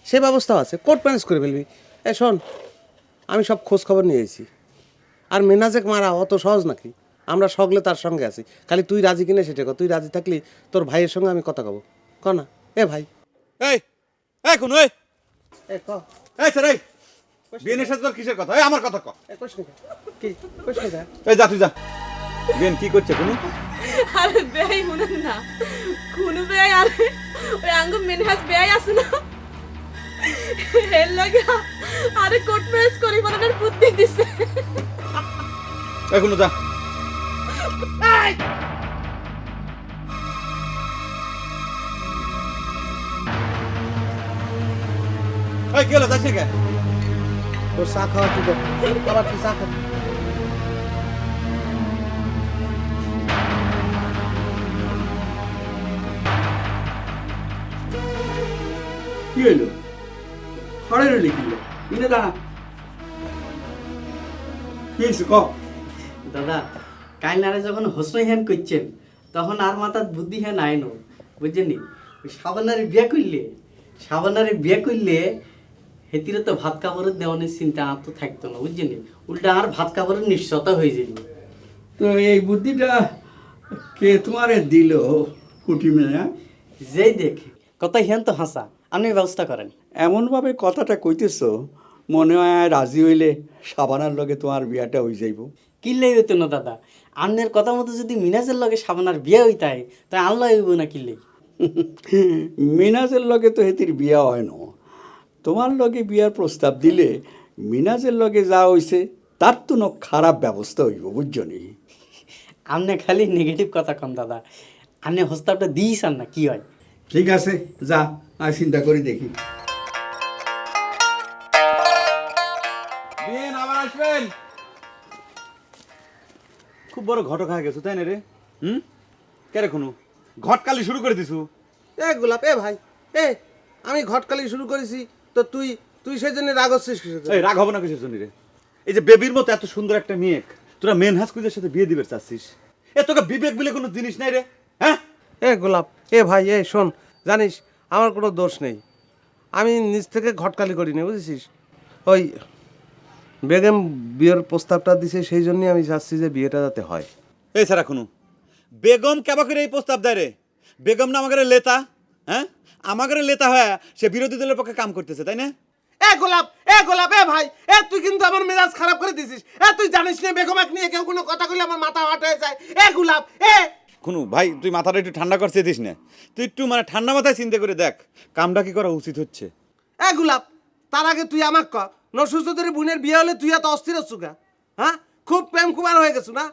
সে ব্যবস্থাও আছে, কোর্ট ম্যানেজ করে ফেলবি। এ শোন, আমি সব খোঁজ খবর নিয়ে এসেছি, আর মেনাজেক মারা অত সহজ নাকি? আমরা সকলে তার সঙ্গে আছি, খালি তুই রাজি কিনা সেটা ক। তুই রাজি থাকলি তোর ভাইয়ের সঙ্গে আমি কথা কব, ক না? এ ভাই, এই এই কোন এই এ ক। এই স্যার, এই বিয়েনের সাথে তোর কিসের কথা? এই আমার কথা ক। এ কইস না কি কইস না? এই যা, তুই যা। বিয়েন কি করছে কোন? আরে বেয়াই শুনেন না, খুনু বেয়াই আরে ওই আঙ্গ মেনহাজ বেয়াই আছে না, এর লাগা আরে কোর্ট ম্যারেজ করি বানানোর বুদ্ধি দিছে। এই কোন যা। এই কি হলো, যাচ্ছি কে? তোর চা খাওয়া তুই দেখ, আবার তুই চা খা। কি হইলো? খড়ে রইলি কি? ইনে দাঁড়া। কি হয়েছে ক? দাদা, কাইনারে যখন হোসনে হ্যান করছেন তখন আর মাথার বুদ্ধি হ্যান আইনো, বুঝছেন? ওই সাবানারে বিয়ে করলে হেতিরে তো ভাত কাপড়ের দেওয়ানের চিন্তা আর তো থাকতো না, বুঝছেন? উল্টা আর ভাত কাপড়ের নিশ্চয়তা হয়ে যাবে। তো এই বুদ্ধিটা কে তোমারে দিল কুটি মেয়া? যেই দেখে কথা হ্যান তো হাসা, আপনি ব্যবস্থা করেন। এমনভাবে কথাটা কইতেছ মনে হয় রাজি হইলে সাবানার লগে তোমার বিয়াটা হয়ে যাইব। কিল্লাই হইতো না দাদা, আপনার কথা মতো যদি মিনাজের লগে সাবানার বিয়ে হইতাই তাই আল্লাহ হইব না কিল্লাই। মিনাজের লগে তো হেতির বিয়া হয় না, তোমার লগে বিয়ার প্রস্তাব দিলে মিনাজের লগে যা হইছে তার তো খারাপ ব্যবস্থা হইব, বুঝছো নি? আপনি খালি নেগেটিভ কথা কম দাদা, আপনি প্রস্তাবটা দিয়েছেন না, কি হয়? ঠিক আছে, যা আর চিন্তা করি দেখি। বিয়েন আবার আসবেন। খুব বড় ঘটক হয়ে গেছো তাই না রে? কে রে কোনো ঘটকালি শুরু করে দিছু? এ গোলাপ, এ ভাই, এ আমি ঘটকালি শুরু করেছি তো তুই তুই সেই জন্য রাগ হচ্ছিস কিসের জন্য? এই রাগ হবে না কিসের জন্য রে? এই যে বেবির মতো এত সুন্দর একটা মেয়ে তোরা মেনহাজ কুইজের সাথে বিয়ে দিবে চাচ্ছিস, এ তোকে বিবেক বলে কোনো জিনিস নাই রে? হ্যাঁ এ গোলাপ, এ ভাই, এ শোন, জানিস আমার কোনো দোষ নেই, আমি নিজ থেকে ঘটকালি করিনি, বুঝেছিস? ওই বেগম বিয়ের প্রস্তাবটা দিছে সেই জন্যই আমি চাচ্ছি যে বিয়েটা যাতে হয়। এই স্যার এখনো বেগম কেবা করে এই প্রস্তাব দেয় রে? বেগম না আমাকে লেতা, হ্যাঁ আমাকে লেতা হয় সে বিরোধী দলের পক্ষে কাম করতেছে তাই না? এ গোলাপ, এ গোলাপ, এ ভাই, এ তুই কিন্তু আমার মেজাজ খারাপ করে দিছিস। এ তুই জানিস না বেগম এক নিয়ে কেউ কোনো কথা কইলে আমার মাথা হট হয়ে যায়। এ গোলাপ, এ কোনো ভাই তুই মাথাটা একটু ঠান্ডা করতে দিস না, তুই একটু মানে ঠান্ডা মাথায় চিন্তা করে দেখ কামটা কি করা উচিত হচ্ছে। এ গোলাপ, তার আগে তুই আমাকে ক, নসুচৌধুরী বোনের বিয়ে হলে তুই এত অস্থির হচ্ছু গা? হ্যাঁ, খুব প্রেম কুমার হয়ে গেছো না?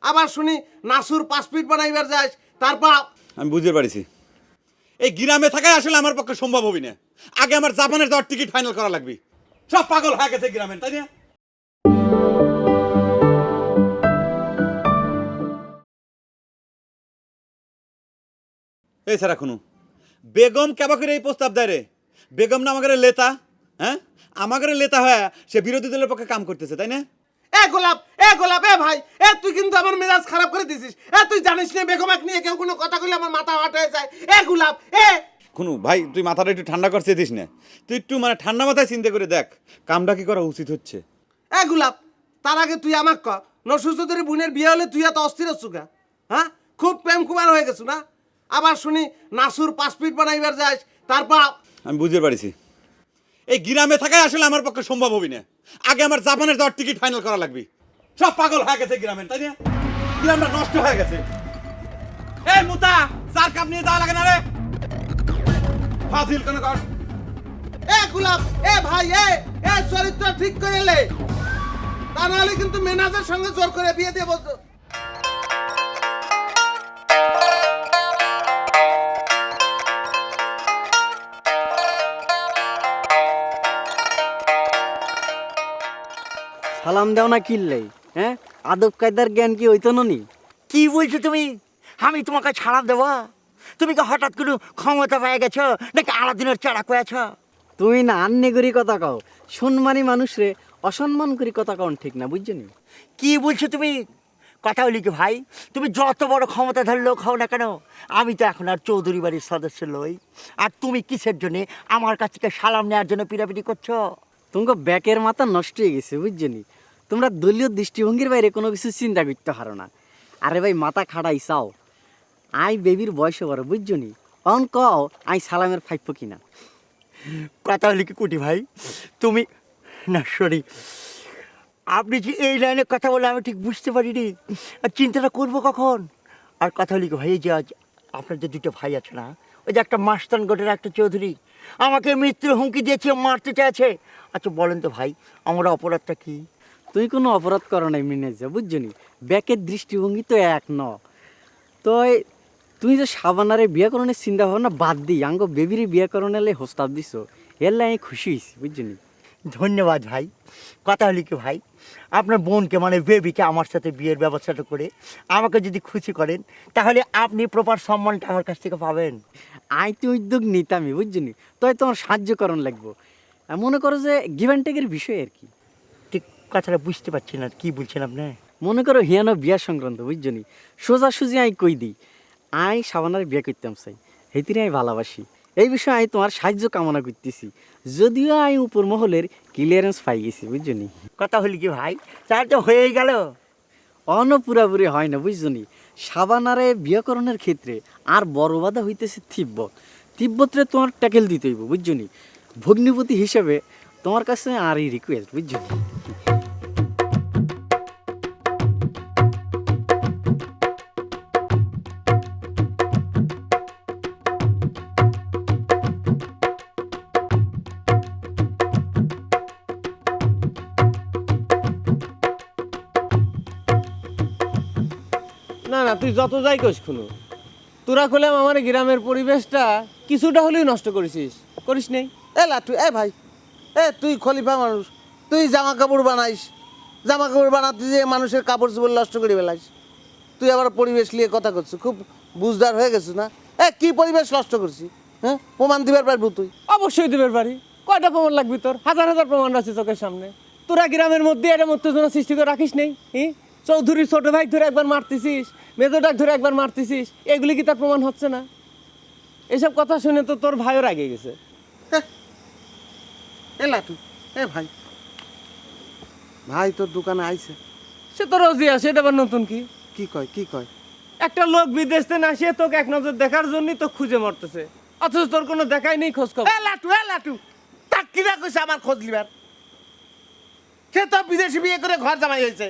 আবার শুনি নাসুর 5 ফিট বানাইবার যাস, তারপর আমি বুঝতে পারছি এই গ্রামে থাকাই আসলে আমার পক্ষে সম্ভব হবে না। আগে আমার জাপানের যাওয়ার টিকিট ফাইনাল করা লাগবে। সব পাগল হয়ে গেছে গ্রামে, তাই না? এই সারা খুনু বেগম কেবা করে এই প্রস্তাব দেয় রে? বেগম না আমাকে লেতা, হ্যাঁ আমাকে লেতা হয়ে সে বিরোধী দলের পক্ষে কাম করতেছে, তাই না? এ গোলাপ এ ভাই, তুই কিন্তু আমার মেজাজ খারাপ করে দিছিস। তুই জানিস না বেগমাক নিয়ে কেউ কোনো কথা কইলে আমার মাথা হট হয়ে যায়। গোলাপ খুনু ভাই, তুই মাথাটা একটু ঠান্ডা করতে দিস না। তুই একটু মানে ঠান্ডা মাথায় চিন্তা করে দেখ কামটা কি করা উচিত হচ্ছে। গোলাপ, তার আগে তুই আমাক ক, নসুর চৌধুরী বোনের বিয়ে হলে তুই এত অস্থির হচ্ছু গা? হ্যাঁ, খুব প্রেম কুমার হয়ে গেছো না? আবার শুনি নাসুর 5 ফিট বানাইবার যাস, তারপর আমি বুঝতে পারছি এই গ্রামে থাকাই আসলে আমার পক্ষে সম্ভব হবে না। আগে আমার জাপানের যাওয়ার টিকিট ফাইনাল করা লাগবে। সব পাগল হয়ে গেছে গ্রামের, তাই না? গ্রামটা নষ্ট হয়ে গেছে। এই মুতা, চার কাপ নিয়ে যাওয়া লাগে না রে? ফাজিল কেন কর? গোলাপ ভাই, চরিত্র ঠিক করে লে, তা নাহলে কিন্তু ম্যানেজারের সঙ্গে জোর করে বিয়ে দিয়ে বলতো। সালাম দাও না কিনলেই, হ্যাঁ আদব কায়দার জ্ঞান কি হইতো নি? কি বলছো তুমি? আমি তোমাকে ছাড়া দেবো? তুমি কি হঠাৎ করে ক্ষমতা পেয়ে গেছো নাকি আলাদিনের চাড়া কয়েছ? তুমি না আন্নে করি কথা কও, সম্মানী মানুষরে অসম্মান করি কথা কও, ঠিক না বুঝছো নি? কি বলছো তুমি? কথা বলি কি ভাই, তুমি যত বড় ক্ষমতা ধরলেও খাও না কেন, আমি তো এখন আর চৌধুরী বাড়ির সদস্য লই। আর তুমি কিসের জন্যে আমার কাছ থেকে সালাম নেওয়ার জন্য পিটাপিটি করছো? তোমাকে ব্যাকের মাথা নষ্ট হয়ে গেছে বুঝছো নি? তোমরা দলীয় দৃষ্টিভঙ্গির বাইরে কোনো কিছু চিন্তা করতে পারো না। আরে ভাই মাথা খাড়াই চাও, আই বেবির বয়সে বড় বুঝছো নি? অন কও আই সালামের ফাইপ কিনা? কথা হলি কি কুটি ভাই, তুমি না সরি, আপনি যে এই লাইনে কথা বলে আমি ঠিক বুঝতে পারিনি, আর চিন্তাটা করবো কখন? আর কথা হলি কি ভাই, যে আজ আপনার যে দুটো ভাই আছে না, ওই যে একটা মাস্তান গোটের একটা চৌধুরী আমাকে মৃত্যুর হুমকি দিয়েছে, মারতে চাইছে। আচ্ছা বলেন তো ভাই, আমার অপরাধটা কি? তুই কোনো অপরাধ করো নাই মিনেজা বুঝছো নি? ব্যাকের দৃষ্টিভঙ্গি তো এক ন। তো তুই যে সাবানারে বিয়ে করণের চিন্তা ভাবনা বাদ দিই আঙ্গ বেবিরে বিয়ে করণের হোস্তাব দিছ, এর লাই আমি খুশি হয়েছি বুঝছো নি? ধন্যবাদ ভাই। কথা হলি কি ভাই, আপনার বোনকে মানে বেবিকে আমার সাথে বিয়ের ব্যবস্থাটা করে আমাকে যদি খুশি করেন, তাহলে আপনি প্রপার সম্মানটা আমার কাছ থেকে পাবেন। আই তো উদ্যোগ নিতামই বুঝছো নি? তাই তোমার সাহায্য করণ লাগবো। মনে করো যে গিভ অ্যান্ড টেকের বিষয় আর কি। ঠিক কথাটা বুঝতে পারছি না, কি বলছেন আপনি? মনে করো হিয়ানো বিয়া সংক্রান্ত বুঝছো নি? সোজাসুজি আই কই দিই আই সাবানারে বিয়ে করতাম চাই, হেতিরে আমি ভালোবাসি। এই বিষয়ে আমি তোমার সাহায্য কামনা করতেছি, যদিও আমি উপর মহলের ক্লিয়ারেন্স পাই গেছি বুঝছো নি? কথা হলি কি ভাই, তার তো হয়েই গেল। পুরাপুরি হয় না বুঝছো নি? সাবানারে বিয়াকরণের ক্ষেত্রে আর বড় বাধা হইতেছে তিব্বতরে তোমার ট্যাকেল দিতে হইব বুঝছো নি? ভগ্নিপতি হিসেবে তোমার কাছে আর এই রিকোয়েস্ট বুঝছো নি? না না, তুই যত যাই করিস শুনো, তোরা করলাম আমার গ্রামের পরিবেশটা কিছুটা হলেও নষ্ট করিস নেই? লাটু ভাই, তুই খলিফা মানুষ, তুই জামা কাপড় বানাইস, জামা কাপড় বানাতে যে মানুষের কাপড় চোপড় নষ্ট করে বেলাইস, তুই আবার পরিবেশ নিয়ে কথা করছিস, খুব বুঝদার হয়ে গেছিস না? কি পরিবেশ নষ্ট করছিস? হ্যাঁ, প্রমাণ দিবার পারবো তুই? অবশ্যই দিবের পারি। কয়টা প্রমাণ লাগবে তোর? হাজার হাজার প্রমাণ আছে চোখের সামনে। তোরা গ্রামের মধ্যে এটা উত্তেজনা সৃষ্টি করে রাখিস নেই? চৌধুরীর ছোট ভাই ধরে একবার মারতেছিস, মেজোটাক ধরে একবার মারতেছিস, এগুলি কি তার প্রমাণ হচ্ছে না? এসব কথা শুনে তো তোর ভাইও রাগে গেছে। লাটু ভাই, ভাই তোর দোকানে আইছে। সে তো রোজই আসে, এটা আবার নতুন কি? কি কয়? একটা লোক বিদেশ থেকে আসে তোকে এক নজর দেখার জন্যই তো খুঁজে মরতেছে, অথচ তোর কোনো দেখাই নেই, খোঁজ খবর। লাটু তাক কিনা কইছে আমার খোঁজ লিবার? সে তো বিদেশি বিয়ে করে ঘর জামাই হয়েছে,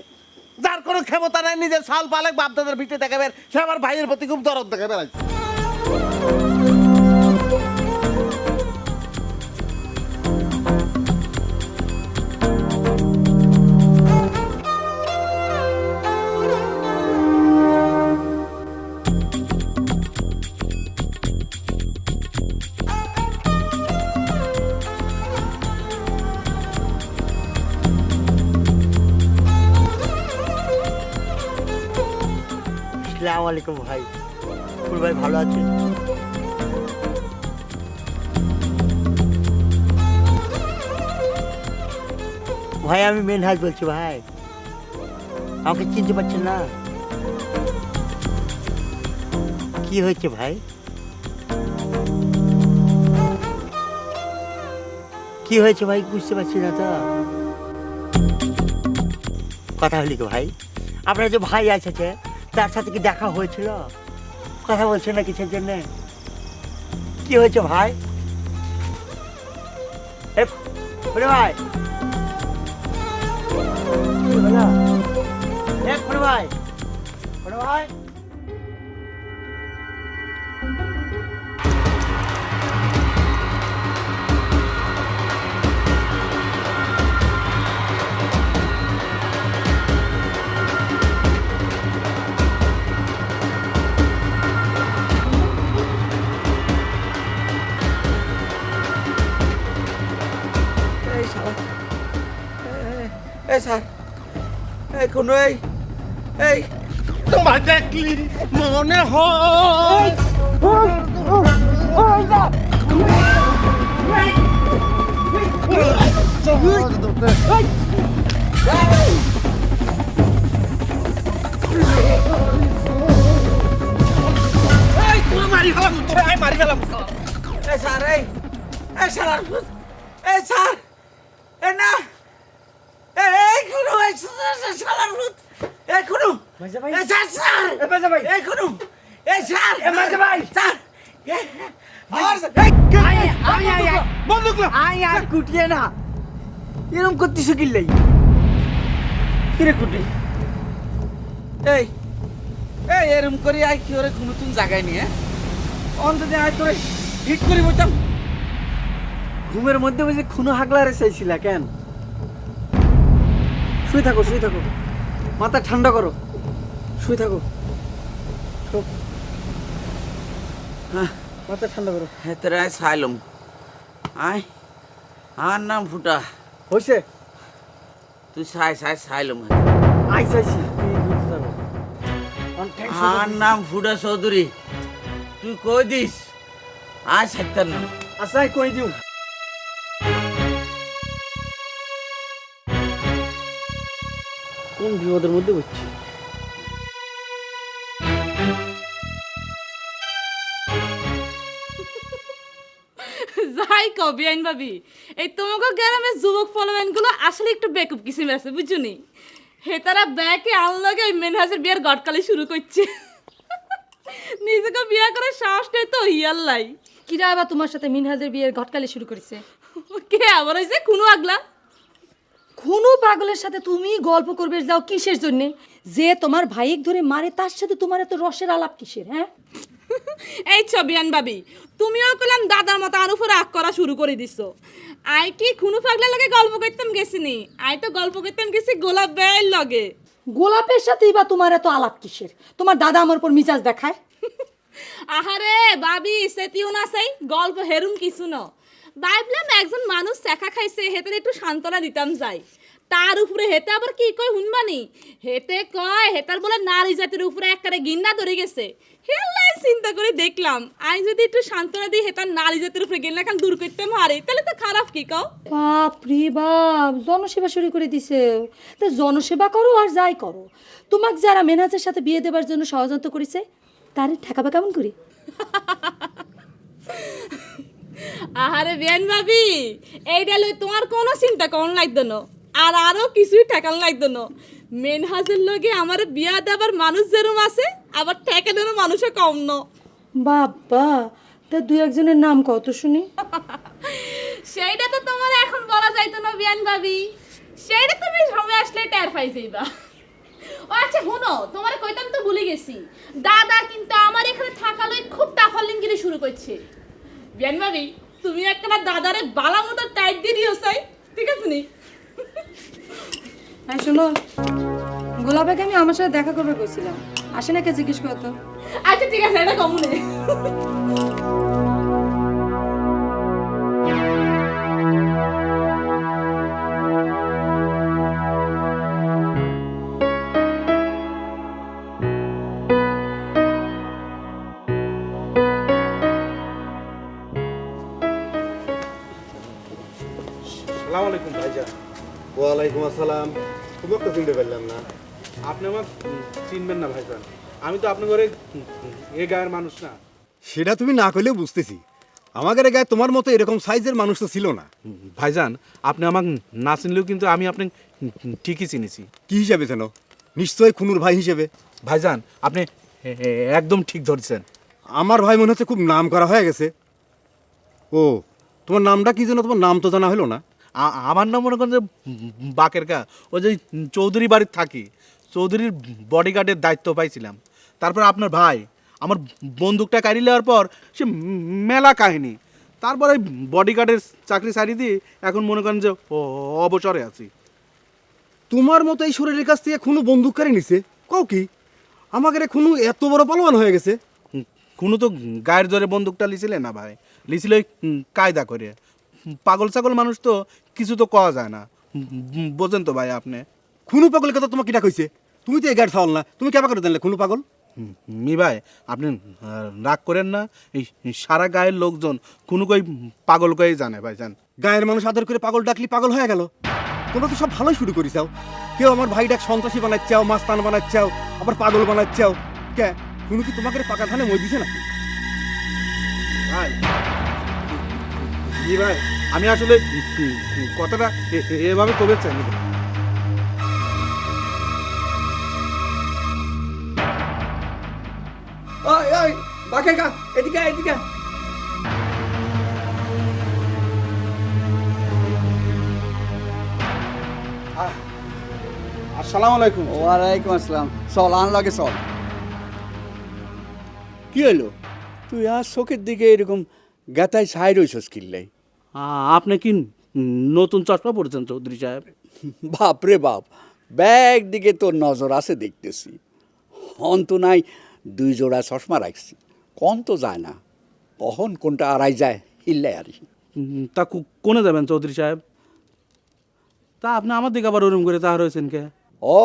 যার কোনো ক্ষমতা নাই, নিজের সাল পালেক বাপ দাদার ভিটে দেখাবে, সে আমার ভাইয়ের প্রতি খুব দরদ দেখাবে। আসসালামু আলাইকুম ভাই। ফুল ভাই ভালো আছেন? ভাই আমি মেনহাজ বলছি ভাই, আমাকে চিনতে পারছেন না? কি হয়েছে ভাই? কি হয়েছে ভাই বুঝতে পারছি না তো। কথা হলি কি ভাই? আপনার যে ভাই আছে তার সাথে কি দেখা হয়েছিল? কথা বলছেন না কিসের জন্যে? কি হয়েছে ভাই? ভাই ভাই ভাই এই স্যার, এই কোন এই তোমার দেখলি মনে হয় মারি ফেলাম তোরে, মারি ফেলাম। এই স্যার, এই শালার এই স্যার, এই না এই কোনো শালার ভূত, এই কোনো এই স্যার স্যার এই কোনো এই স্যার ভাই স্যার বন্দুক আর কুটিয়ে না, এরকম করতেছো কিল্লাই? কিরে কুটি, এই এই এরকম করি আই কি ওরে নতুন জায়গায় নিয়ে অন্তত আয় তোরে হিট করি বলতাম। ঘুমের মধ্যে বুঝে খুনো হাগলারে চাইছিলা কেন? শুয়ে থাকো, শুয়ে থাকো, মাথা ঠান্ডা করো, শুয়ে থাকো, হ্যাঁ মাথা ঠান্ডা করো। হ্যাঁ তোরে আয় সাইলম, আয় আর নাম ফুটা হয়েছে, তুই সাইলম আই চাইছি আর নাম ফুটা চৌধুরী, তুই কই দিস আয় 57। আচ্ছা কই দিও। কোন বিপদের মধ্যে হচ্ছে? যাই কবি আইন ভাবি, এই তোমাকে গ্রামের যুবক ফলম্যান গুলো আসলে একটু বেকুব কিসিম আছে বুঝছো নি? হে তারা ব্যাকে আনলগে ওই মেনহাজের বিয়ার গটকালি শুরু করছে। নিজেকে বিয়া করার সাহস নেই তো ইয়াল্লাই। কিরা আবার তোমার সাথে মিনহাজের বিয়ের ঘটকালি শুরু করেছে? কে আবার হয়েছে কোনো আগলা? কোনো পাগলের সাথে তুমি গল্প করবে যাও কিসের জন্যে? যে তোমার ভাইক ধরে মারে তার সাথে তোমার এত রসের আলাপ কিসের? হ্যাঁ এই ছবিয়ান ভাবি, তুমিও কইলাম দাদার মতো আর উপরে আগ করা শুরু করে দিছো। আই কি খুনু পাগলা লগে গল্প করতাম গেছিনি? আই তো গল্প করতাম গেছি গোলাপ বেয়ের লগে। গোলাপের সাথেই বা তোমার এত আলাপ কিসের? তোমার দাদা আমার উপর মিজাজ দেখায়। আহারে ভাবি সেটিও না চাই গল্প হেরুম কিছু ন। ভাবলাম একজন মানুষ চেখা খাইছে, হেতে একটু সান্ত্বনা দিতাম যাই। তার উপরে হেতে আবার কি কয় হুনবানি? হেতে কয় হেতার বলে নারী জাতির উপরে একবারে গিন্না ধরে গেছে। হেল্লাই চিন্তা করে দেখলাম আই যদি একটু সান্ত্বনা দিই হেতার নারী জাতির উপরে গিন্না খান দূর করতে মারে তাহলে তো খারাপ কি কও? বাপ রে বাপ, জনসেবা শুরু করে দিছে। তো জনসেবা করো আর যাই করো, তোমাকে যারা মেনহাজের সাথে বিয়ে দেবার জন্য ষড়যন্ত্র করেছে তারে ঠেকাবে কেমন করি? আহারে বেন ভাবি, এইটা লই তোমার কোনো চিন্তা করন লাগতো না, আর আরো কিছুই ঠেকান লাগতো না। মেনহাজের লগে আমার বিয়া দেবার মানুষ যেরম আছে, আবার ঠেকানোর মানুষও কম ন। বাবা, তা দুই একজনের নাম কত শুনি? সেইটা তো তোমার এখন বলা যাইতো না বিয়ান ভাবি, সেইটা তুমি সময় আসলে টের পাই যাইবা। ও আচ্ছা হুনো, তোমার কইতাম তো ভুলে গেছি, দাদা কিন্তু আমার এখানে থাকালই খুব টাফালিংগিরি শুরু করছে। বিয়ান ভাবি, তুমি একটা দাদারে বালা মতো টাইট দিয়ে দিও চাই, ঠিক আছে নি? হ্যাঁ শোনো, গোলাপকে আমি আমার সাথে দেখা করবে কইছিলাম, আসে না কে জিজ্ঞেস করতো। আচ্ছা ঠিক আছে, এটা কমনে। সালাম আলাইকুম ভাইজান। ওয়ালাইকুম আসসালাম। তোমাকে তো চিনতে পারলাম না। আপনি আমার চিনবেন না ভাইজান, আমি তো আপনার ঘরে এ গায়ের মানুষ না। সেটা তুমি না করলেও বুঝতেছি। আমাদের গায়ে তোমার মতো এরকম সাইজের মানুষ তো ছিল না। ভাইজান আপনি আমাকে না চিনলেও কিন্তু আমি আপনি ঠিকই চিনেছি। কি হিসাবে জানো? নিশ্চয়ই খুনুর ভাই হিসেবে। ভাইজান আপনি একদম ঠিক ধরছেন। আমার ভাই মনে হচ্ছে খুব নাম করা হয়ে গেছে। ও তোমার নামটা কি যেন? তোমার নাম তো জানা হলো না। আমার নাম মনে করেন যে বাকের কা, ওই যে চৌধুরী বাড়ির থাকি, চৌধুরীর বডিগার্ডের দায়িত্ব পাইছিলাম। তারপর আপনার ভাই আমার বন্দুকটা কাড়ি নেওয়ার পর সে মেলা কাহিনী, তারপরে বডিগার্ডের চাকরি ছাড়ি দিয়ে এখন মনে করেন যে অবসরে আছি। তোমার মতো এই শরীরের কাছ থেকে খুনু বন্দুককারী নিছে? কও কি? আমাদের খুনু এত বড় পালোয়ান হয়ে গেছে? খুনু তো গায়ের জোরে বন্দুকটা লিছিলে না ভাই, লিছিল কায়দা করে। পাগল ছাগল মানুষ তো কিছু তো কওয়া যায় না, বোঝেন তো ভাই আপনি। খুনু পাগলের কথা তোমাকে কিটা কইছে? তুমি তো এই গাড়ি থাওয়াল না, তুমি কেবা করে দিলে খুনু পাগল? মি ভাই আপনি রাগ করেন না, এই সারা গায়ের লোকজন খুনু কই পাগল কই জানে ভাইজান। গায়ের মানুষ আদর করে পাগল ডাকলি পাগল হয়ে গেল? তোমরা তো সব ভালোই শুরু করিসাও। কেউ আমার ভাই ডাক সন্ত্রাসী বানাচ্ছাও, মাস্তান বানাচ্ছাও, আবার পাগল বানাচ্ছাও। কে খুনু কি তোমাকে পাকা ধানে মই দিছে নাকি? ভাই জি ভাই, আমি আসলে কথাটা এভাবে কবে চাই। ওই ওই বাকের কা, এদিকে এদিকে। আসসালামু আলাইকুম। ওয়ালাইকুম আসসালাম। চল আন লাগে চল। কি হলো তুই আর চোখের দিকে এরকম গাতায় ছাই রইছস কিল্লাই? আপনি কি নতুন চশমা পড়েছেন চৌধুরী সাহেব? বাপরে বাপ, ব্যাগ দিকে তোর নজর আছে দেখতেছি। অন্ত নাই 2 জোড়া চশমা রাখছি, কোন তো যায় না, কখন কোনটা আড়াই যায় হিল্লাই আরি। তা কোনে যাবেন চৌধুরী সাহেব? তা আপনি আমার দিকে আবার ওরম করে তাহার হয়েছেন কে? ও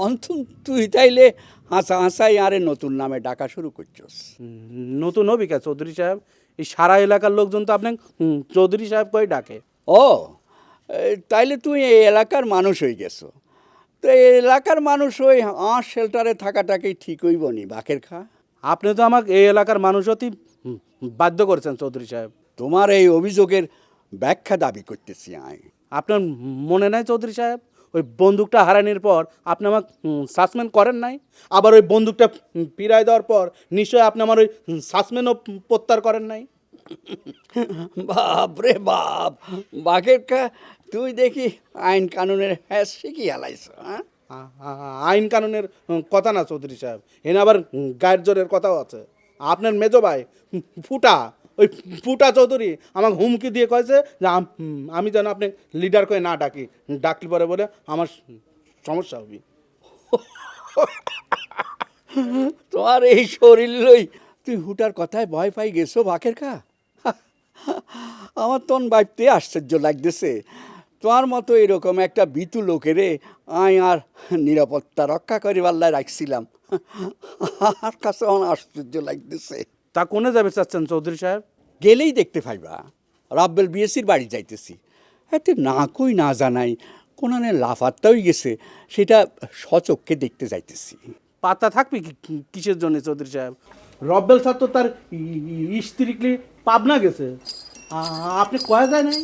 অন্ত তুই তাইলে হাসা হাসাই আরে নতুন নামে ডাকা শুরু করছস। নতুন অভিজ্ঞতা চৌধুরী সাহেব, এই সারা এলাকার লোকজন তো আপনি চৌধুরী সাহেব কই ডাকে। ও তাইলে তুই এই এলাকার মানুষ হয়ে গেছো। তো এই এলাকার মানুষ ওই শেল্টারে থাকাটাকেই ঠিক হইব নি বাকের খা? আপনি তো আমাকে এই এলাকার মানুষ অতি বাধ্য করেছেন চৌধুরী সাহেব। তোমার এই অভিযোগের ব্যাখ্যা দাবি করতেছি আমি। আপনার মনে নাই চৌধুরী সাহেব, ওই বন্দুকটা হারানোর পর আপনি আমাকে সাসপেন্ড করেন নাই? আবার ওই বন্দুকটা ফিরাই দেওয়ার পর নিশ্চয়ই আপনি আমার ওই সাসপেন্ডও প্রত্যাহার করেন নাই? বাপ রে বাপ, বাকের খা তুই দেখি আইন কানুনের হ্যাঁ শিখি হালাইছ। হ্যাঁ আইন কানুনের কথা না চৌধুরী সাহেব, এনে আবার গায়ের জোরের কথাও আছে। আপনার মেজো ভাই ফুটা, ওই ফুটা চৌধুরী আমাকে হুমকি দিয়ে কয়েছে যে আমি যেন আপনি লিডার করে না ডাকি, ডাকলি পরে বলে আমার সমস্যা হবে। তোমার এই শরীর লই তুই হুটার কথায় ভয় পাই গেছো বাকের খা? আমার তন ভাবতে আশ্চর্য লাগতেছে, তোমার মতো এরকম একটা বিতু লোকেরে আয় আর নিরাপত্তা রক্ষা করে পাল্লায় রাখছিলাম। আর কাছে আমার আশ্চর্য লাগতেছে। তা কোনে যাবে চাচ্ছেন চৌধুরী সাহেব? গেলেই দেখতে পাইবা, রাব্বেল বিএসির বাড়ি যাইতেছি। এতে না কই না জানাই কোনানে লাফাত্তাই গেছে, সেটা সচক্ষে দেখতে যাইতেছি। পাতা থাকবে কিসের জন্য চৌধুরী সাহেব? রব্বেল স্যার তো তার স্ত্রীকে পাবনা গেছে, আপনি কয়া যায় নাই?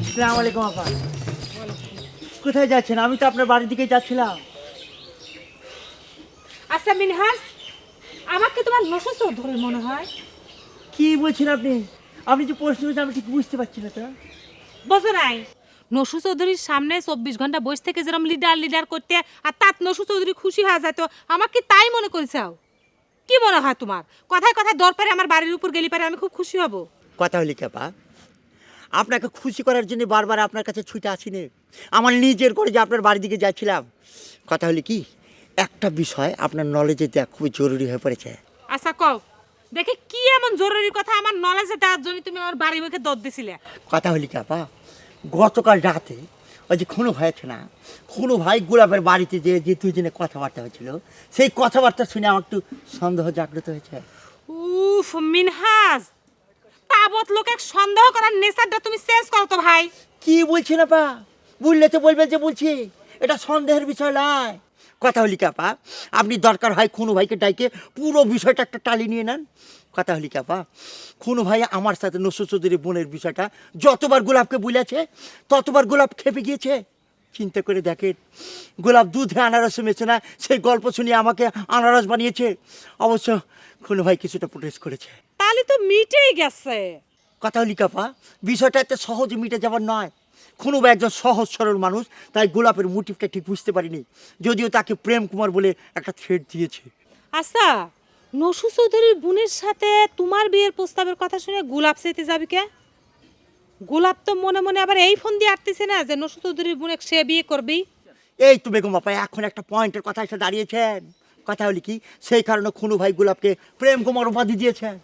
আসসালামু আলাইকুম আপা। কোথায় যাচ্ছেন? আমি তো আপনার বাড়ির দিকে যাচ্ছিলাম। আচ্ছা মিনহাস, আমাকে তোমার নশো চৌধুরী মনে হয়। কি বলছেন আপনি? আপনি যে প্রশ্ন করছেন আমি ঠিক বুঝতে পারছি না। তা বোঝো নাই, নশু চৌধুরীর সামনে 24 ঘন্টা বসে থেকে যেরকম লিডার করতে, আর তাত নশু চৌধুরী খুশি হয়ে যেত, আমাকে তাই মনে করেছাও? কি মনে হয় তোমার? কথায় কথায় দর পারে আমার বাড়ির উপর গেলি পারে আমি খুব খুশি হব? কথা হলি কাপা, আপনাকে খুশি করার জন্য বারবার আপনার কাছে ছুটে আসিনি। আমার নিজের করে যে আপনার বাড়ির দিকে যাচ্ছিলাম। কথা হলি কি, একটা বিষয় আপনার নলেজে দেওয়া খুবই জরুরি হয়ে পড়েছে। আচ্ছা কও দেখে, কি এমন জরুরি কথা আমার নলেজে দেওয়ার জন্য তুমি আমার বাড়ি মুখে দর দিছিলে? কথা হলি কাপা, গতকাল রাতে ওই যে খুনু ভাই আছে না, খুনু ভাই গোলাপের বাড়িতে যে যে দুজনে কথাবার্তা হয়েছিল, সেই কথাবার্তা শুনে আমার একটু সন্দেহ জাগ্রত হয়েছে। উফ মিনহাজ, তাবৎ লোকে সন্দেহ করার নেশাটা তুমি চেঞ্জ করো তো ভাই। কি বলছি না পা, বললে তো বলবেন যে বলছি, এটা সন্দেহের বিষয় নয়। কথা হলি কাপা, আপনি দরকার হয় খুনু ভাইকে ডাইকে পুরো বিষয়টা একটা টালি নিয়ে নেন। কথা হলি কাপা, খুনু ভাই আমার সাথে নসরুল চৌধুরী বোনের বিষয়টা যতবার গোলাপকে বলেছে ততবার গোলাপ খেপে গিয়েছে। চিন্তা করে দেখেন, গোলাপ দুধে আনারস মেছে না, সেই গল্প শুনিয়ে আমাকে আনারস বানিয়েছে। অবশ্য খুনু ভাই কিছুটা প্রোটেস্ট করেছে। তাহলে তো মিটেই গেছে। কথা হলি কাপা, বিষয়টা এত সহজে মিটে যাবার নয়। খুনু ভাই একজন সহজ সরল মানুষ, তাই গোলাপের মোটিভটা ঠিক বুঝতে পারিনি, যদিও তাকে প্রেম কুমার বলে একটা থ্রেট দিয়েছে। আচ্ছা, নসু চৌধুরীর বোনের সাথে তোমার বিয়ের প্রস্তাবের কথা শুনে গোলাপ চাইতে যাবি কে? গোলাপ তো মনে মনে আবার এই ফোন দিয়ে আটতেছে না যে নসু চৌধুরীর বোনে সে বিয়ে করবি। এই তো বেগম আপা এখন একটা পয়েন্টের কথা এসে দাঁড়িয়েছেন। কথা হলি কি, সেই কারণে খুনু ভাই গোলাপকে প্রেম কুমার উপাধি দিয়েছেন।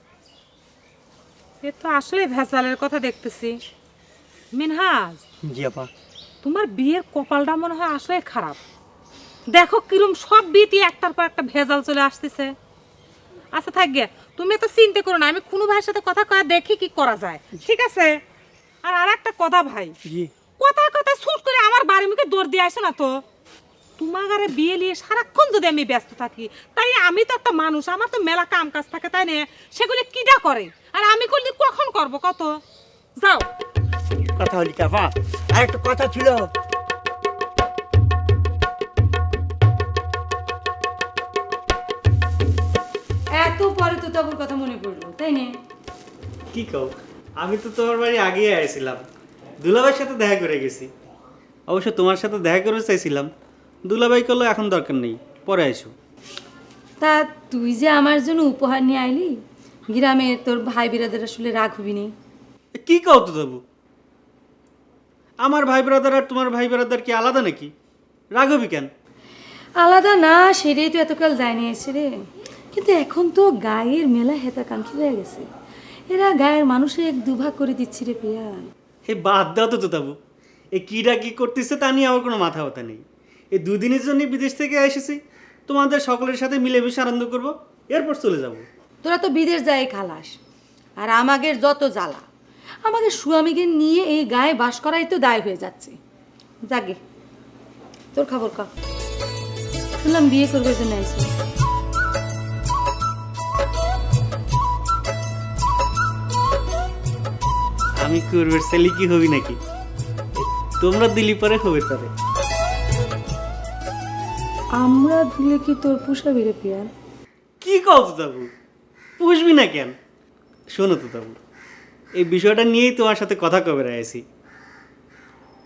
এ তো আসলে ভেজালের কথা দেখতেছি। মিনহাজ, জি আপা, তোমার বিয়ের কপালটা মনে হয় আসলে খারাপ। দেখো কিরম সব বিয়েতে একটার পর একটা ভেজাল চলে আসতেছে। আচ্ছা থাক গে, তুমি তো চিন্তা করো না, আমি খুনু ভাইয়ের সাথে কথা কয়া দেখি কি করা যায়, ঠিক আছে? আর একটা কথা ভাই, কথায় কথায় ছুট করে আমার বাড়ি মুখে দৌড় দিয়ে আসে না তো। তোমার ঘরে বিয়ে নিয়ে সারাক্ষণ যদি আমি ব্যস্ত থাকি, তাই আমি তো একটা মানুষ, আমার তো মেলা কাম কাজ থাকে, তাই না? সেগুলি কিডা করে, আর আমি করলে কখন করব কত? যাও। কথা হলি কাপা, আর একটা কথা ছিল। এত পরে তো তাবুর কথা মনে পড়লো, তাই না? কি কও, আমি তো তোমার বাড়ি আগেই আসছিলাম, দুলাভাইয়ের সাথে দেখা করে গেছি। অবশ্য তোমার সাথে দেখা করে চাইছিলাম, দুলাভাই করলো এখন দরকার নেই, পরে আইসো। তা তুই যে আমার জন্য উপহার নিয়ে আইলি, গ্রামে তোর ভাই বিরাদের আসলে রাগ হবি নি? কি কও তো তবু, আমার ভাই ব্রাদার আর তোমার ভাই ব্রাদার কি আলাদা নাকি? রাগ হবি কেন? আলাদা না, সেটাই তো এতকাল যায়নি এসে রে। কিন্তু এখন তো গায়ের মেলা হেতাকাঙ্ক্ষী হয়ে গেছে, এরা গায়ের মানুষে এক দুভাগ করে দিচ্ছি রে পিয়াল। এই বাদ দাও তো তাবু, এই কিরা কি করতেছে তা নিয়ে আমার কোনো মাথা ব্যথা নেই। এই দুদিনের জন্য বিদেশ থেকে এসেছি, তোমাদের সকলের সাথে মিলেমিশে আনন্দ করব, এরপর চলে যাব। তোরা তো বিদেশ যায় খালাস, আর আমাদের যত জ্বালা, আমাদের স্বামীকে নিয়ে এই গায়ে বাস করাই তো দায় হয়ে যাচ্ছে। যাগে তোর খবর ক, শুনলাম বিয়ে করবে জন্য আইসি। আমি করবের ছেলে কি হবি নাকি? তোমরা দিলি পরে হবে তারে। আমরা দিলে কি তোর পুষাবি রে পিয়াল? কি কও তো তাবু, পুষবি না কেন? শোনো তো তাবু, এই বিষয়টা নিয়েই তোমার সাথে কথা কবে আছি।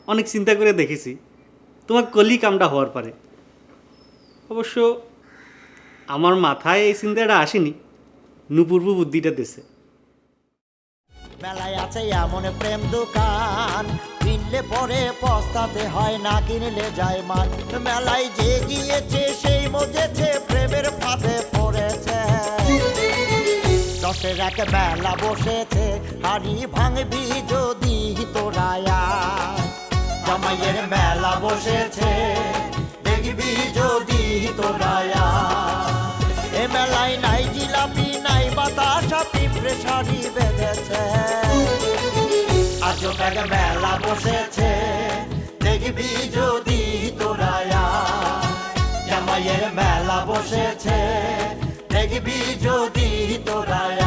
অনেক চিন্তা করে দেখেছি, তোমার কলি কামটা হওয়ার পরে। অবশ্য আমার মাথায় এই চিন্তাটা আসেনি, নুপুরবু বুদ্ধিটা দিছে। মেলায় আছে এমন প্রেম দোকান, কিনলে পরে পস্তাতে হয়, না কিনলে যায় মান। মেলায় যে গিয়েছে সেই মজেছে, প্রেমের ফাঁদে পড়েছে। দশের এক মেলা বসেছে, হাড়ি ভাঙবি যদি তোরায়া। জামাইয়ের মেলা বসেছে, দেখবি যদি তোরায়া। এ মেলায় নাই জিলাপি নাই বাতাসা, পিঁপড়ে শাড়ি বেঁধেছে। আজও এক মেলা বসেছে, দেখবি যদি তোরায়া। জামাইয়ের মেলা বসেছে, দেখবি যদি তোরায়া।